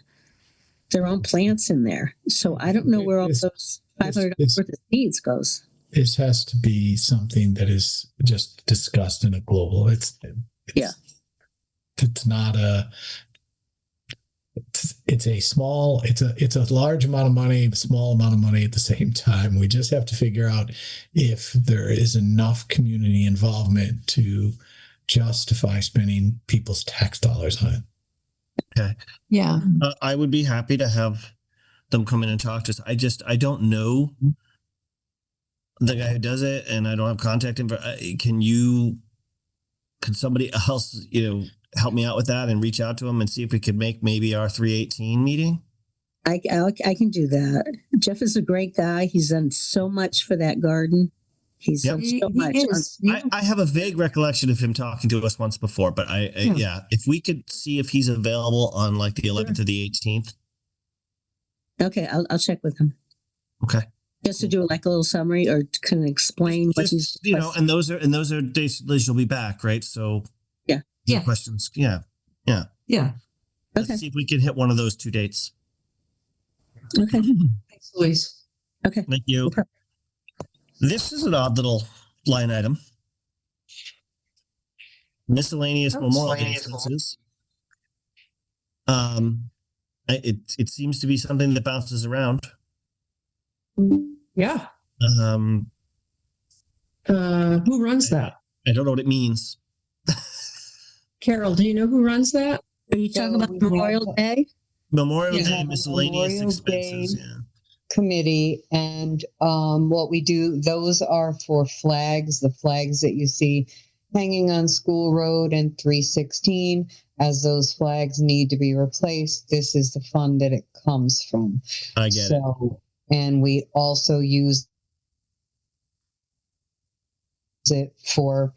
plants in there. So I don't know where all those $500 worth of seeds goes. This has to be something that is just discussed in a global. It's not a. It's a large amount of money, small amount of money at the same time. We just have to figure out if there is enough community involvement to justify spending people's tax dollars on it. Okay. Yeah. I would be happy to have them come in and talk to us. I don't know the guy who does it, and I don't have contact info. Can somebody else, help me out with that and reach out to him and see if we could make maybe our 318 meeting? I can do that. Jeff is a great guy. He's done so much for that garden. He's done so much. I have a vague recollection of him talking to us once before, but if we could see if he's available on like the 11th or the 18th. Okay, I'll check with him. Okay. Just to do like a little summary or can explain what he's and those are days Liz, you'll be back, right? So questions. Yeah. Let's see if we can hit one of those 2 dates. Okay. Thanks, Louise. Okay. Thank you. This is an odd little line item. Miscellaneous Memorial Day expenses. It seems to be something that bounces around. Yeah. Who runs that? I don't know what it means. Carol, do you know who runs that? Are you talking about Memorial Day? Memorial Day miscellaneous Memorial expenses. Day committee, and what we do, those are for flags, the flags that you see hanging on School Road and 316. As those flags need to be replaced, this is the fund that it comes from. I get it. And we also use it for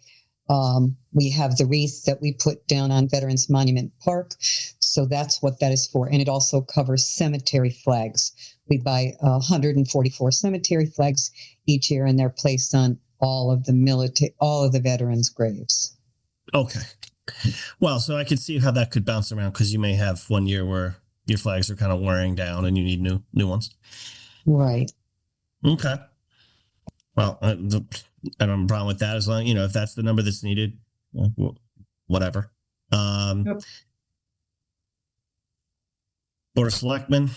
we have the wreath that we put down on Veterans Monument Park. So that's what that is for. And it also covers cemetery flags. We buy 144 cemetery flags each year, and they're placed on all of the veterans' graves. Okay. Well, so I could see how that could bounce around, because you may have 1 year where your flags are kind of wearing down and you need new ones. Right. Okay. Well, I don't have a problem with that, as long, if that's the number that's needed, whatever. Board of Selectmen.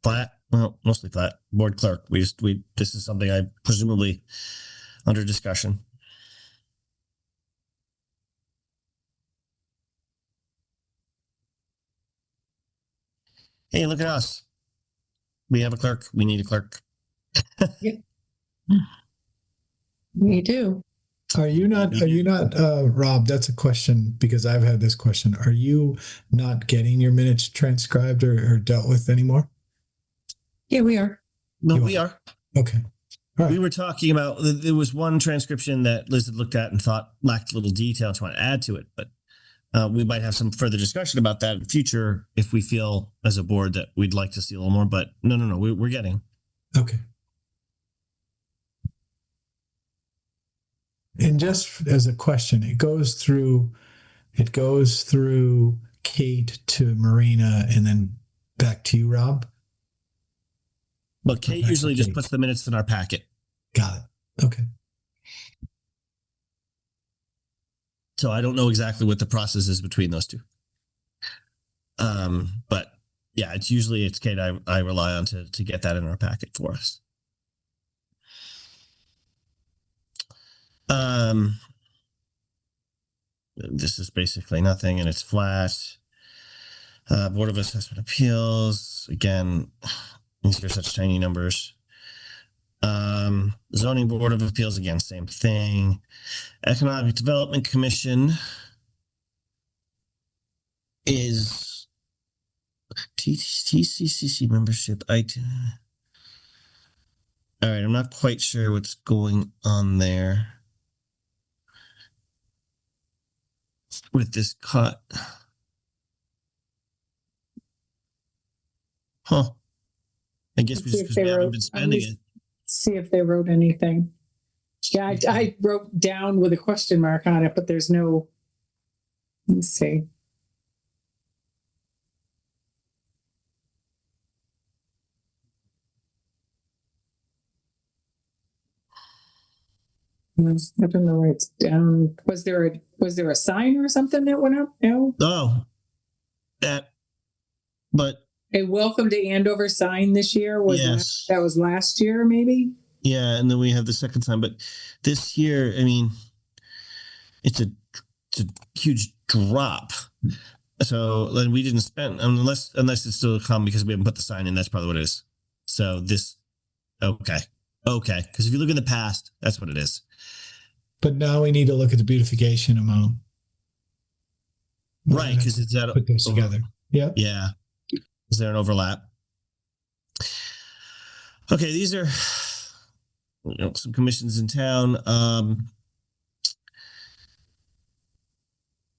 Flat. Well, mostly flat. Board clerk. This is something I presumably under discussion. Hey, look at us. We have a clerk. We need a clerk. Me too. Are you not, Rob, that's a question because I've had this question. Are you not getting your minutes transcribed or dealt with anymore? Yeah, we are. No, we are. Okay. All right. We were talking about, there was one transcription that Liz had looked at and thought lacked a little detail to want to add to it, but we might have some further discussion about that in the future if we feel as a board that we'd like to see a little more, but no, we're getting. Okay. And just as a question, it goes through Kate to Marina and then back to you, Rob. But Kate usually just puts the minutes in our packet. Got it. Okay. So I don't know exactly what the process is between those two. But yeah, it's Kate I rely on to get that in our packet for us. This is basically nothing and it's flat. Board of Assessment Appeals, again, these are such tiny numbers. Zoning Board of Appeals, again, same thing. Economic Development Commission is TCCC membership. All right, I'm not quite sure what's going on there with this cut. Huh. I guess we haven't been spending it. See if they wrote anything. Yeah, I wrote down with a question mark on it, but there's no. Let's see. I don't know where it's down. Was there a sign or something that went up? No. Oh, but a welcome to Andover sign this year was yes. That was last year, maybe. Yeah, and then we have the second time, but this year, I mean, it's a huge drop. So then we didn't spend unless it's still a come because we haven't put the sign in. That's probably what it is. So this, okay, because if you look in the past, that's what it is. But now we need to look at the beautification amount. Right, because it's that put those together. Yep. Yeah. Is there an overlap? Okay, these are some commissions in town.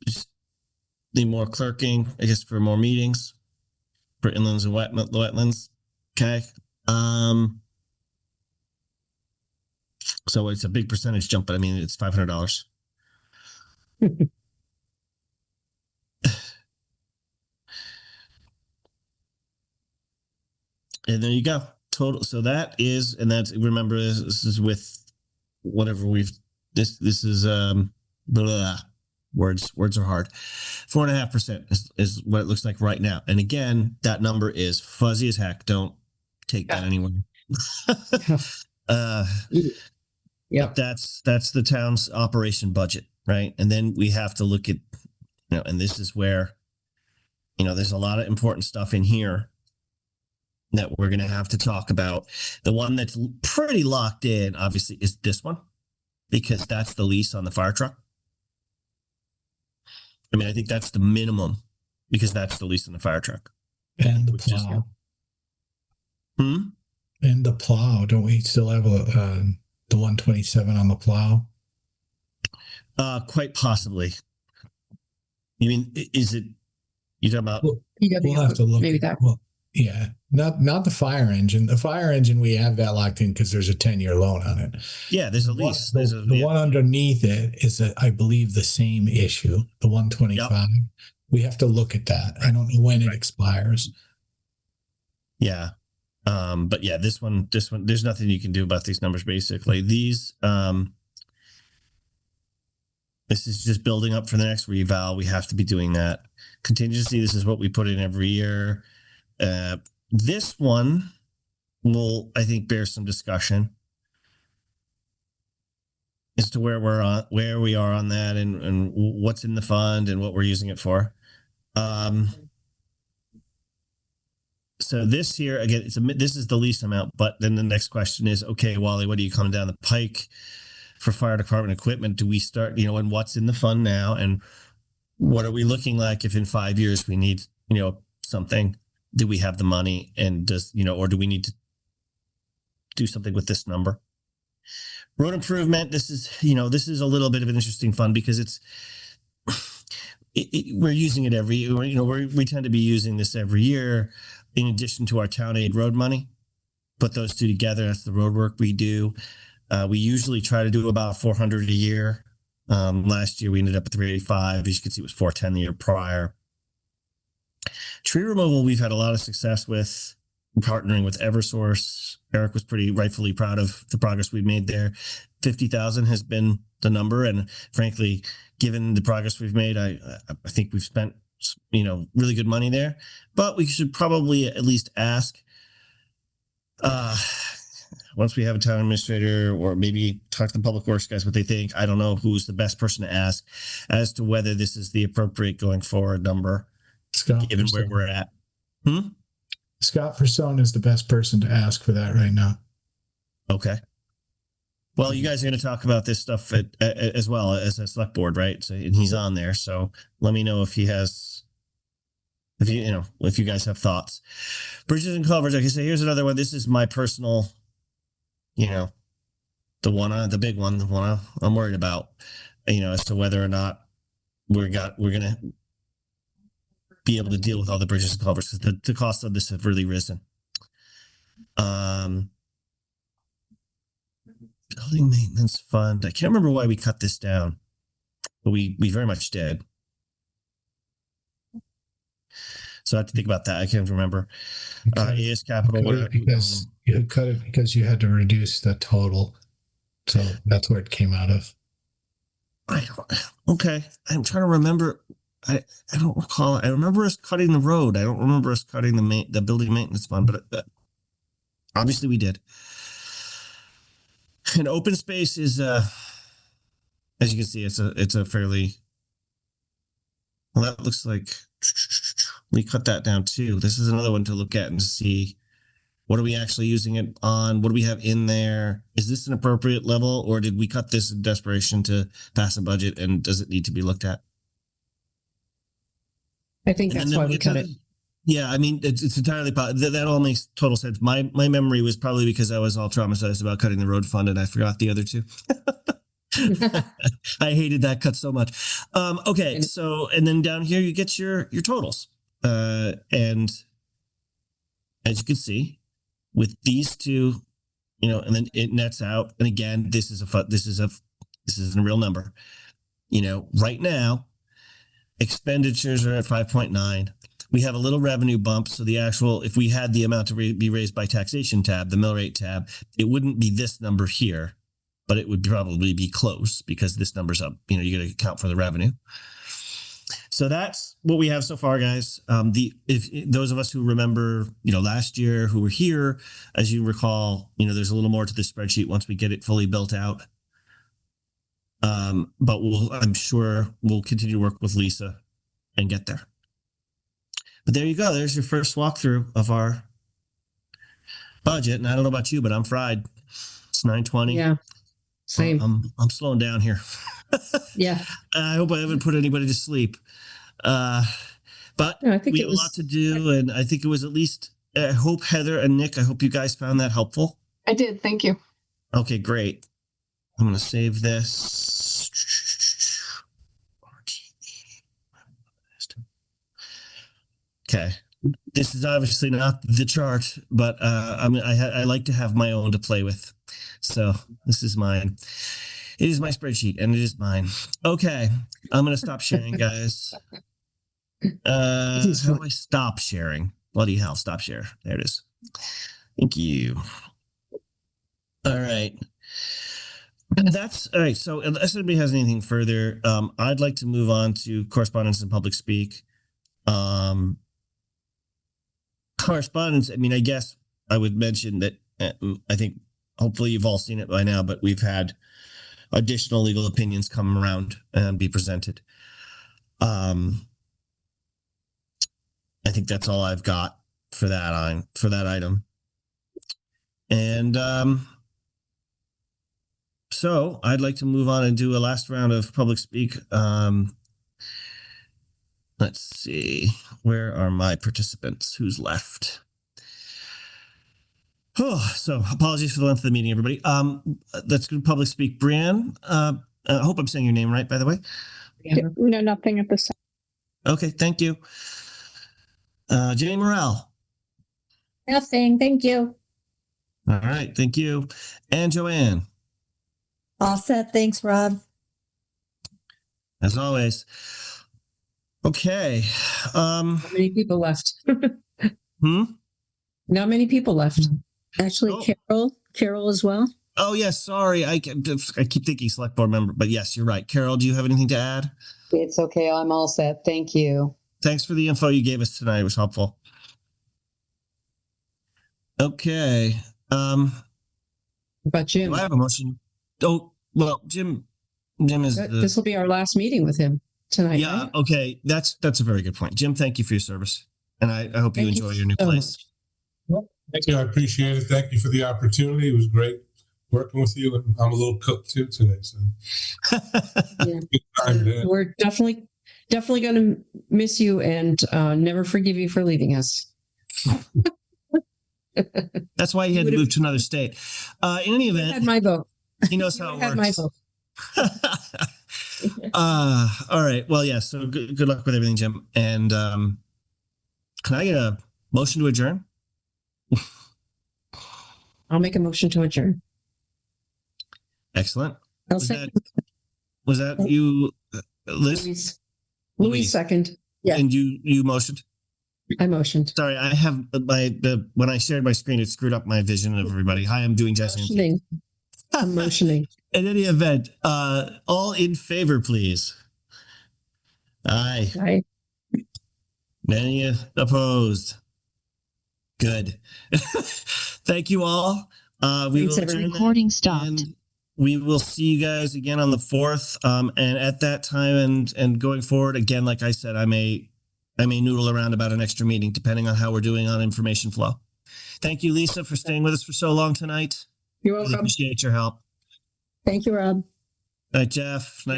Just need more clerking, I guess, for more meetings for inlands and wetlands. Okay. So it's a big percentage jump, but I mean, it's $500. And there you go. Total. So that is, and that's, remember, this is with whatever this is, blah, words are hard. 4.5% is what it looks like right now. And again, that number is fuzzy as heck. Don't take that anywhere. Yeah. That's the town's operation budget, right? And then we have to look at, and this is where, there's a lot of important stuff in here that we're going to have to talk about. The one that's pretty locked in, obviously, is this one, because that's the lease on the fire truck. I mean, I think that's the minimum because that's the lease on the fire truck. And the plow. And the plow. Don't we still have the 127 on the plow? Quite possibly. You mean, is it, you talking about? We'll have to look. Maybe that. Well, yeah, not the fire engine. The fire engine, we have that locked in because there's a 10-year loan on it. Yeah, there's a lease. The one underneath it is, I believe, the same issue, the 125. Yep. We have to look at that. I don't know when it expires. Yeah. But yeah, this one, there's nothing you can do about these numbers, basically. These, this is just building up for the next reval. We have to be doing that. Contingency, this is what we put in every year. this one will, I think, bear some discussion as to where we are on that, and what's in the fund and what we're using it for. So this here again, this is the least amount, but then the next question is, okay, Wally, what are you coming down the pike for fire department equipment? Do we start, and what's in the fund now, and what are we looking like if in 5 years we need, something? Do we have the money, and or do we need to do something with this number? Road improvement. This is a little bit of an interesting fund because we're using it every year. We tend to be using this every year in addition to our town aid road money. Put those two together. That's the road work we do. We usually try to do about 400 a year. Last year we ended up at 385. As you can see, it was 410 the year prior. Tree removal, we've had a lot of success with partnering with Eversource. Eric was pretty rightfully proud of the progress we've made there. 50,000 has been the number, and frankly, given the progress we've made, I think we've spent really good money there. But we should probably at least ask, once we have a town administrator, or maybe talk to the public works guys what they think. I don't know who's the best person to ask as to whether this is the appropriate going forward number, Scott, given where we're at. Scott Persone is the best person to ask for that right now. Okay. Well, you guys are going to talk about this stuff as well as a select board, right? So, and he's on there. So let me know if he has, if you guys have thoughts. Bridges and culverts. Okay, so here's another one. This is my personal, the big one, the one I'm worried about, as to whether or not we're going to be able to deal with all the bridges and culverts, because the costs of this have really risen. Building maintenance fund. I can't remember why we cut this down, but we very much did. So I have to think about that. I can't remember. AS capital. You cut it because you had to reduce the total. So that's where it came out of. Okay. I'm trying to remember. I don't recall. I remember us cutting the road. I don't remember us cutting the building maintenance fund, but obviously we did. And open space is, as you can see, it's a fairly, well, that looks like we cut that down too. This is another one to look at and see, what are we actually using it on? What do we have in there? Is this an appropriate level, or did we cut this in desperation to pass a budget, and does it need to be looked at? I think that's why we cut it. Yeah, I mean, it's entirely that all makes total sense. My memory was probably because I was all traumatized about cutting the road fund, and I forgot the other two. I hated that cut so much. Okay, so and then down here you get your totals, and as you can see, with these two, and then it nets out. And again, this is a real number. Right now, expenditures are at 5.9. We have a little revenue bump. So the actual, if we had the amount to be raised by taxation tab, the mill rate tab, it wouldn't be this number here, but it would probably be close because this number's up. You got to account for the revenue. So that's what we have so far, guys. If those of us who remember, last year who were here, as you recall, there's a little more to the spreadsheet once we get it fully built out. But I'm sure we'll continue to work with Lisa and get there. But there you go. There's your first walkthrough of our budget. And I don't know about you, but I'm fried. It's 9:20. Yeah, same. I'm slowing down here. Yeah. I hope I haven't put anybody to sleep. But I think we have a lot to do, and I think it was at least. I hope Heather and Nick, I hope you guys found that helpful. I did. Thank you. Okay, great. I'm going to save this. Okay. This is obviously not the chart, but I like to have my own to play with. So this is mine. It is my spreadsheet, and it is mine. Okay. I'm going to stop sharing, guys. How do I stop sharing? Bloody hell, stop share. There it is. Thank you. All right. That's all right. So unless anybody has anything further, I'd like to move on to correspondence and public speak. correspondence, I mean, I guess I would mention that I think hopefully you've all seen it by now, but we've had additional legal opinions come around and be presented. I think that's all I've got for that item. And so I'd like to move on and do a last round of public speak. Let's see, where are my participants? Who's left? Oh, so apologies for the length of the meeting, everybody. Let's do public speak. Brianne, I hope I'm saying your name right, by the way. No, nothing at this time. Okay, thank you. Jane Morrell. Nothing. Thank you. All right, thank you. And Joanne. All set. Thanks, Rob. As always. Okay. Not many people left. Not many people left. Actually, Carol as well. Oh, yes. Sorry. I keep thinking select board member, but yes, you're right. Carol, do you have anything to add? It's okay. I'm all set. Thank you. Thanks for the info you gave us tonight. It was helpful. Okay. But Jim, do I have a motion? Oh, well, Jim is this will be our last meeting with him tonight. Yeah. Right? Okay. That's a very good point. Jim, thank you for your service. And I hope you enjoy your new place. Thank you. I appreciate it. Thank you for the opportunity. It was great working with you. And I'm a little cooked too today. So Yeah. We're definitely going to miss you and never forgive you for leaving us. That's why he had to move to another state. In any event, had my vote. He knows how it works. Had my vote. All right. Well, yeah. So good luck with everything, Jim. And can I get a motion to adjourn? I'll make a motion to adjourn. Excellent. I'll Was say that you, Liz? Louise second. Yeah. And you motioned? I motioned. Sorry, I have when I shared my screen, it screwed up my vision of everybody. Hi, I'm doing Jesse. Motioning. I'm motioning. In any event, all in favor, please. Aye. Aye. Many opposed. Good. Thank you all. We will Recording stopped. and we will see you guys again on the 4th. And at that time and going forward, again, like I said, I may noodle around about an extra meeting depending on how we're doing on information flow. Thank you, Lisa, for staying with us for so long tonight. You're Really welcome. appreciate your help. thank you, Rob. Night, Jeff. Night,